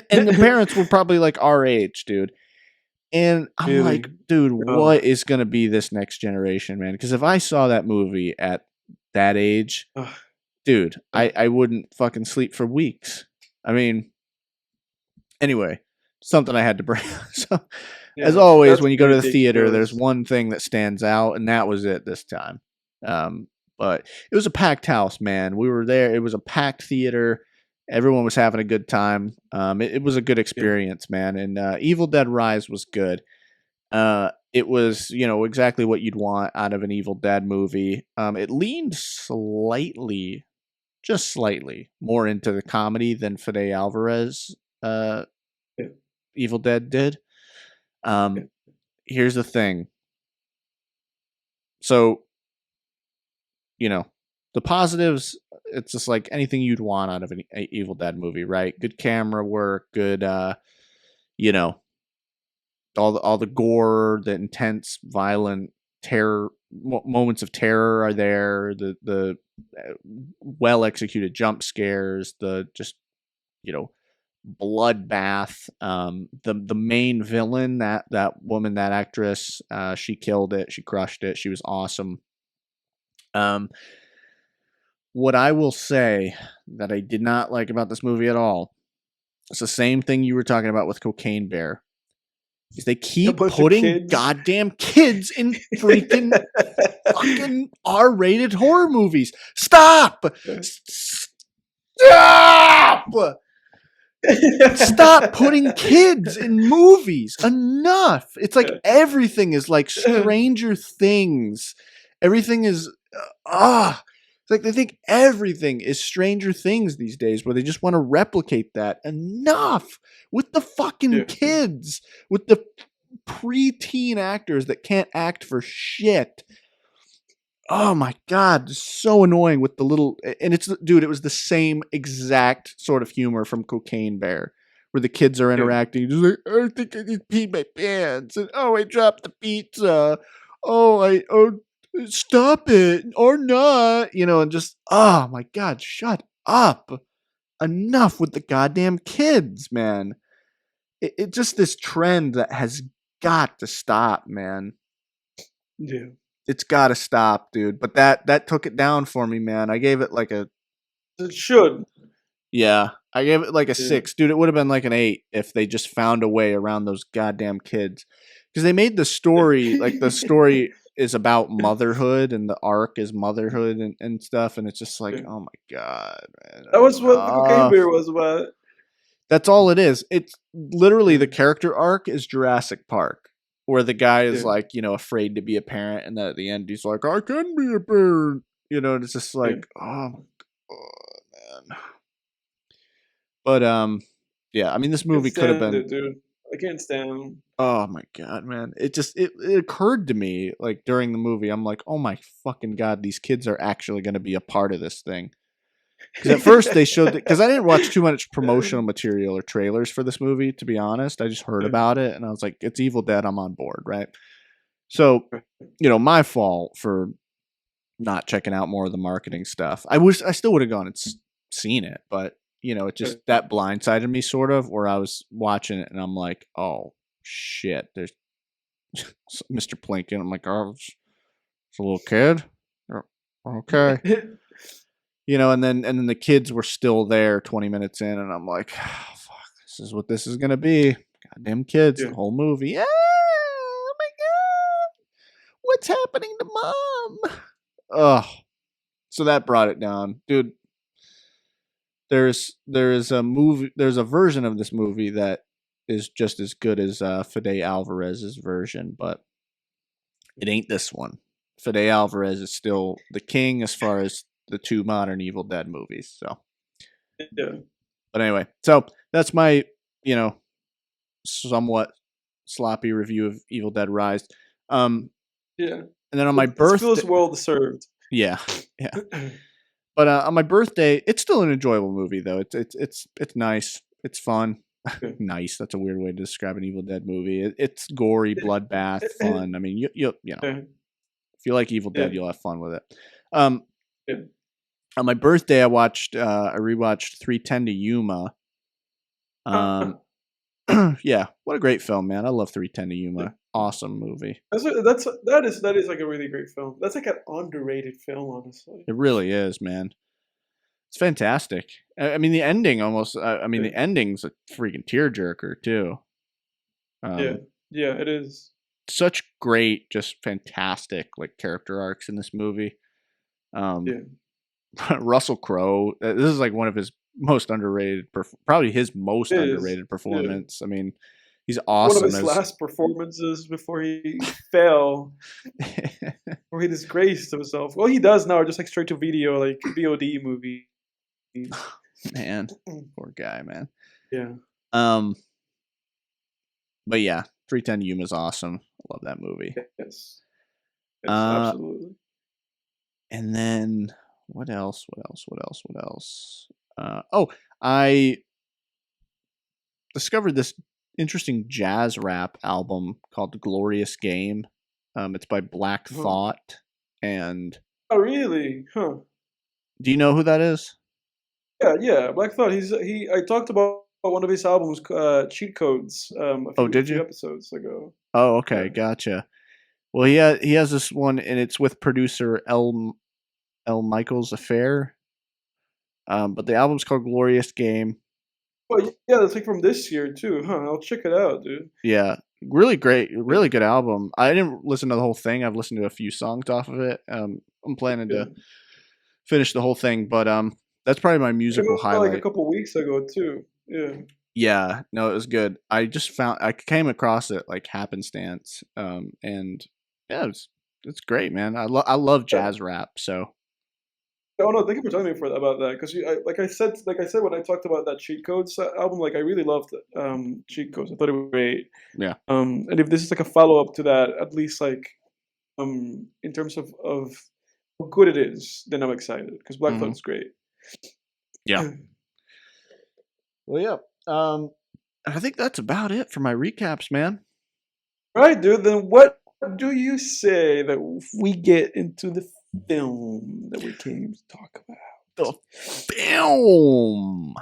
And the parents were probably like our age, dude. And I'm really? Like, dude, what is going to be this next generation, man? Because if I saw that movie at that age, dude, I wouldn't fucking sleep for weeks. I mean, anyway, something I had to bring. So, yeah, as always, when you go to the theater, there's one thing that stands out, and that was it this time. But it was a packed house, man. We were there. It was a packed theater. Everyone was having a good time. It was a good experience, man. And Evil Dead Rise was good. It was, exactly what you'd want out of an Evil Dead movie. It leaned just slightly, more into the comedy than Fede Alvarez Evil Dead did. Here's the thing. So, the positives, it's just like anything you'd want out of an Evil Dead movie, right? Good camera work, good, all the gore, the intense, violent terror moments of terror are there. The well executed jump scares, the just bloodbath. The main villain, that woman, that actress, she killed it. She crushed it. She was awesome. What I will say that I did not like about this movie at all, it's the same thing you were talking about with Cocaine Bear, is they keep putting goddamn kids in freaking fucking R-rated horror movies. Stop! Stop! Stop putting kids in movies. Enough. It's like everything is like Stranger Things. Everything is it's like they think everything is Stranger Things these days, where they just want to replicate that. Enough with the fucking kids, with the preteen actors that can't act for shit. Oh my God, so annoying with the little, and it was the same exact sort of humor from Cocaine Bear, where the kids are interacting, just like, I think I need to pee my pants, and I dropped the pizza, stop it, or not, and just, oh my God, shut up. Enough with the goddamn kids, man. It's just this trend that has got to stop, man. Yeah. It's got to stop, dude. But that took it down for me, man. I gave it like a... It should. Yeah. I gave it like a 6. Dude, it would have been like an 8 if they just found a way around those goddamn kids. Because they made the story, like the story is about motherhood and the arc is motherhood and stuff. And it's just like, oh my God, man. That was what the Cocaine Bear was about. That's all it is. It's literally the character arc is Jurassic Park, where the guy is like, afraid to be a parent, and then at the end he's like, I can be a parent, and it's just like, oh my God, man. But yeah, I mean, this movie could have been, dude. I can't stand him. Oh my God, man! It occurred to me like during the movie, I'm like, oh my fucking God, these kids are actually going to be a part of this thing. Because at first they showed it, because I didn't watch too much promotional material or trailers for this movie, to be honest. I just heard about it and I was like, it's Evil Dead, I'm on board, right? So, my fault for not checking out more of the marketing stuff. I still would have gone and seen it, but it just, that blindsided me sort of, where I was watching it and I'm like, oh shit, there's Mr. Plinkett. I'm like, oh, it's a little kid. Okay. And then the kids were still there 20 minutes in, and I'm like, oh, fuck, this is what this is going to be. Goddamn kids, the whole movie. Yeah, oh my God. What's happening to Mom? Ugh. So that brought it down. Dude, there is a version of this movie that is just as good as Fede Alvarez's version, but it ain't this one. Fede Alvarez is still the king as far as the 2 modern Evil Dead movies. So, but anyway, so that's my, somewhat sloppy review of Evil Dead Rise. And then on my birthday, feels well deserved. Yeah. But on my birthday, it's still an enjoyable movie though. It's nice. It's fun. Nice. That's a weird way to describe an Evil Dead movie. It's gory, bloodbath, fun. I mean, you if you like Evil Dead, you'll have fun with it. On my birthday, I rewatched 3:10 to Yuma. Yeah, what a great film, man! I love 3:10 to Yuma. Awesome movie. That is like a really great film. That's like an underrated film, honestly. It really is, man. It's fantastic. I mean, the ending almost. The ending's a freaking tearjerker too. Yeah, it is. Such great, just fantastic like character arcs in this movie. Russell Crowe. This is like one of his most underrated, probably his most underrated performance. Yeah. I mean, he's awesome. One of his last performances before he fell, or he disgraced himself. Well, he does now, just like straight to video, like VOD movie. Man, poor guy, man. Yeah. But yeah, 3:10 Yuma's awesome. I love that movie. Yes, absolutely. And then what else? I discovered this interesting jazz rap album called Glorious Game. It's by Black Thought. And oh, really? Huh. do you know who that is? Yeah. Black Thought. I talked about one of his albums, Cheat Codes, Oh, a did few you? episodes ago. Oh, Yeah. okay, gotcha. Well, he has this one, and it's with producer L. Michaels Affair. But the album's called Glorious Game. Oh, yeah, that's like from this year too, huh? I'll check it out, dude. Yeah, really great, really good album. I didn't listen to the whole thing. I've listened to a few songs off of it. I'm planning Yeah. to finish the whole thing, but that's probably my musical Came out, like a highlight. couple weeks ago too. Yeah. Yeah, no, it was good. I came across it like happenstance, and yeah, it's great, man. I love Yeah. jazz rap, so Oh no, thank you for telling me about that because like I said when I talked about that Cheat Codes album, like I really loved it. Cheat Codes, I thought it was great. yeah. And if this is like a follow up to that, at least like in terms of how good it is, then I'm excited because Black Thought Mhm. is great. Yeah. Well, yeah. I think that's about it for my recaps, man. Right, dude. Then what do you say that we get into the film that we came to talk about? The film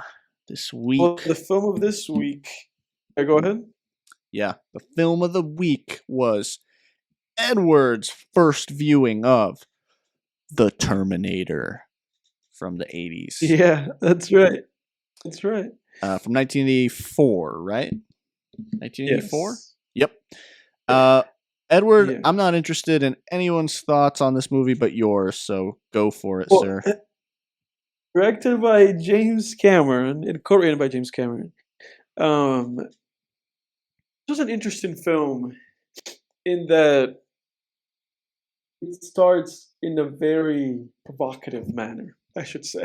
this Well, week. the film of this week. Yeah, go ahead. Yeah, the film of the week was Edward's first viewing of The Terminator from the 80s. Yeah, that's right. That's right. From 1984, right? 1984? Yes. Yep. Edward, Yeah. I'm not interested in anyone's thoughts on this movie but yours, so go for it, Well, sir. directed by James Cameron and co-written by James Cameron. This was an interesting film in that it starts in a very provocative manner, I should say.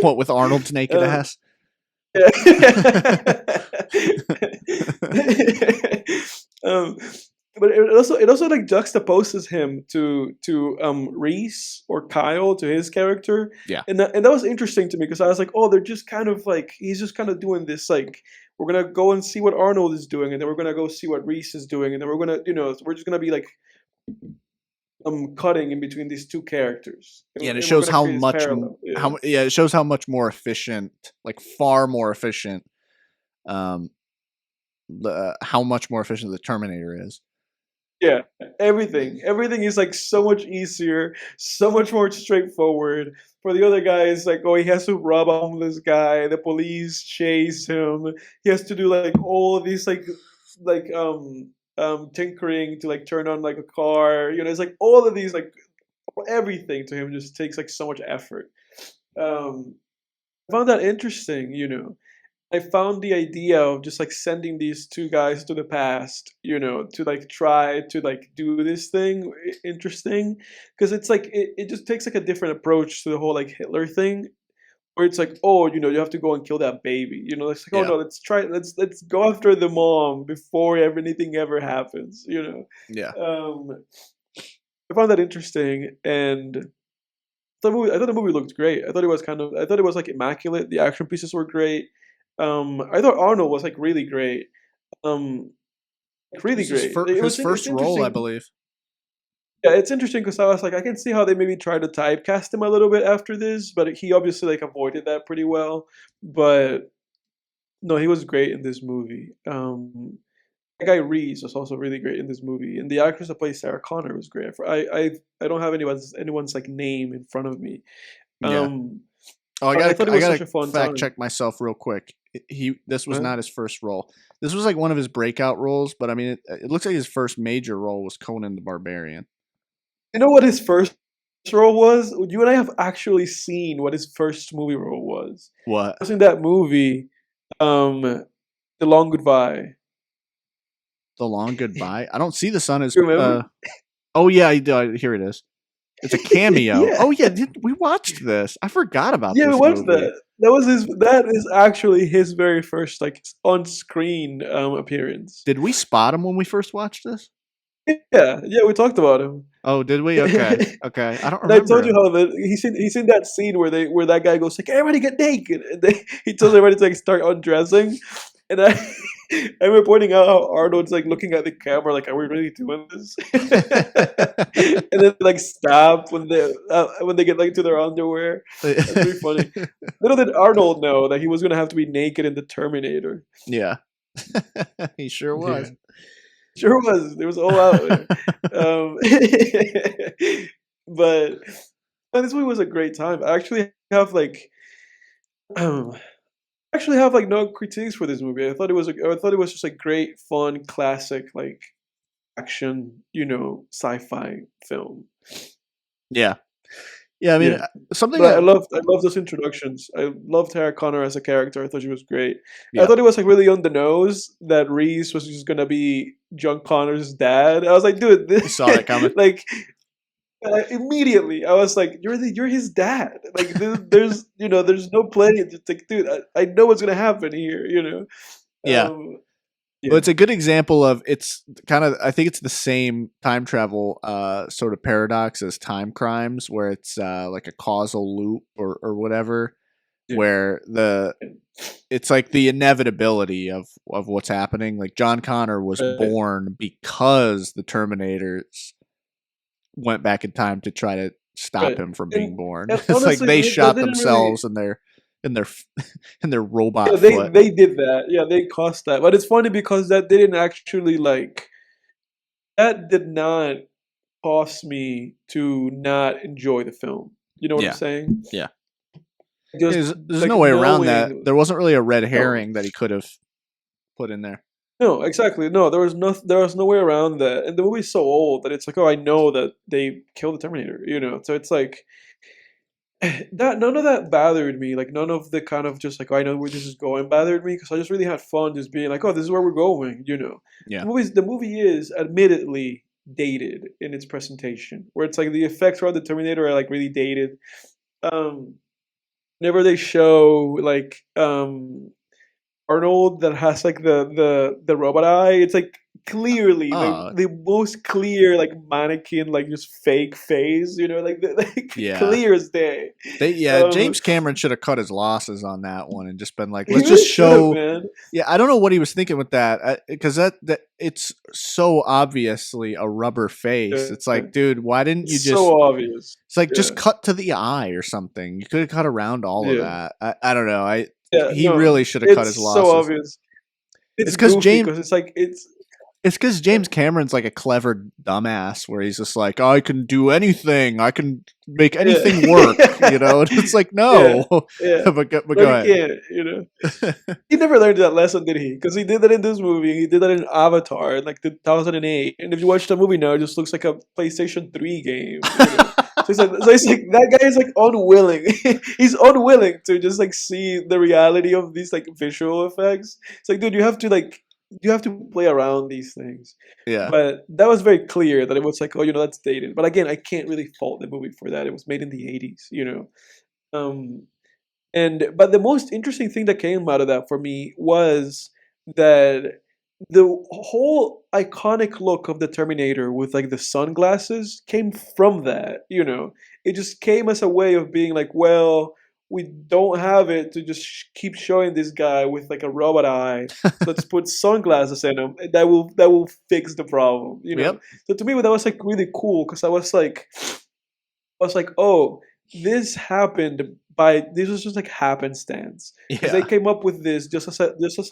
What, with Arnold's naked Um, ass? Yeah. um, but it also like juxtaposes him to Reese or Kyle, to his character. Yeah. And that was interesting to me because I was like, oh, they're just kind of like he's just kind of doing this like we're gonna go and see what Arnold is doing, and then we're gonna go see what Reese is doing, and then we're gonna we're just gonna be like cutting in between these two characters. Yeah, and it we're shows gonna how create this much parallel. Yeah. it shows how much more efficient, like far more efficient, how much more efficient the Terminator is. Yeah, everything is like so much easier, so much more straightforward. For the other guy, it's like, oh, he has to rob a homeless guy. The police chase him. He has to do like all of these like tinkering to like turn on like a car. It's like all of these like everything to him just takes like so much effort. I found that interesting. I found the idea of just like sending these two guys to the past, to like try to like do this thing interesting, because it's like it just takes like a different approach to the whole like Hitler thing, where it's like, oh, you have to go and kill that baby. It's like, oh Yeah. no, let's go after the mom before anything ever happens. Yeah. I found that interesting, and I thought the movie looked great. I thought it was like immaculate. The action pieces were great. I thought Arnold was like really great. Like really great. His first role, I believe. Yeah, it's interesting because I was like, I can see how they maybe tried to typecast him a little bit after this, but he obviously like avoided that pretty well. But no, he was great in this movie. That guy Reese was also really great in this movie, and the actress that plays Sarah Connor was great. I don't have anyone's like name in front of me. Yeah. Um, Oh, I thought it was such gotta a fun fact time. check myself real quick. This was Huh? not his first role. This was like one of his breakout roles, but I mean, it looks like his first major role was Conan the Barbarian. You know what his first role was? You and I have actually seen what his first movie role was. What? I was in that movie, The Long Goodbye. The Long Goodbye? I don't see this on his. You remember? Oh yeah, here it is. It's a cameo. Yeah. Oh yeah, we watched this. I forgot about Yeah, this we watched movie. that. That is actually his very first like on screen appearance. Did we spot him when we first watched this? Yeah, we talked about him. Oh, did we? Okay. Okay. I don't And I remember told you him. how he's in that scene where that guy goes like, "Everybody get naked," and he tells everybody to like start undressing, and I I remember pointing out how Arnold's like looking at the camera like, "Are we really doing this?" And then like stop when they get like to their underwear. That's pretty funny. Little did Arnold know that he was gonna have to be naked in the Terminator. Yeah. He sure Yeah, was. sure was. It was all out there. Um, but this movie was a great time. I um, actually have like no critiques for this movie. I thought it was just a great, fun, classic like action, sci-fi film. Yeah. Yeah, I mean, Yeah, something but I I love those introductions. I loved Tara Connor as a character. I thought she was great. I yeah, thought it was like really on the nose that Reese was just gonna be John Connor's dad. I was like, dude, you saw that coming. like immediately, I was like, you're his dad. Like there's no play. It's like, dude, I know what's gonna happen here. Yeah. Well, Yeah, it's a good example of it's kind of I think it's the same time travel sort of paradox as time crimes where it's like a causal loop or whatever yeah, where it's like the inevitability of what's happening. Like John Connor was right. born because the Terminators went back in time to try to stop Right. him from being And born. and It's like honestly, they that shot didn't really. themselves in their in their Yeah, robot they foot. they did that. Yeah, they caused that. But it's funny because that didn't actually like that did not cause me to not enjoy the film. You know what I'm Yeah, saying? yeah. Just There's like no way around that. knowing. There wasn't really a red No, herring that he could have put in there. no, exactly. No, there was no way around that. And the movie's so old that it's like, oh, I know that they killed the Terminator. So it's like that. None of that bothered me. Like none of the kind of just like, oh, I know where this is going bothered me because I just really had fun just being like, oh, this is where we're going. Yeah. The movie is admittedly dated in its presentation, where it's like the effects around the Terminator are like really dated. Um, Whenever they show like Arnold that has like the robot eye, it's like clearly Oh, the most clear like mannequin like just fake face, like like yeah. clear as day. Um, James Cameron should have cut his losses on that one and just been like, he let's just really should have, show. man. Yeah, I don't know what he was thinking with that because that it's so obviously a rubber face. It's Yeah. like, dude, why didn't you It's just? so obvious. It's like Yeah, just cut to the eye or something. You could have cut around all of yeah, that. I don't know. yeah. He No, really should have cut his it's so losses. obvious. It's It's because goofy James because it's like It's because James Cameron's like a clever dumbass where he's just like, I can do anything. I can make anything work, yeah, And it's like, yeah, no. yeah. But But go he ahead. can't. He never learned that lesson, did he? Because he did that in this movie. He did that in Avatar in like 2008. And if you watch the movie now, it just looks like a PlayStation 3 game. So it's like that guy is like unwilling. He's unwilling to just like see the reality of these like visual effects. It's like, dude, you have to play around these things. Yeah. But that was very clear that it was like, oh, that's dated. But again, I can't really fault the movie for that. It was made in the 80s. Um, but the most interesting thing that came out of that for me was that the whole iconic look of the Terminator with like the sunglasses came from that. It just came as a way of being like, well, we don't have it to just keep showing this guy with like a robot eye. So let's put sunglasses in him. And that will fix the problem. Yep. So to me, that was like really cool because I was like, oh, this was just like happenstance because they Yeah. came up with this just as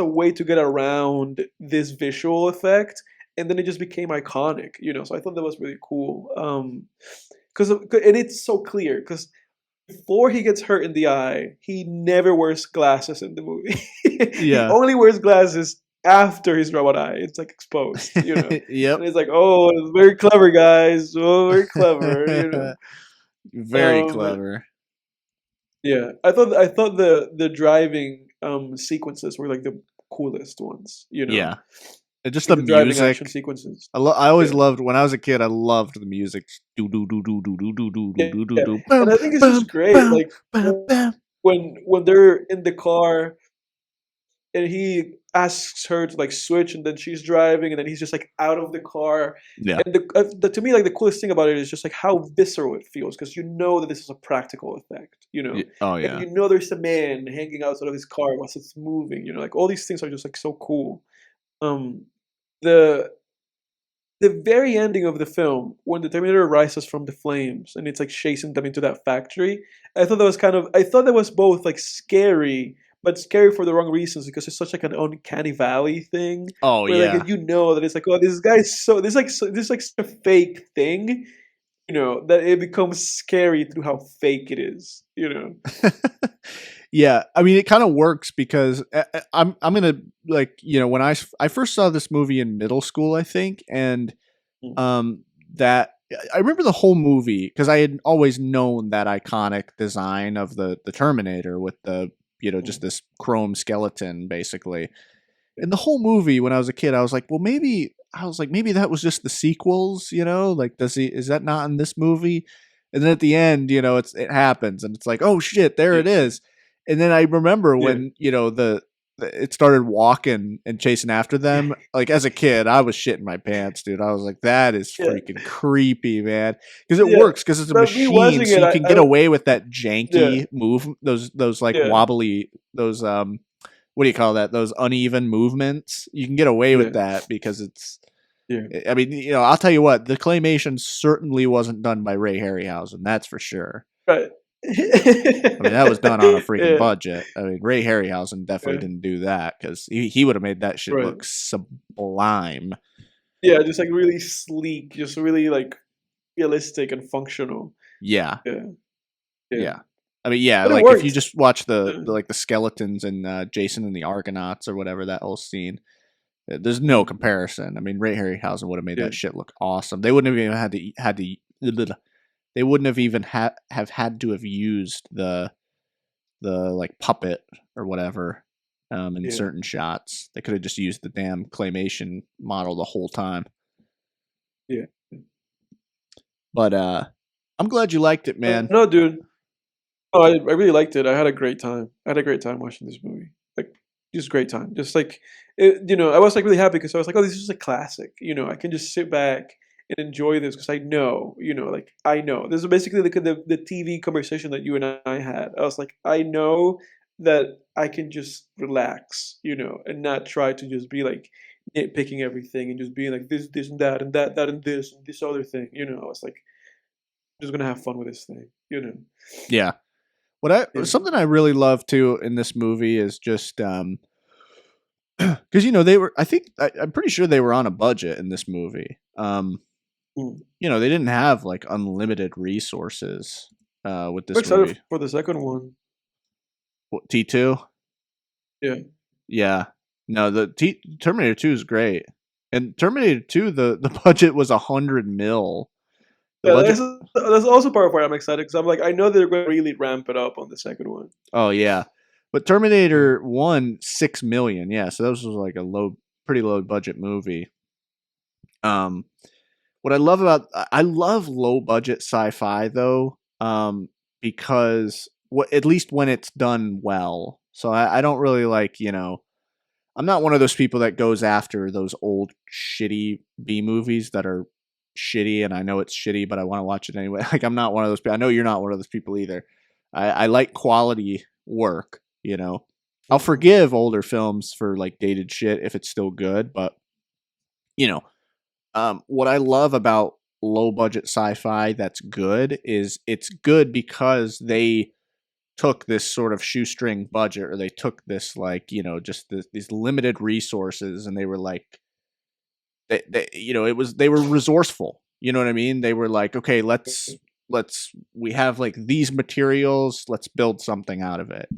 a way to get around this visual effect, and then it just became iconic. So I thought that was really cool. Because and it's so clear because before he gets hurt in the eye, he never wears glasses in the movie. He Yeah. only wears glasses after his robot eye. It's like exposed. Yep. And it's like, oh, it's very clever, guys. Oh, very clever. Very Um, clever. yeah, I thought the driving sequences were like the coolest ones. Yeah. And just Like the the driving action music. sequences. I always Yeah, loved when I was a kid. I loved the music. Do do do do do do do do yeah, do do yeah. do. And Bum I think it's bum just great. bum Like bum bum. when they're in the car and he asks her to like switch, and then she's driving, and then he's just like out of the car. Yeah. And to me, like the coolest thing about it is just like how visceral it feels, because you know that this is a practical effect, Oh and yeah. you know there's a man hanging outside of his car whilst it's moving, like all these things are just like so cool. Um, the the very ending of the film, when the Terminator rises from the flames and it's like chasing them into that factory, I thought that was both like scary, but scary for the wrong reasons, because it's such like an uncanny valley thing Oh where like yeah. that it's like, oh, this guy's this is like such a fake thing, that it becomes scary through how fake it is. Yeah, I mean, it kind of works because I'm gonna like when I first saw this movie in middle school, I think, and Mm. that I remember the whole movie because I had always known that iconic design of the Terminator with the just Mm. this chrome skeleton basically. Yeah. And the whole movie when I was a kid, I was like, well, maybe that was just the sequels, like is that not in this movie? And then at the end, it happens and it's like, oh shit, there Yeah. it is. And then I remember Yeah. when, it started walking and chasing after them. Like as a kid, I was shitting my pants, dude. I was like, that is Yeah. freaking creepy, man. Because it Yeah. works because it's a But machine, rewatching so it, you can get away with that janky move, those like Yeah. wobbly, those what do you call that? Those uneven movements. You can get away with Yeah. that because it's. Yeah. I mean, I'll tell you what. The claymation certainly wasn't done by Ray Harryhausen. That's for sure. Right. I mean, that was done on a freaking Yeah. budget. I mean, Ray Harryhausen definitely Yeah. didn't do that because he would have made that shit Right. look sublime. Yeah, just like really sleek, just really like realistic and functional. Yeah, Yeah. yeah. I mean, yeah. But it Like if you worked. just watch the Yeah. like the skeletons and Jason and the Argonauts or whatever, that whole scene, there's no comparison. I mean, Ray Harryhausen would have made Yeah. that shit look awesome. They wouldn't have even had to. They wouldn't have even have had to have used the like puppet or whatever in Yeah. certain shots. They could have just used the damn claymation model the whole time. Yeah. But I'm glad you liked it, man. No, dude. Oh, I really liked it. I had a great time. I had a great time watching this movie. Like, just great time. Just like, I was like really happy because I was like, oh, this is a classic. I can just sit back and enjoy this because I know, like I know. This is basically the TV conversation that you and I had. I was like, I know that I can just relax, and not try to just be like nitpicking everything and just being like this, and that, and that, and this other thing. I was like, I'm just gonna have fun with this thing. Yeah. Yeah. Something I really love too in this movie is just because they were. I'm pretty sure they were on a budget in this movie. Mm. They didn't have like unlimited resources with I'm this excited movie. for the second one. What, T2? Yeah. Yeah. No, the Terminator 2 is great. And Terminator 2, the budget was 100 mil. The Yeah, budget. that's also part of why I'm excited, because I'm like, I know they're going to really ramp it up on the second one. Oh yeah, but Terminator 1, 6 million. Yeah, so that was like a pretty low budget movie. What I love low budget sci-fi though, because at least when it's done well. So I don't really like, I'm not one of those people that goes after those old shitty B movies that are shitty and I know it's shitty, but I want to watch it anyway. Like I'm not one of those people. I know you're not one of those people either. I like quality work, I'll forgive older films for like dated shit if it's still good, but what I love about low budget sci-fi that's good is it's good because they took this sort of shoestring budget, or they took this like just these limited resources, and they were like they were resourceful. You know what I mean? They were like, okay, we have like these materials, let's build something out of it,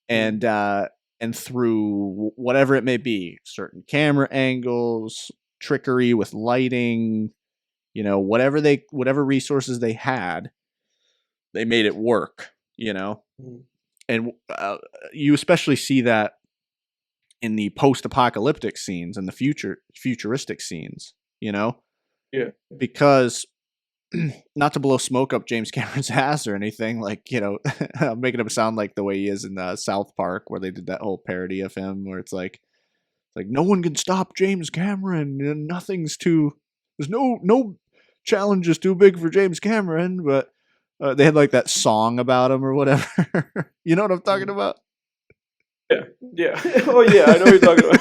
and through whatever it may be, certain camera angles, trickery with lighting, whatever resources they had, they made it work, and you especially see that in the post-apocalyptic scenes and the futuristic scenes, Yeah. because not to blow smoke up James Cameron's ass or anything, like, making him sound like the way he is in South Park, where they did that whole parody of him, where it's like no one can stop James Cameron, and there's no challenge is too big for James Cameron, but they had like that song about him or whatever. You know what I'm talking about? Yeah. Oh yeah, I know what you're talking about.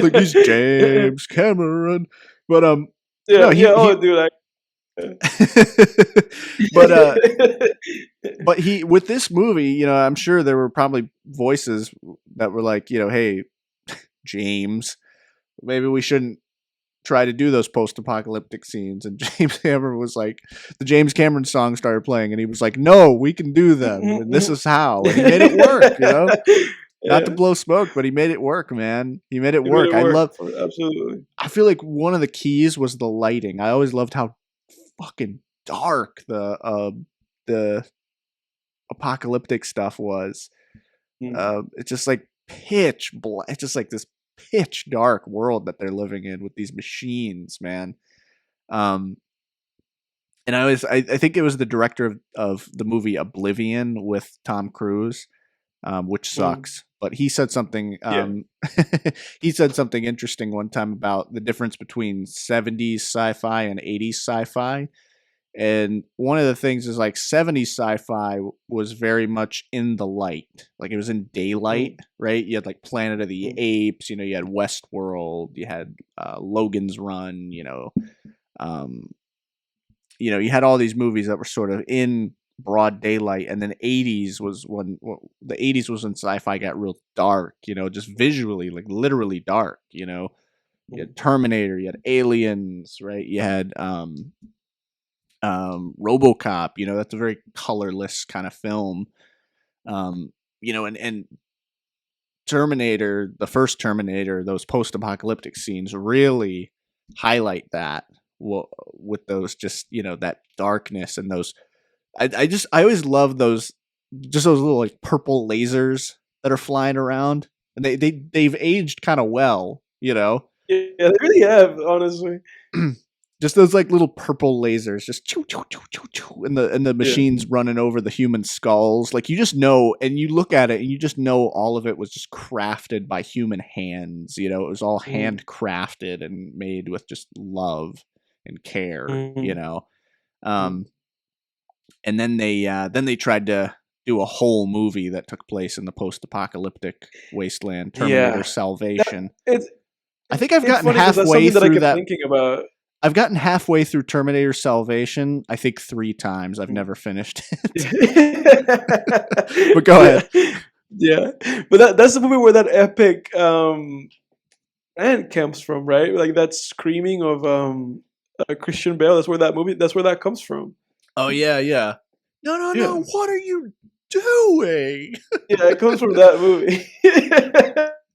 Like, he's James Cameron, but dude. But he, with this movie, I'm sure there were probably voices that were like, hey, James, maybe we shouldn't try to do those post-apocalyptic scenes. And James Cameron was like, the James Cameron song started playing, and he was like, no, we can do them, and this is how. And he made it work, Not to blow smoke, but he made it work, man. He made it work. Absolutely. I feel like one of the keys was the lighting. I always loved how fucking dark the apocalyptic stuff was. It's just like pitch black. It's just like this pitch dark world that they're living in with these machines, man. And I think it was the director of the movie Oblivion with Tom Cruise, which sucks. But he said something. He said something interesting one time about the difference between 70s sci-fi and 80s sci-fi. And one of the things is, like, 70s sci-fi was very much in the light, like it was in daylight, right? You had like Planet of the Apes, you had Westworld, you had Logan's Run, you had all these movies that were sort of in broad daylight. And then 80s was when sci-fi got real dark, just visually, like literally dark. You had Terminator, you had Aliens, right? You had RoboCop, that's a very colorless kind of film. And Terminator, the first Terminator, those post-apocalyptic scenes really highlight that with those, just, that darkness and those. I always love those little like purple lasers that are flying around, and they've aged kind of well, Yeah, they really have, honestly. Just those like little purple lasers, just choo, choo, choo, choo, choo, and the machines running over the human skulls. Like, you just know, and you look at it and you just know all of it was just crafted by human hands. It was all handcrafted and made with just love and care. And then they tried to do a whole movie that took place in the post-apocalyptic wasteland, Terminator Salvation. I think I've gotten halfway through that. Thinking about. I've gotten halfway through Terminator Salvation, I think 3 times. I've never finished it. But go ahead. Yeah. But that's the movie where that epic ant comes from, right? Like, that screaming of Christian Bale. That's where that comes from. Oh, yeah. No. What are you doing? Yeah, it comes from that movie.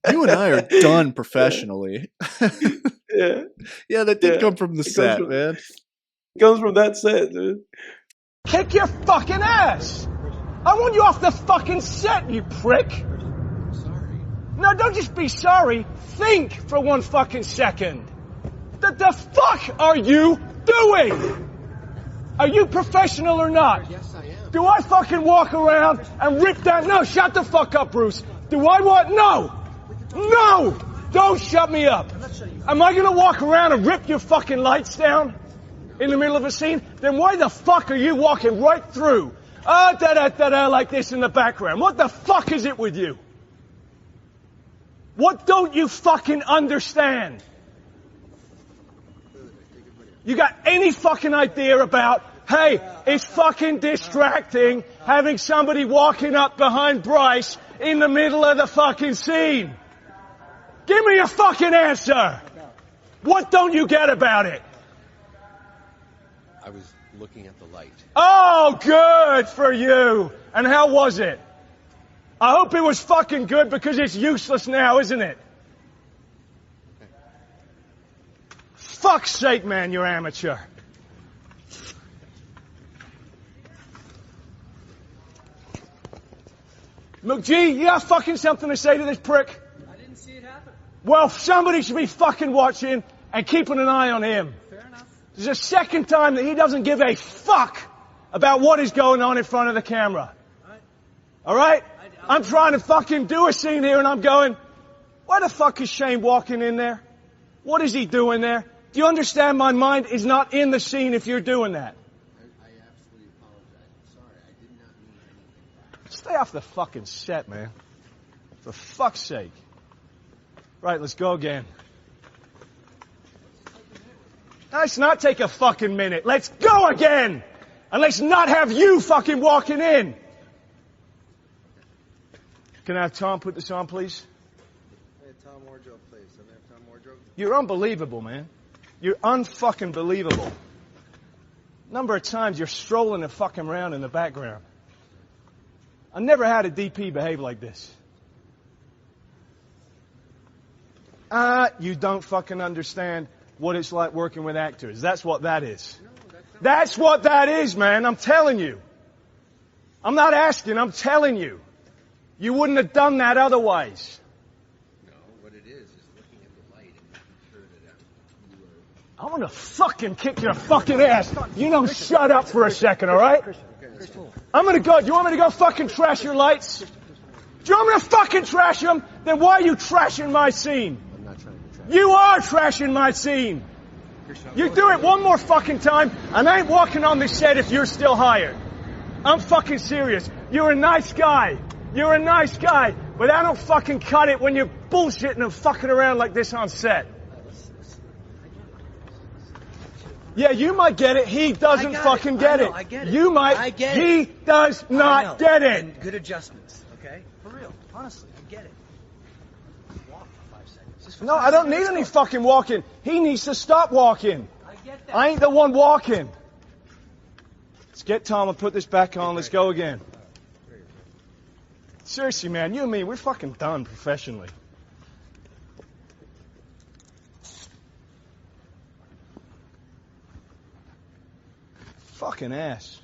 You and I are done professionally. Yeah, that did come from the set, man. It comes from that set, dude. Kick your fucking ass! I want you off the fucking set, you prick! Sorry. No, don't just be sorry. Think for one fucking second. The fuck are you doing? Are you professional or not? Yes, I am. Do I fucking walk around and rip that? No, shut the fuck up, Bruce. Do I want? No! Don't shut me up. Am I gonna walk around and rip your fucking lights down in the middle of a scene? Then why the fuck are you walking right through? Like this in the background. What the fuck is it with you? What don't you fucking understand? You got any fucking idea about, hey, it's fucking distracting having somebody walking up behind Bryce in the middle of the fucking scene? Give me a fucking answer! What don't you get about it? I was looking at the light. Oh, good for you! And how was it? I hope it was fucking good, because it's useless now, isn't it? Fuck's sake, man, you're amateur. McGee, you got fucking something to say to this prick? I didn't see it happen. Well, somebody should be fucking watching and keeping an eye on him. Fair enough. This is the second time that he doesn't give a fuck about what is going on in front of the camera. All right? I'm trying to fucking do a scene here and I'm going, why the fuck is Shane walking in there? What is he doing there? Do you understand my mind is not in the scene if you're doing that? I absolutely apologize. I'm sorry. I did not mean anything. Stay off the fucking set, man. For fuck's sake. Right, let's go again. Let's not take a fucking minute. Let's go again! And let's not have you fucking walking in. Can I have Tom put this on, please? Hey, Tom Wardrobe, please. Can I have Tom Wardrobe? You're unbelievable, man. You're unfucking believable. Number of times you're strolling and fucking around in the background. I never had a DP behave like this. You don't fucking understand what it's like working with actors. That's what that is. That's what that is, man. I'm telling you. I'm not asking, I'm telling you. You wouldn't have done that otherwise. No, what it is looking at the light and making sure that you are... I'm gonna fucking kick your fucking ass. You know, shut up for a second, alright? I'm gonna go. Do you want me to go fucking trash your lights? Do you want me to fucking trash them? Then why are you trashing my scene? I'm not trying to trash. You are trashing my scene. You do it one more fucking time, and I ain't walking on this set if you're still hired. I'm fucking serious. You're a nice guy. You're a nice guy, but I don't fucking cut it when you're bullshitting and fucking around like this on set. Yeah, you might get it. He doesn't fucking get it. I get it. You might. I get he it. does not get it. And good adjustments, okay? For real. Honestly, I get it. Walk for 5 seconds. Just for No, 5 I don't seconds, need let's any go. fucking walking. He needs to stop walking. I get that. I ain't the one walking. Let's get Tom and put this back on. Let's go again. Seriously, man, you and me, we're fucking done professionally. Fucking ass.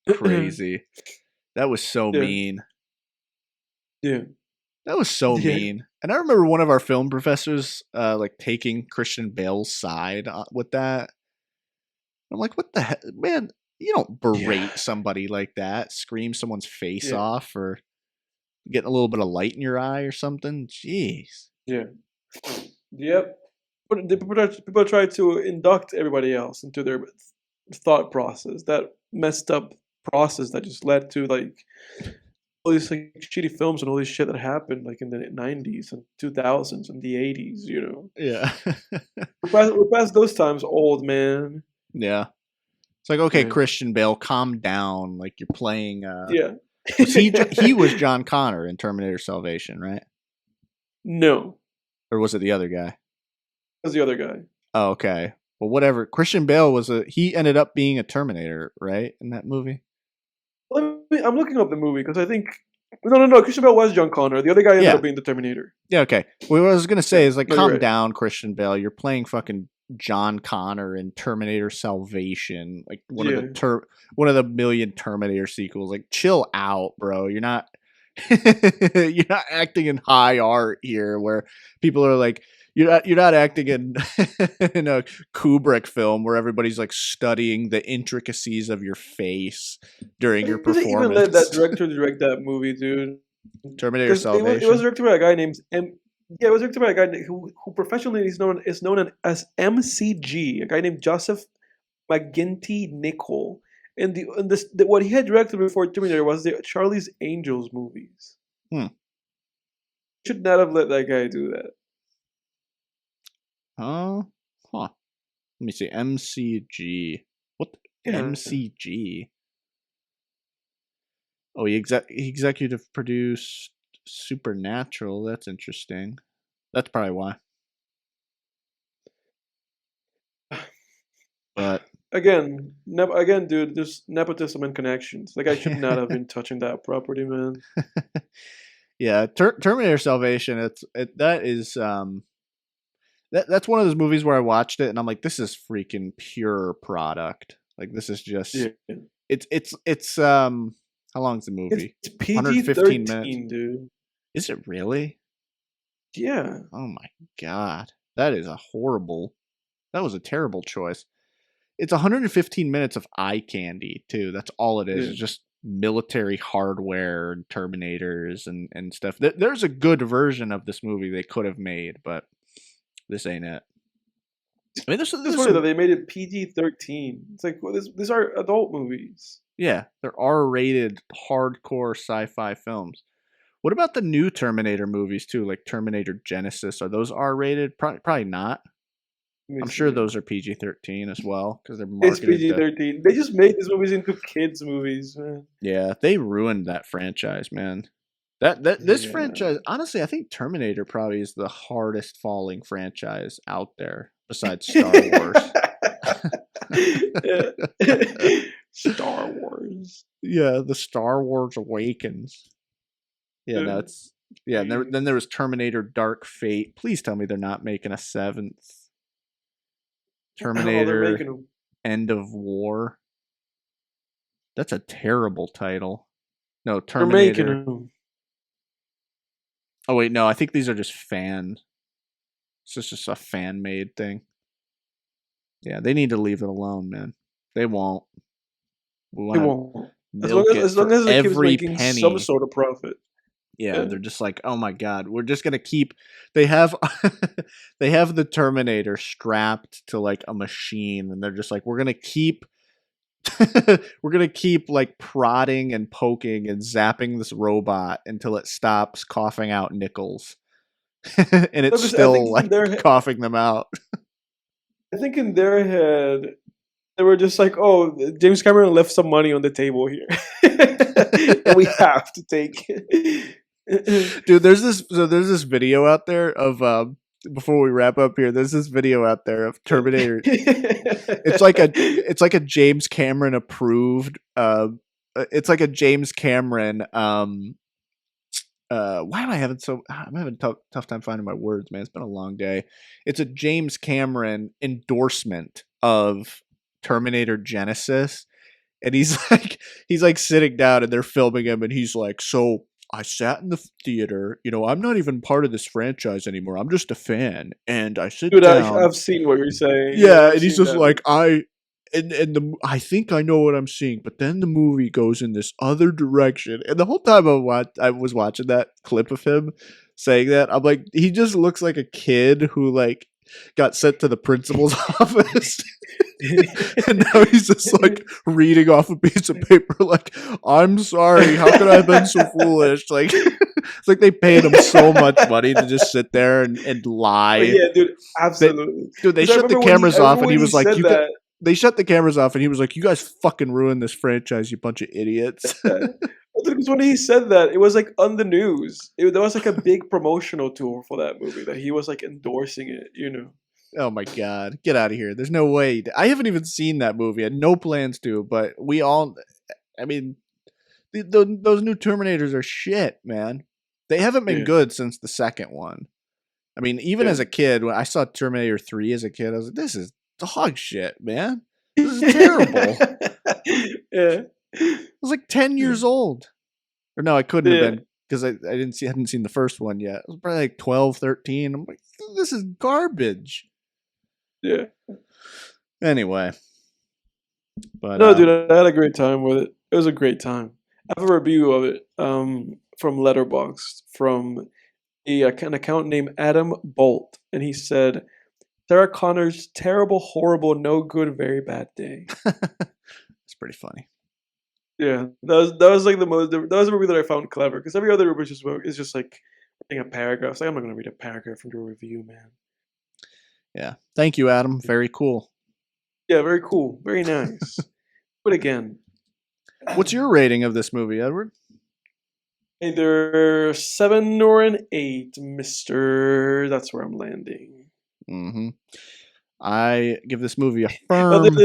Crazy. That was so Yeah. mean. Yeah. That was so Yeah. mean. And I remember one of our film professors like taking Christian Bale's side with that. I'm like, what the heck? Man, you don't berate somebody like that, scream someone's face off for getting a little bit of light in your eye or something. Jeez. Yeah. Yep. But the people try to induct everybody else into their thought process. That messed up process that just led to like all these like shitty films and all this shit that happened like in the 90s and 2000s and the 80s, you know. Yeah. We're past those times, old man. Yeah. It's like, okay, Yeah. Christian Bale, calm down. Like you're playing. Yeah. He was John Connor in Terminator Salvation, right? No. Or was it the other guy? That was the other guy. Oh, okay. Well, whatever. Christian Bale he ended up being a Terminator, right? In that movie? I'm looking up the movie because I think no. Christian Bale was John Connor. The other guy ended up being the Terminator. Yeah, okay. Well, what I was gonna say is like, No, you're calm right. down, Christian Bale. You're playing fucking John Connor in Terminator Salvation, like one of the million Terminator sequels. Like, chill out, bro. You're not you're not acting in high art here, where people are like, you're not acting in in a Kubrick film where everybody's like studying the intricacies of your face during your They performance. even let that director direct that movie, dude. Terminator Salvation. It was directed by a guy named it was directed by a guy who professionally is known as MCG, a guy named Joseph McGinty Nicol. And what he had directed before Terminator was the Charlie's Angels movies. Should not have let that guy do that. Huh. Let me see. MCG. What? MCG. Oh, he executive produced Supernatural. That's interesting. That's probably why. But again, dude, there's nepotism and connections. Like I should not have been touching that property, man. Yeah, Terminator Salvation. That's one of those movies where I watched it and I'm like, this is freaking pure product. Like this is just it's how long's the movie? It's PG-13, minutes. dude. Is it really? Yeah. Oh my god. That is that was a terrible choice. It's 115 minutes of eye candy, too. That's all it is. Yeah. It's just military hardware and Terminators and stuff. There's a good version of this movie they could have made, but this ain't it. I mean, this It's funny that they made it PG-13. It's like, well, these are adult movies. Yeah, they're R-rated, hardcore sci-fi films. What about the new Terminator movies, too? Like Terminator Genesis. Are those R-rated? Probably not. I'm sure those are PG-13 as well because they're marketed. It's PG-13. They just made these movies into kids' movies, man. Yeah, they ruined that franchise, man. This franchise, honestly, I think Terminator probably is the hardest falling franchise out there besides Star Wars. Star Wars. Yeah, the Star Wars Awakens. Yeah, that's then there was Terminator Dark Fate. Please tell me they're not making a 7th. Terminator End of War. That's a terrible title. No, Terminator. Oh wait, no, I think these are just fan. It's just a fan-made thing. Yeah, they need to leave it alone, man. They won't. They won't. As long as it keeps making some sort of profit. Yeah, they're just like, oh my god, we're just gonna keep. They have, they have the Terminator strapped to like a machine, and they're just like, we're gonna keep like prodding and poking and zapping this robot until it stops coughing out nickels, and it's still like coughing them out. I think in their head, they were just like, "Oh, James Cameron left some money on the table here, and we have to take it." Dude, there's this video out there of before we wrap up here. There's this video out there of Terminator. It's like a James Cameron approved. It's like a James Cameron. Why am I having I'm having a tough time finding my words, man. It's been a long day. It's a James Cameron endorsement of Terminator Genesis, and he's like sitting down and they're filming him, and he's like, so I sat in the theater, I'm not even part of this franchise anymore. I'm just a fan, and I sit down. I've seen what you're saying. Yeah, and he's just like, I think I know what I'm seeing, but then the movie goes in this other direction. And the whole time I was watching that clip of him saying that, I'm like, he just looks like a kid who like got sent to the principal's office. And now he's just like reading off a piece of paper like, I'm sorry, how could I have been so foolish? Like, it's like they paid him so much money to just sit there and lie. Oh, yeah, dude, absolutely. They shut the cameras off, and he was like, they shut the cameras off, and he was like, you guys fucking ruined this franchise, you bunch of idiots. Because when he said that, it was like on the news. There was like a big promotional tour for that movie that he was like endorsing it, Oh my god, get out of here. There's no way. I haven't even seen that movie. I had no plans to, but I mean, those new Terminators are shit, man. They haven't been good since the second one. I mean, even as a kid, when I saw Terminator 3 as a kid, I was like, this is dog shit, man. This is terrible. Yeah. I was like 10 years old. Or no, I couldn't have been, because I hadn't seen the first one yet. I was probably like 12, 13. I'm like, this is garbage. Yeah. Anyway. But no, dude, I had a great time with it. It was a great time. I have a review of it from Letterboxd from an account named Adam Bolt, and he said, Sarah Connor's terrible, horrible, no good, very bad day. It's pretty funny. Yeah, that was like that was a movie that I found clever, because every other review is just like reading a paragraph. It's like, I'm not gonna read a paragraph from your review, man. Yeah, thank you, Adam. Very cool. Yeah, very cool, very nice. But again, what's your rating of this movie, Edward? Either 7 or an 8, Mister. That's where I'm landing. Mm-hmm. I give this movie a firm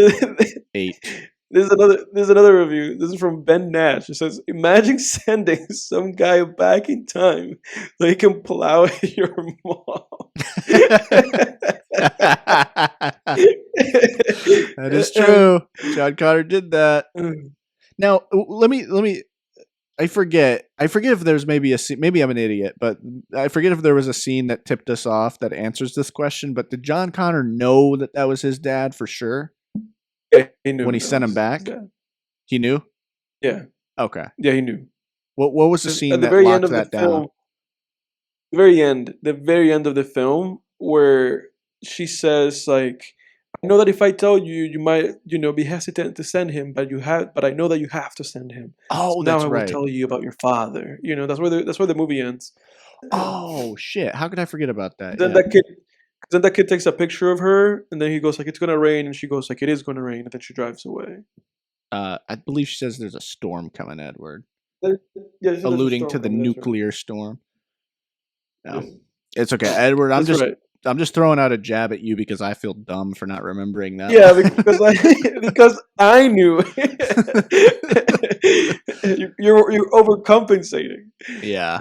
8. There's another review. This is from Ben Nash. It says, imagine sending some guy back in time so he can plow your mom. That is true. John Connor did that. Now, let me I forget if there's maybe a scene. Maybe I'm an idiot, but I forget if there was a scene that tipped us off that answers this question. But did John Connor know that was his dad for sure? Yeah, he knew when he sent him back. He knew. Yeah. Okay. Yeah, he knew. What was the scene at the that very locked end of that the down? film? The very end of the film, where she says like, I know that if I tell you, you might, be hesitant to send him, but I know that you have to send him. Oh, so that's now I right. will tell you about your father. That's where the movie ends. Oh shit! How could I forget about that? Then that kid takes a picture of her, and then he goes like, "It's gonna rain," and she goes like, "It is gonna rain," and then she drives away. I believe she says there's a storm coming, Edward. Yeah, alluding to the nuclear storm. No, it's okay, Edward. I'm just throwing out a jab at you because I feel dumb for not remembering that. Yeah, because I knew. you're overcompensating. Yeah.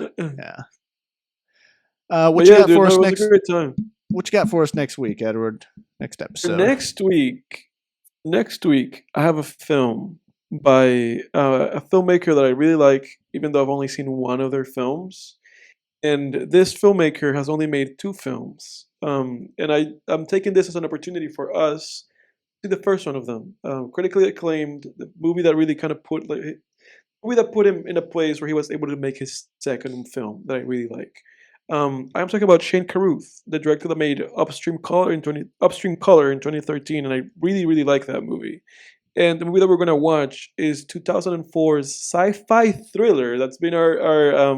What you got for us next? It was a great time. What you got for us next week, Edward? Next episode. Next week, I have a film by a filmmaker that I really like, even though I've only seen one of their films. And this filmmaker has only made 2 films. And I'm taking this as an opportunity for us to see the first one of them. Critically acclaimed, the movie that really kind of put him in a place where he was able to make his second film that I really like. I'm talking about Shane Carruth, the director that made Upstream Color in 2013, and I really, really like that movie. And the movie that we're going to watch is 2004's sci-fi thriller that's been our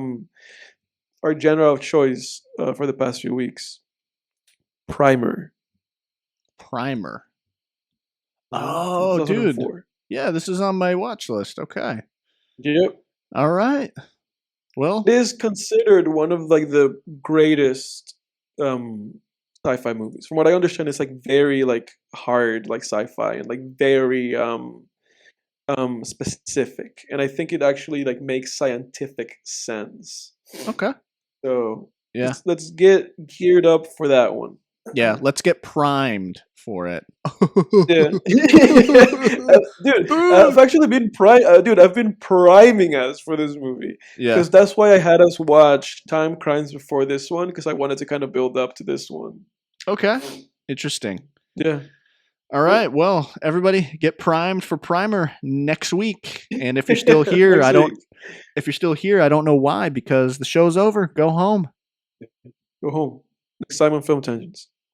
genre of choice for the past few weeks. Primer. Oh, dude. Yeah, this is on my watch list. Okay. Yep. All right. Well, it is considered one of like the greatest sci-fi movies. From what I understand, it's like very like hard, like sci-fi, and like very specific. And I think it actually like makes scientific sense. Okay. So yeah, let's get geared up for that one. Yeah, let's get primed for it. Yeah. Dude, I've actually been I've been priming us for this movie. Yeah. Because that's why I had us watch Time Crimes before this one, because I wanted to kind of build up to this one. Okay. Interesting. Yeah. All right. Well, everybody get primed for Primer next week. And if you're still here, I don't know why, because the show's over. Go home. Go home. Next time on Film Tangents.